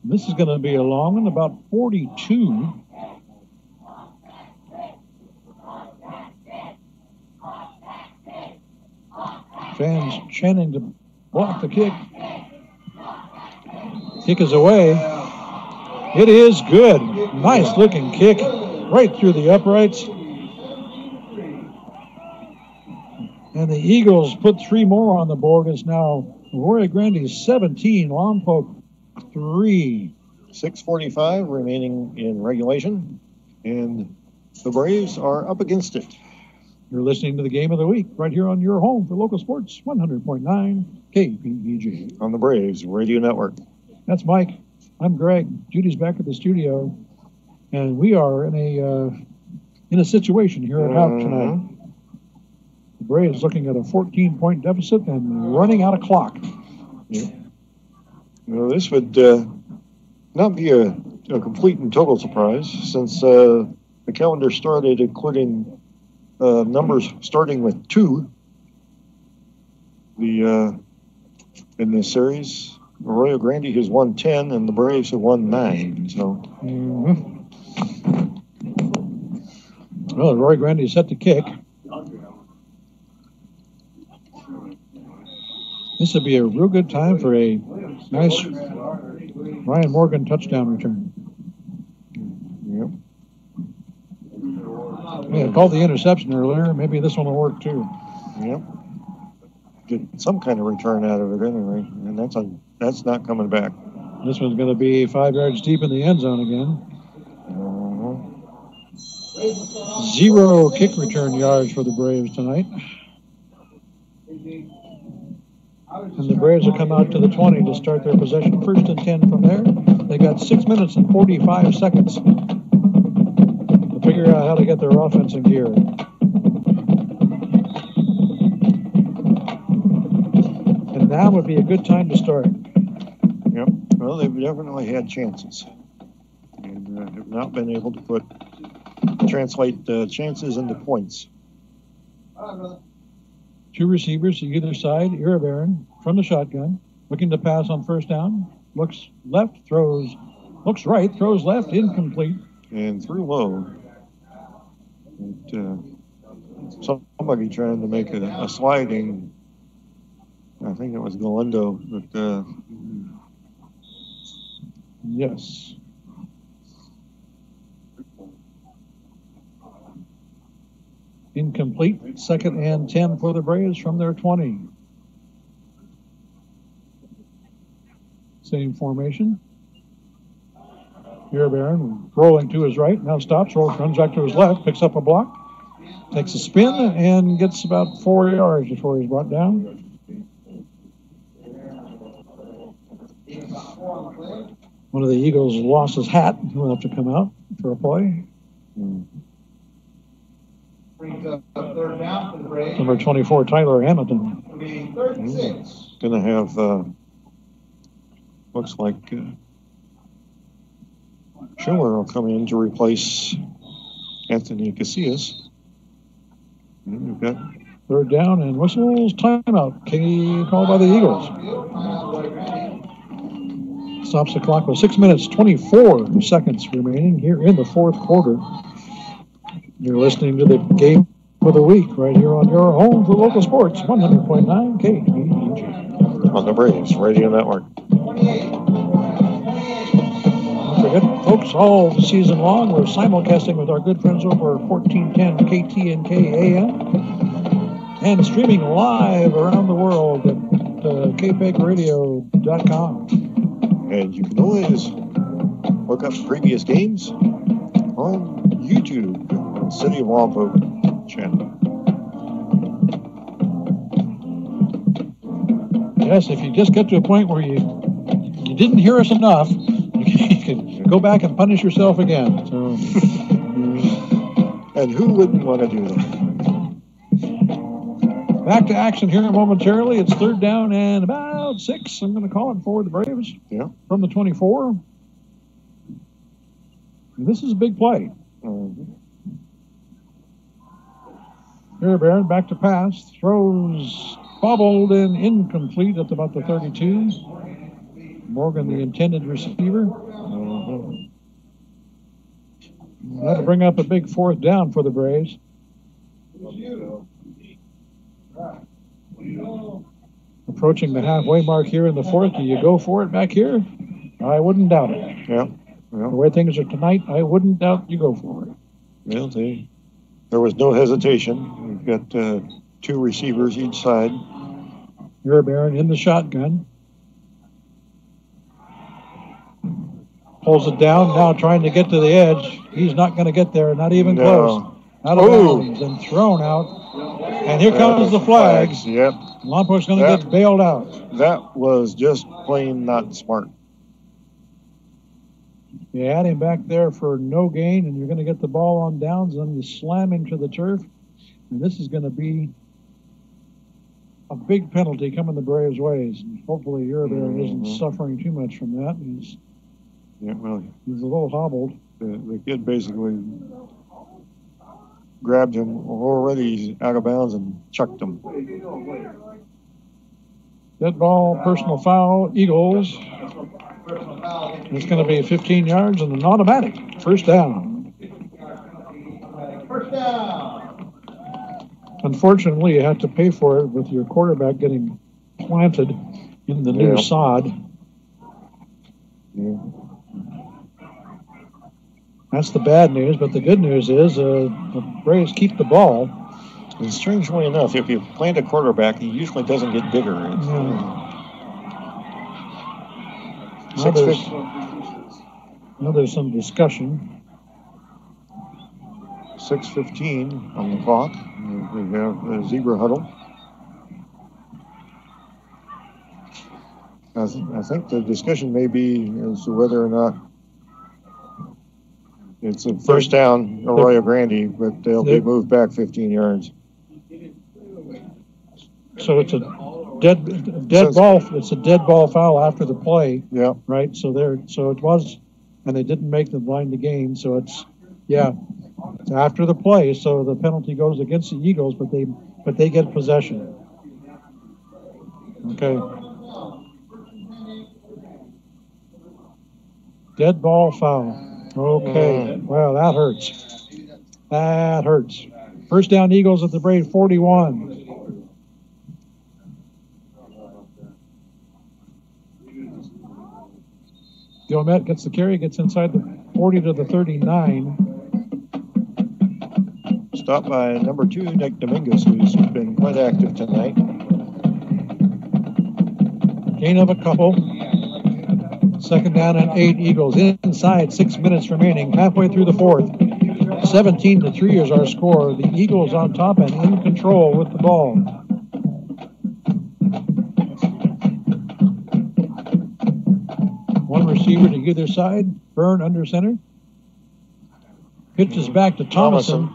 This is going to be a long one, about 42. Fans chanting to block the kick. Kick is away. It is good. Nice looking kick right through the uprights. And the Eagles put 3 more on the board. It's now Arroyo Grande 17, Lompoc 3. 6:45 remaining in regulation, and the Braves are up against it. You're listening to the Game of the Week right here on your home for local sports, 100.9 KPEG. On the Braves Radio Network. That's Mike. I'm Greg. Judy's back at the studio, and we are in a situation here at Howard tonight. The Braves looking at a 14-point deficit and running out of clock. Yeah. Well, this would not be a complete and total surprise, since the calendar started including numbers starting with 2. In this series, Arroyo Grande has won 10 and the Braves have won 9. So, well, Arroyo Grande is set to kick. This would be a real good time for a nice Ryan Morgan touchdown return. Yep. Yeah, called the interception earlier. Maybe this one will work too. Yep. Get some kind of return out of it anyway, and that's not coming back. This one's going to be 5 yards deep in the end zone again. 0 kick return yards for the Braves tonight. And the Braves will come out to the 20 to start their possession. 1st and 10 from there. They got 6 minutes and 45 seconds to figure out how to get their offense in gear. And now would be a good time to start. Yep. Well, they've definitely had chances, and have not been able to translate chances into points. 2 receivers to either side. Iribarren from the shotgun Looking to pass on first down. Looks left, throws. Looks right, throws left, incomplete. And threw low. Somebody trying to make a sliding. I think it was Galindo, but yes. Incomplete. 2nd and 10 for the Braves from their 20. Same formation. Here, Barron rolling to his right. Now stops, runs back to his left, picks up a block, takes a spin, and gets about 4 yards before he's brought down. One of the Eagles lost his hat. He'll have to come out for a play. Number 24, Tyler Hamilton. Going to have, looks like Schiller will come in to replace Anthony Casillas. And we've got 3rd down and whistles, timeout. Called by the Eagles. Stops the clock with 6 minutes, 24 seconds remaining here in the 4th quarter. You're listening to the game of the week right here on your home for local sports, 100.9 KPEG. On the Braves Radio Network. Don't forget, folks, all season long, we're simulcasting with our good friends over 1410 KTNK AM and streaming live around the world at kpegradio.com. And you can always look up previous games on YouTube, on City of Lompoc channel. Yes, if you just get to a point where you didn't hear us enough, you can go back and punish yourself again. So, and who wouldn't want to do that? Back to action here momentarily. It's 3rd down and about 6. I'm going to call it for the Braves. Yeah. From the 24. And this is a big play. Here, Barron, back to pass. Throws bobbled and incomplete at about the 32. Morgan, the intended receiver. That'll bring up a big 4th down for the Braves. Approaching the halfway mark here in the 4th. Do you go for it back here? I wouldn't doubt it. Yeah. The way things are tonight, I wouldn't doubt you go for it. Well, there was no hesitation. We've got 2 receivers each side. Here, Barron in the shotgun. Pulls it down, now trying to get to the edge. He's not going to get there, not even close. Out of bounds and thrown out. And here comes the flags. Yep. Lompoc's going to get bailed out. That was just plain not smart. You add him back there for no gain, and you're going to get the ball on downs, and then you slam him to the turf. And this is going to be a big penalty coming the Braves' ways. And hopefully Uribe isn't suffering too much from that. He's a little hobbled. The kid basically grabbed him already out of bounds and chucked him. Dead ball, personal foul, Eagles. It's going to be 15 yards and an automatic. 1st down. Unfortunately, you have to pay for it with your quarterback getting planted in the new sod. Yeah. That's the bad news, but the good news is the Braves keep the ball. And strangely enough, if you plant a quarterback, he usually doesn't get bigger. Now there's some discussion. 6:15 on the clock. We have a zebra huddle. I think the discussion may be as to whether or not it's a 1st down, Arroyo Grande, but they'll be moved back 15 yards. So it's a dead ball. It's a dead ball foul after the play. Yeah. Right. So it was, and they didn't make the line to gain. So it's after the play. So the penalty goes against the Eagles, but they get possession. Okay. Dead ball foul. Okay. Well, that hurts. That hurts. First down, Eagles at the Brave 41. Gilmet gets the carry, gets inside the 40 to the 39. Stopped by number 2, Nick Dominguez, who's been quite active tonight. Gain of a couple. Second down and 8 Eagles. Inside, 6 minutes remaining. Halfway through the fourth. 17-3 is our score. The Eagles on top and in control with the ball. One receiver to either side. Byrne under center. Pitches back to Thomason.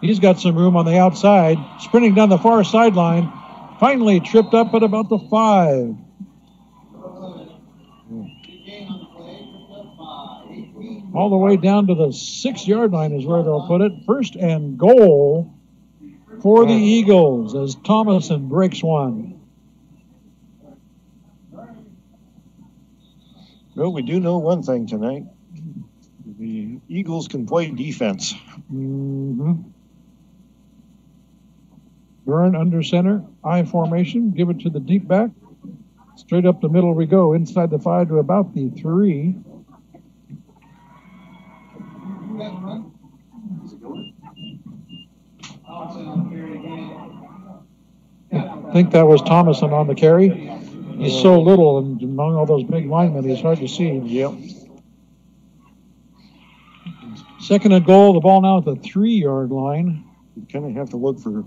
He's got some room on the outside. Sprinting down the far sideline. Finally tripped up at about the 5. All the way down to the 6-yard line is where they'll put it. First and goal for the Eagles as Thomason breaks one. Well, we do know one thing tonight. The Eagles can play defense. Mm-hmm. Byrne under center, I formation. Give it to the deep back. Straight up the middle we go. Inside the 5 to about the 3. I think that was Thomason on the carry. He's so little, and among all those big linemen, he's hard to see. Yep. Second and goal, the ball now at the 3-yard line. You kind of have to look for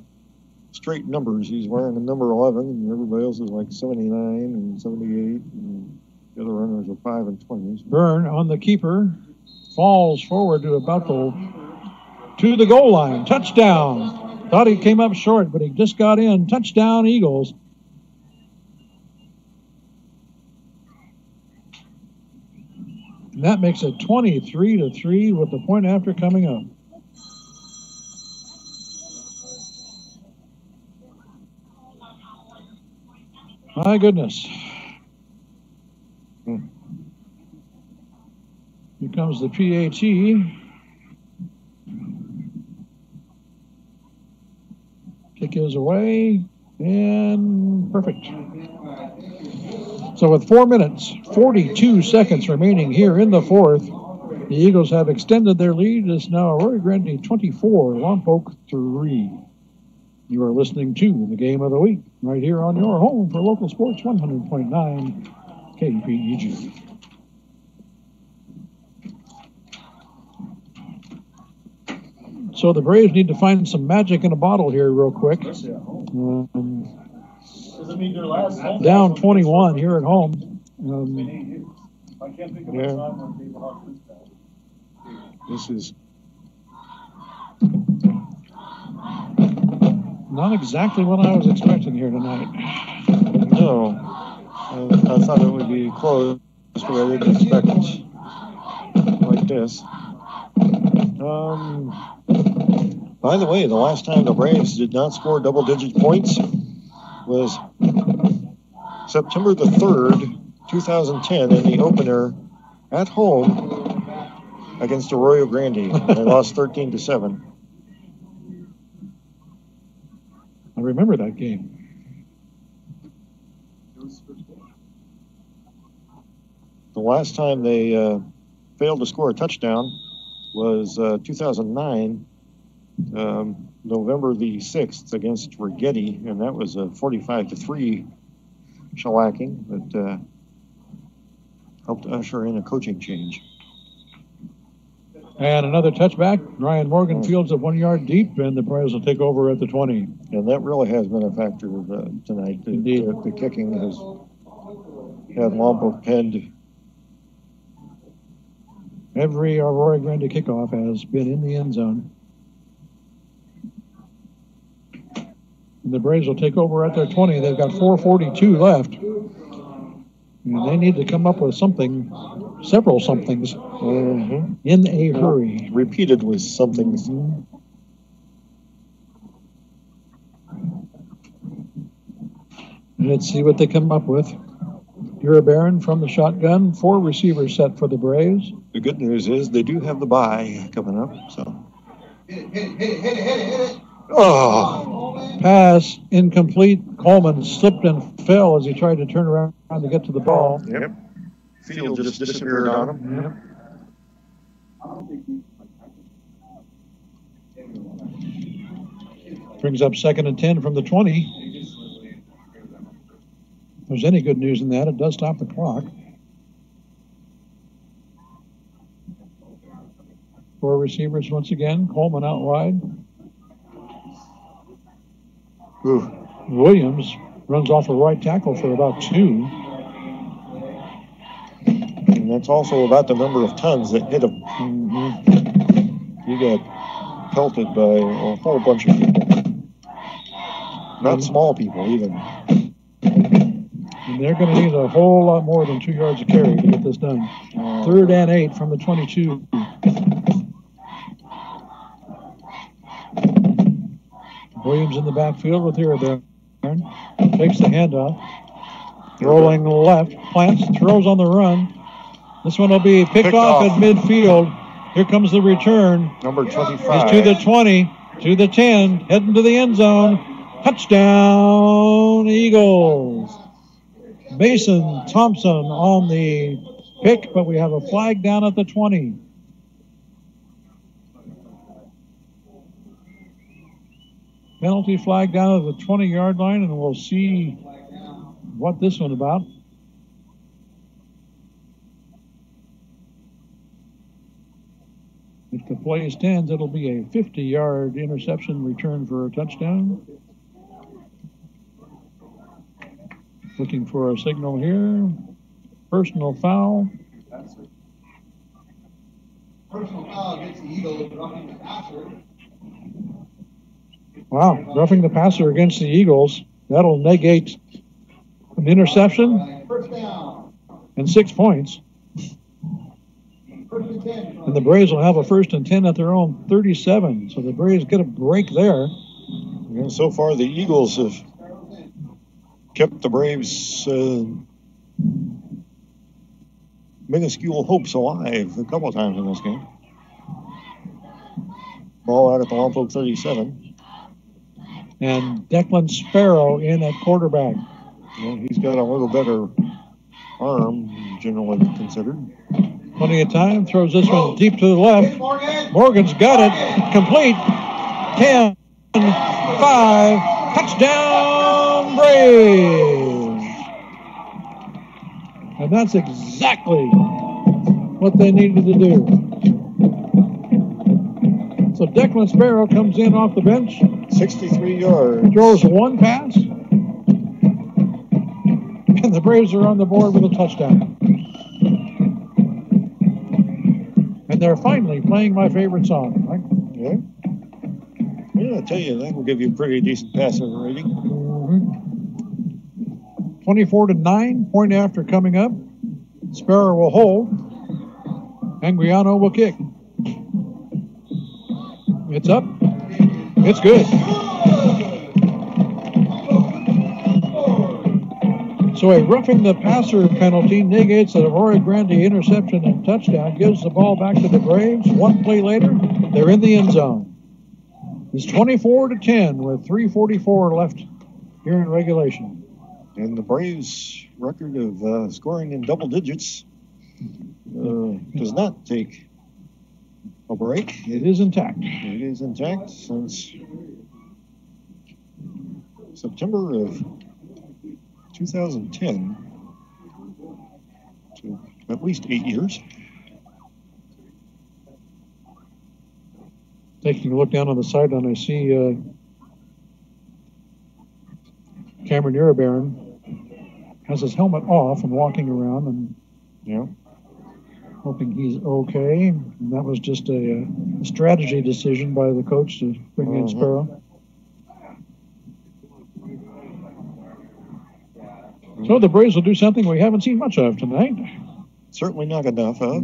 straight numbers. He's wearing a number 11, and everybody else is like 79 and 78, and the other runners are 5 and 20s. Byrne on the keeper. Falls forward to about to the goal line. Touchdown. Thought he came up short, but he just got in. Touchdown, Eagles. And that makes it 23-3 with the point after coming up. My goodness. Here comes the PAT. Kick is away, and perfect. So with 4 minutes, 42 seconds remaining here in the fourth, the Eagles have extended their lead. It's now Arroyo Grande 24, Lompoc 3. You are listening to the Game of the Week right here on your home for local sports 100.9 KPEG. So the Braves need to find some magic in a bottle here real quick. Down 21 here at home. This is not exactly what I was expecting here tonight. No. I thought it would be close, but I didn't expect it like this. By the way, the last time the Braves did not score double-digit points was September the 3rd, 2010, in the opener at home against Arroyo Grande. They lost 13-7. I remember that game. The last time they failed to score a touchdown was 2009, November the 6th against Rigetti, and that was a 45-3 shellacking that helped usher in a coaching change. And another touchback. Ryan Morgan fields it 1 yard deep, and the Braves will take over at the 20. And that really has been a factor tonight. Indeed. The kicking has had Lompoc penned. Every Arroyo Grande kickoff has been in the end zone. And the Braves will take over at their 20. They've got 4:42 left. And they need to come up with something, several somethings, in a hurry. Repeated with somethings. Let's see what they come up with. Uribarren from the shotgun. 4 receivers set for the Braves. The good news is they do have the bye coming up, so. Hit it. Oh! Pass incomplete. Coleman slipped and fell as he tried to turn around to get to the ball. Yep. Field just disappeared on him. Yep. Brings up 2nd and 10 from the 20. If there's any good news in that, it does stop the clock. 4 receivers once again. Coleman out wide. Ooh. Williams runs off a right tackle for about 2. And that's also about the number of tons that hit him. He got pelted by a whole bunch of people. Not small people, even. And they're going to need a whole lot more than 2 yards of carry to get this done. 3rd and 8 from the 22. Williams in the backfield with Uribarren. Takes the handoff. Rolling left. Plants. Throws on the run. This one will be picked off at midfield. Here comes the return. Number 25. He's to the 20. To the 10. Heading to the end zone. Touchdown, Eagles. Mason Thompson on the pick, but we have a flag down at the 20. Penalty flag down at the 20-yard line, and we'll see what this one about. If the play stands, it'll be a 50-yard interception return for a touchdown. Looking for a signal here. Personal foul. Personal foul against the Eagles, roughing the passer. Wow, roughing the passer against the Eagles. That'll negate an interception and 6 points. And the Braves will have a 1st and 10 at their own 37. So the Braves get a break there. And so far, the Eagles have kept the Braves' minuscule hopes alive a couple of times in this game. Ball out at the Lompoc 37. And Declan Sparrow in at quarterback. Well, he's got a little better arm, generally considered. Plenty of time. Throws this one deep to the left. Morgan's got it. Complete. 10, 5. Touchdown, Braves. And that's exactly what they needed to do. So Declan Sparrow comes in off the bench. 63 yards. Throws 1 pass. And the Braves are on the board with a touchdown. And they're finally playing my favorite song, right? Yeah. Yeah, I tell you, that will give you a pretty decent passing rating. 24-9, point after coming up. Sparrow will hold. Angriano will kick. It's up. It's good. So a roughing the passer penalty negates an Arroyo Grande interception and touchdown, gives the ball back to the Braves. 1 play later, they're in the end zone. It's 24-10 with 3:44 left here in regulation. And the Braves' record of scoring in double digits does not take a break. It is intact. It is intact since September of 2010, so at least 8 years. Taking a look down on the sideline, I see Cameron Uribarren has his helmet off and walking around, and hoping he's okay. And that was just a strategy decision by the coach to bring in Sparrow. So the Braves will do something we haven't seen much of tonight. Certainly not enough of.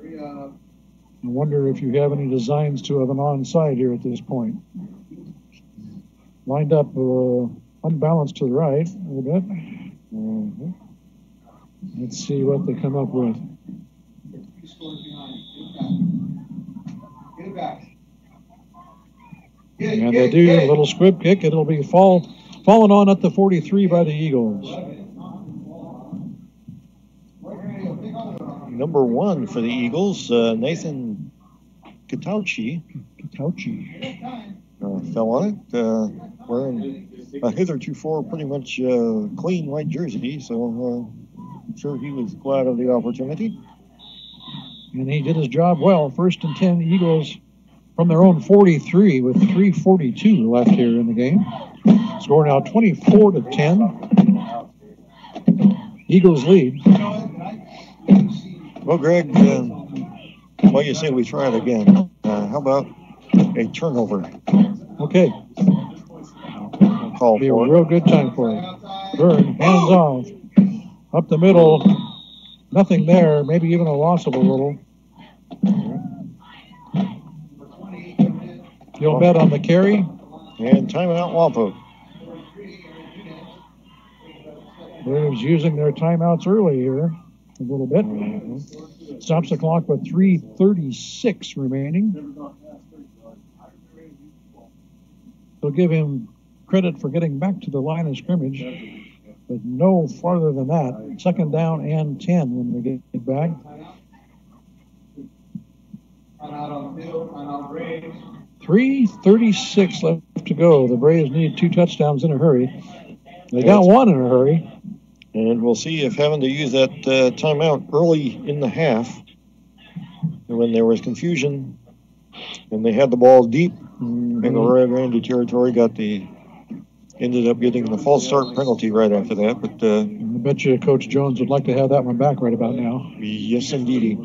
I wonder if you have any designs to have an onside here at this point. Lined up unbalanced to the right a little bit. Let's see what they come up with. And they do a little squib kick. It'll be falling on at the 43 by the Eagles. Number 1 for the Eagles, Nathan Katauchi. Fell on it, wearing a hitherto pretty much clean white jersey, so I'm sure he was glad of the opportunity. And he did his job well. 1st and 10, Eagles from their own 43 with 3:42 left here in the game. Score now 24-10. Eagles lead. Well, Greg, why you say we try it again? How about a turnover? Okay. Call be a for real good time for it. Byrne, hands off. Up the middle. Nothing there. Maybe even a loss of a little. You'll bet on the carry. And timeout, Lompoc. Braves using their timeouts early here a little bit. Stops the clock with 3:36 remaining. They'll give him credit for getting back to the line of scrimmage, but no farther than that. 2nd down and 10 when they get back. 3:36 left to go. The Braves need 2 touchdowns in a hurry. They got 1 in a hurry. And we'll see if having to use that timeout early in the half, when there was confusion and they had the ball deep in Arroyo Grande territory, ended up getting the false start penalty right after that. But I bet you Coach Jones would like to have that one back right about now. Yes, indeed.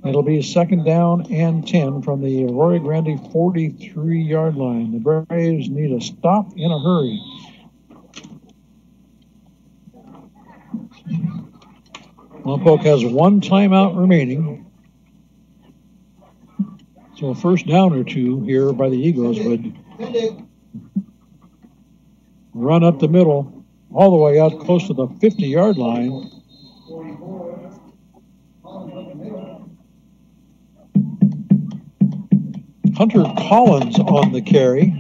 It'll be 2nd down and 10 from the Arroyo Grande 43-yard line. The Braves need a stop in a hurry. Lompoc has 1 timeout remaining. So a 1st down or 2 here by the Eagles would run up the middle all the way out close to the 50-yard line. Hunter Collins on the carry.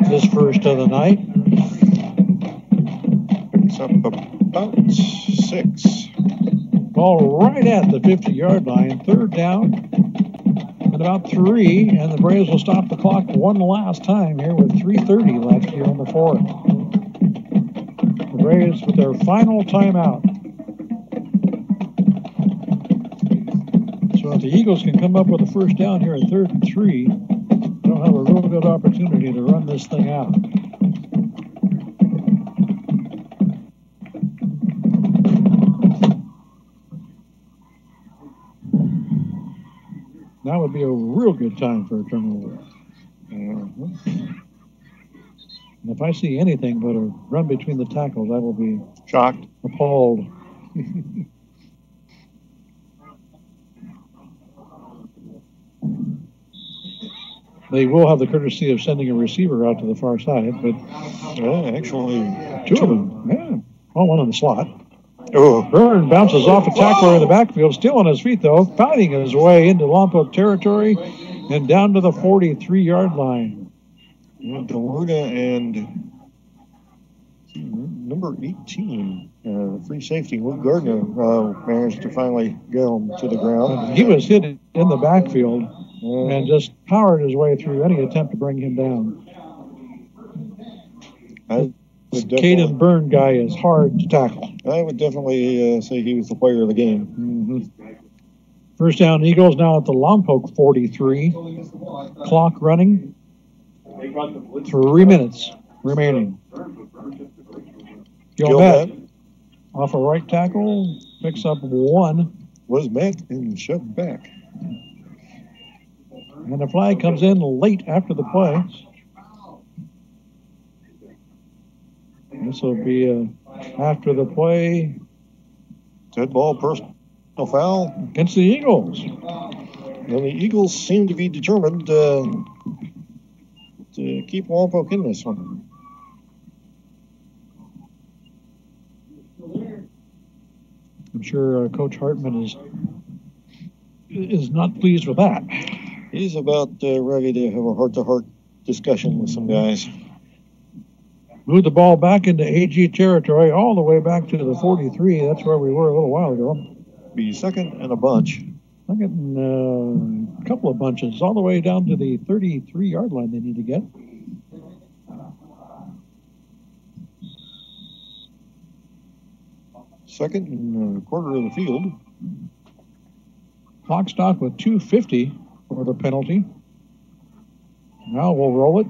His first of the night. Picks up about 6. Ball right at the 50-yard line. 3rd down and about 3. And the Braves will stop the clock one last time here with 3:30 left here in the 4th. The Braves with their final timeout. So if the Eagles can come up with a 1st down here at 3rd and 3, they'll have a real good opportunity to run this thing out. That would be a real good time for a turnover. And if I see anything but a run between the tackles, I will be shocked, appalled. They will have the courtesy of sending a receiver out to the far side, but actually, 2 of them. Yeah, well, 1 on the slot. Oh. Byrne bounces off a tackler in the backfield, still on his feet though, fighting his way into Lompoc territory and down to the 43-yard line. DeLuna and number 18, free safety, Luke Gardner, managed to finally get him to the ground. He was hit in the backfield and just powered his way through any attempt to bring him down. The Caden Byrne guy is hard to tackle. I would definitely say he was the player of the game. 1st down, Eagles now at the Lompoc 43. Clock running. 3 minutes remaining. Gilmet off a right tackle, picks up 1. Was met and shoved back. And the flag comes in late after the play. This will be after the play. Dead ball, personal foul. Against the Eagles. And the Eagles seem to be determined to to keep Lompoc in this one. I'm sure Coach Hartman is not pleased with that. He's about ready to have a heart-to-heart discussion with some guys. Moved the ball back into AG territory, all the way back to the 43. That's where we were a little while ago. Be second and a bunch. Second and a couple of bunches, all the way down to the 33-yard line they need to get. Second and a quarter of the field. Clock stopped with 2:50 for the penalty. Now we'll roll it.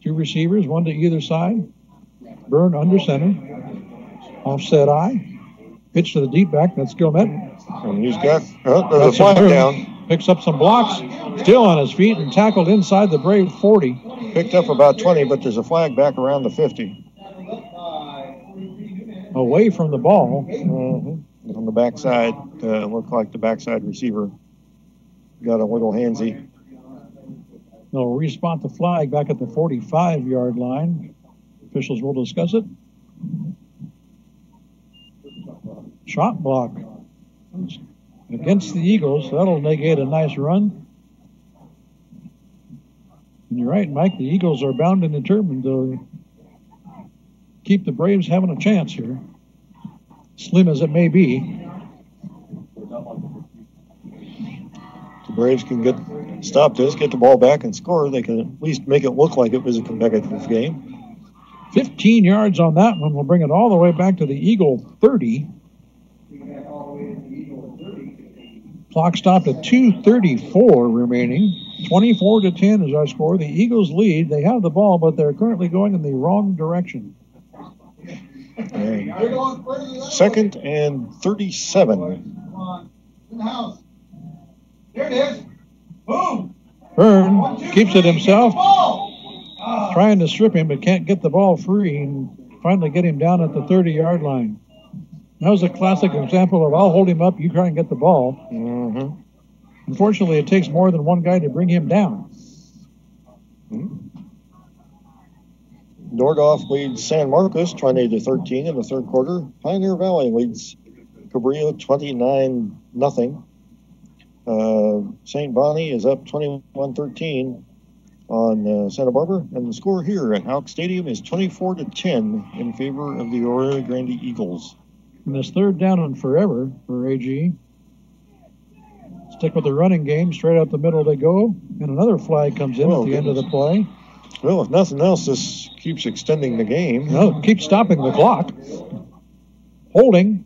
Two receivers, one to either side. Byrne under center. Offset eye. Pitch to the deep back. That's Gilmet. And he's got there's a flag down. Picks up some blocks. Still on his feet and tackled inside the Brave 40. Picked up about 20, but there's a flag back around the 50. Away from the ball. On the backside, looked like the backside receiver got a little handsy. They'll respot the flag back at the 45-yard line. Officials will discuss it. Shot block against the Eagles. That'll negate a nice run. And you're right, Mike. The Eagles are bound and determined to keep the Braves having a chance here, slim as it may be. The Braves can stop this, get the ball back, and score. They can at least make it look like it was a competitive game. 15 yards on that one. We'll bring it all the way back to the Eagle 30. Clock stopped at 2:34 remaining. 24-10 is our score. The Eagles lead. They have the ball, but they're currently going in the wrong direction. Second and 37. There it is. Boom. Byrne keeps it himself. Trying to strip him, but can't get the ball free and finally get him down at the 30-yard line. That was a classic example of I'll hold him up, you try and get the ball. Unfortunately, it takes more than one guy to bring him down. Nordhoff leads San Marcos 20-13 in the third quarter. Pioneer Valley leads Cabrillo 29-0. St. Bonnie is up 21-13 on Santa Barbara, and the score here at Houck Stadium is 24-10 in favor of the Arroyo Grande Eagles. And this third down and forever for AG. Stick with the running game. Straight out the middle they go. And another flag comes in at the end of the play. Well, if nothing else, this keeps extending the game. No, it keeps stopping the clock. Holding.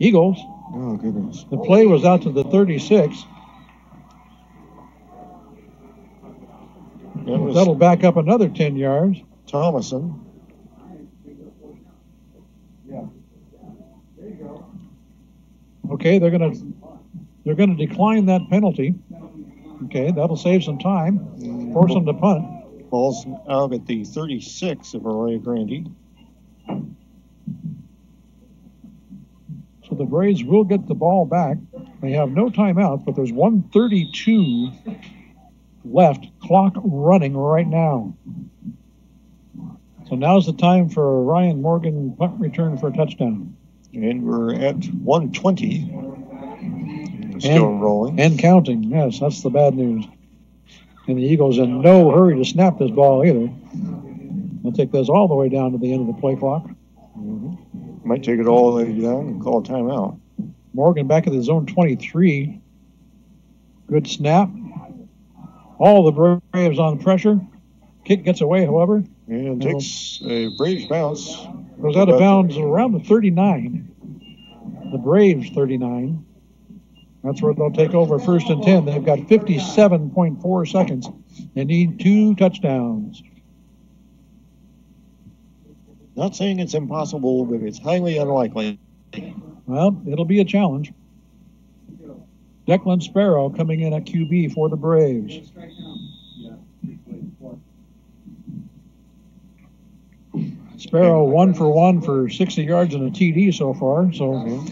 Eagles. Oh, goodness. The play was out to the 36. That'll back up another 10 yards. Thomason. Okay, they're gonna decline that penalty. Okay, that'll save some time. Force them to punt. Ball's out at the 36 of Arroyo Grande. So the Braves will get the ball back. They have no timeout, but there's 1:32 left. Clock running right now. So now's the time for a Ryan Morgan punt return for a touchdown. And we're at 1:20. Still rolling. And counting. Yes, that's the bad news. And the Eagles in no hurry to snap this ball either. They'll take this all the way down to the end of the play clock. Might take it all the way down and call a timeout. Morgan back at the zone 23. Good snap. All the Braves on pressure. Kick gets away, however. And takes a Braves bounce. Goes out of bounds around the 39. The Braves 39. That's where they'll take over first and 10. They've got 57.4 seconds. They need 2 touchdowns. Not saying it's impossible, but it's highly unlikely. Well, it'll be a challenge. Declan Sparrow coming in at QB for the Braves. Sparrow 1 for 1 for 60 yards and a TD so far. So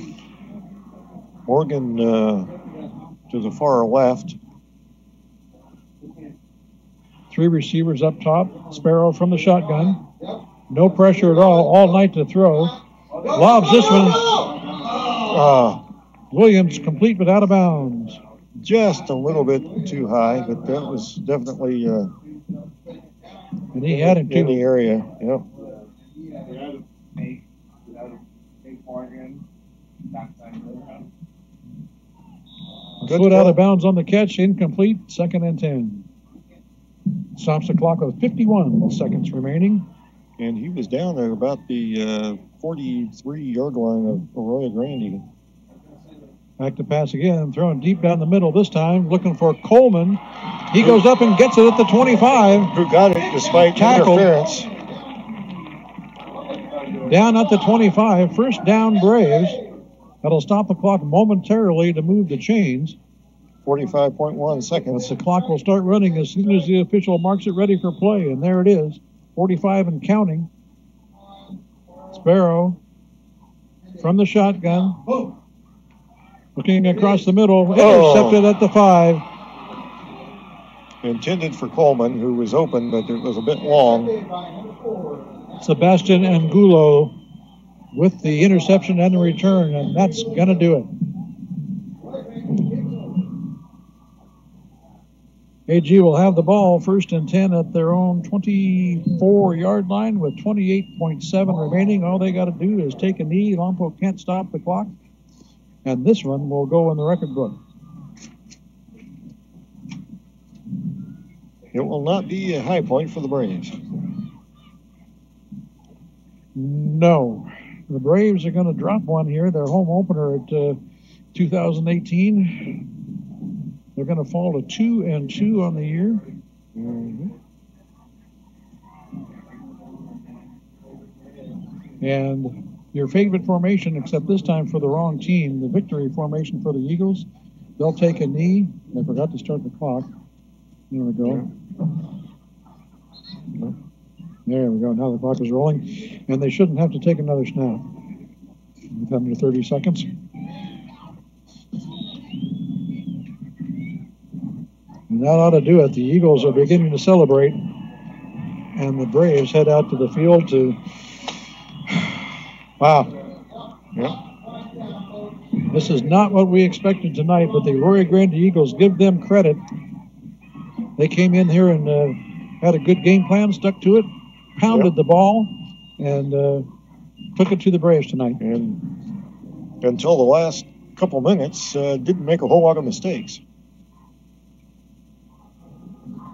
Morgan to the far left. Three receivers up top. Sparrow from the shotgun. No pressure at all night to throw. Lobs this one. Williams complete but out of bounds. Just a little bit too high, but that was definitely and he had him in the area. Yep. Foot out of bounds on the catch, incomplete, 2nd and 10. Stops the clock with 51 seconds remaining. And he was down at about the 43-yard line of Arroyo Grande. Back to pass again, throwing deep down the middle this time, looking for Coleman. He goes up and gets it at the 25. Who got it despite interference. Down at the 25, first down Braves. That'll stop the clock momentarily to move the chains. 45.1 seconds. The clock will start running as soon as the official marks it ready for play, and there it is, 45 and counting. Sparrow from the shotgun. Looking across the middle, intercepted at the 5. Intended for Coleman, who was open, but it was a bit long. Sebastian Angulo with the interception and the return, and that's going to do it. AG will have the ball 1st and 10 at their own 24-yard line with 28.7 remaining. All they got to do is take a knee. Lompoc can't stop the clock. And this one will go in the record book. It will not be a high point for the Braves. No. The Braves are going to drop one here. Their home opener at 2018. They're going to fall to 2-2 on the year. Mm-hmm. And your favorite formation, except this time for the wrong team, the victory formation for the Eagles. They'll take a knee. They forgot to start the clock. There we go. There we go. Now the clock is rolling. And they shouldn't have to take another snap. With them to 30 seconds. And that ought to do it. The Eagles are beginning to celebrate. And the Braves head out to the field to... Wow. Yep. This is not what we expected tonight, but the Arroyo Grande Eagles, give them credit. They came in here and had a good game plan, stuck to it, pounded the ball, and took it to the Braves tonight. And until the last couple minutes, didn't make a whole lot of mistakes.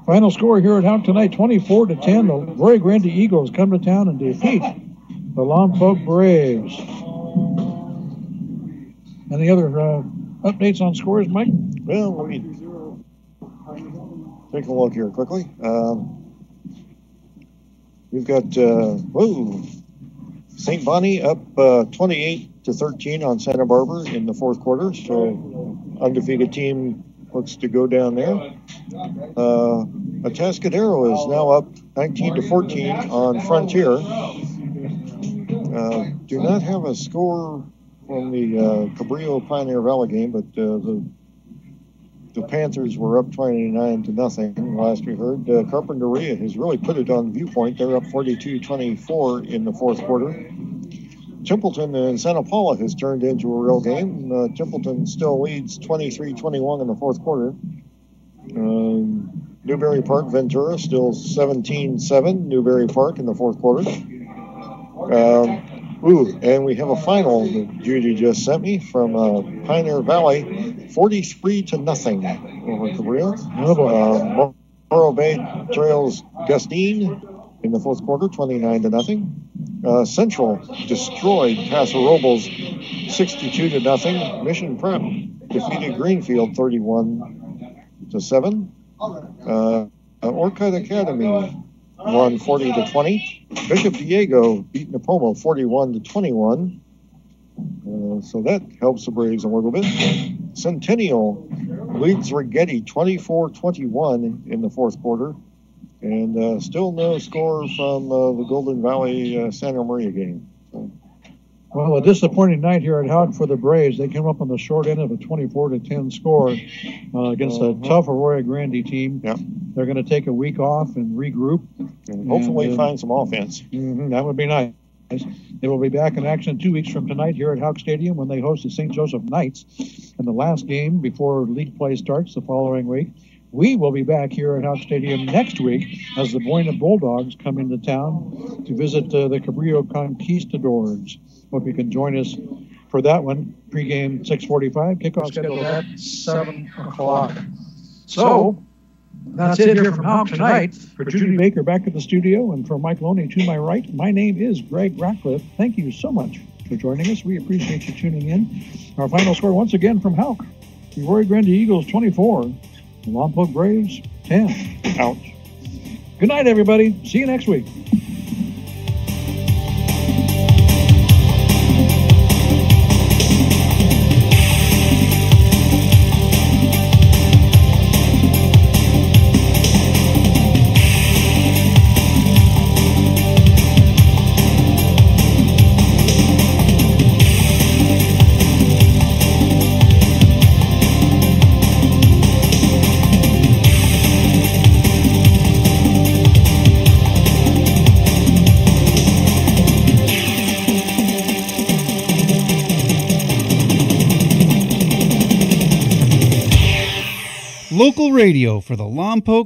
Final score here at Houck tonight, 24-10. The Arroyo Grande Eagles come to town and defeat the Lompoc Braves. Any other updates on scores, Mike? Well, let me take a look here quickly. We've got St. Bonnie up 28-13 on Santa Barbara in the 4th quarter. So undefeated team looks to go down there. Atascadero is now up 19-14 on Frontier. Do not have a score from the Cabrillo Pioneer Valley game, but the Panthers were up 29-0 last we heard. Carpinteria has really put it on viewpoint. They're up 42-24 in the 4th quarter. Templeton and Santa Paula has turned into a real game. Templeton still leads 23-21 in the 4th quarter. Newberry Park Ventura still 17-7. Newberry Park in the 4th quarter. And we have a final that Judy just sent me from Pioneer Valley, 43-0 over Cabrillo. Morro Bay trails Gustine in the 4th quarter, 29-0. Central destroyed Paso Robles, 62-0. Mission Prep defeated Greenfield, 31-7. Orcutt Academy won 40-20. Bishop Diego beat Napomo 41-21. So that helps the Braves a little bit. Centennial leads Rigetti 24-21 in the 4th quarter. And still no score from the Golden Valley Santa Maria game. So Well, a disappointing night here at Houck for the Braves. They came up on the short end of a 24-10 score against a tough Arroyo Grande team. Yeah. They're going to take a week off and regroup. And hopefully find some offense. That would be nice. They will be back in action 2 weeks from tonight here at Houck Stadium when they host the St. Joseph Knights in the last game before league play starts the following week. We will be back here at Houck Stadium next week as the Buena Bulldogs come into town to visit the Cabrillo Conquistadors. Hope you can join us for that one. Pre-game 6:45, kickoff scheduled at 7 o'clock. So that's it here from Houck tonight. For Judy Baker back at the studio and for Mike Loney to my right, my name is Greg Ratcliffe. Thank you so much for joining us. We appreciate you tuning in. Our final score once again from Houck. The Arroyo Grande Eagles 24, the Lompoc Braves 10. Ouch. Good night, everybody. See you next week. Local radio for the Lompoc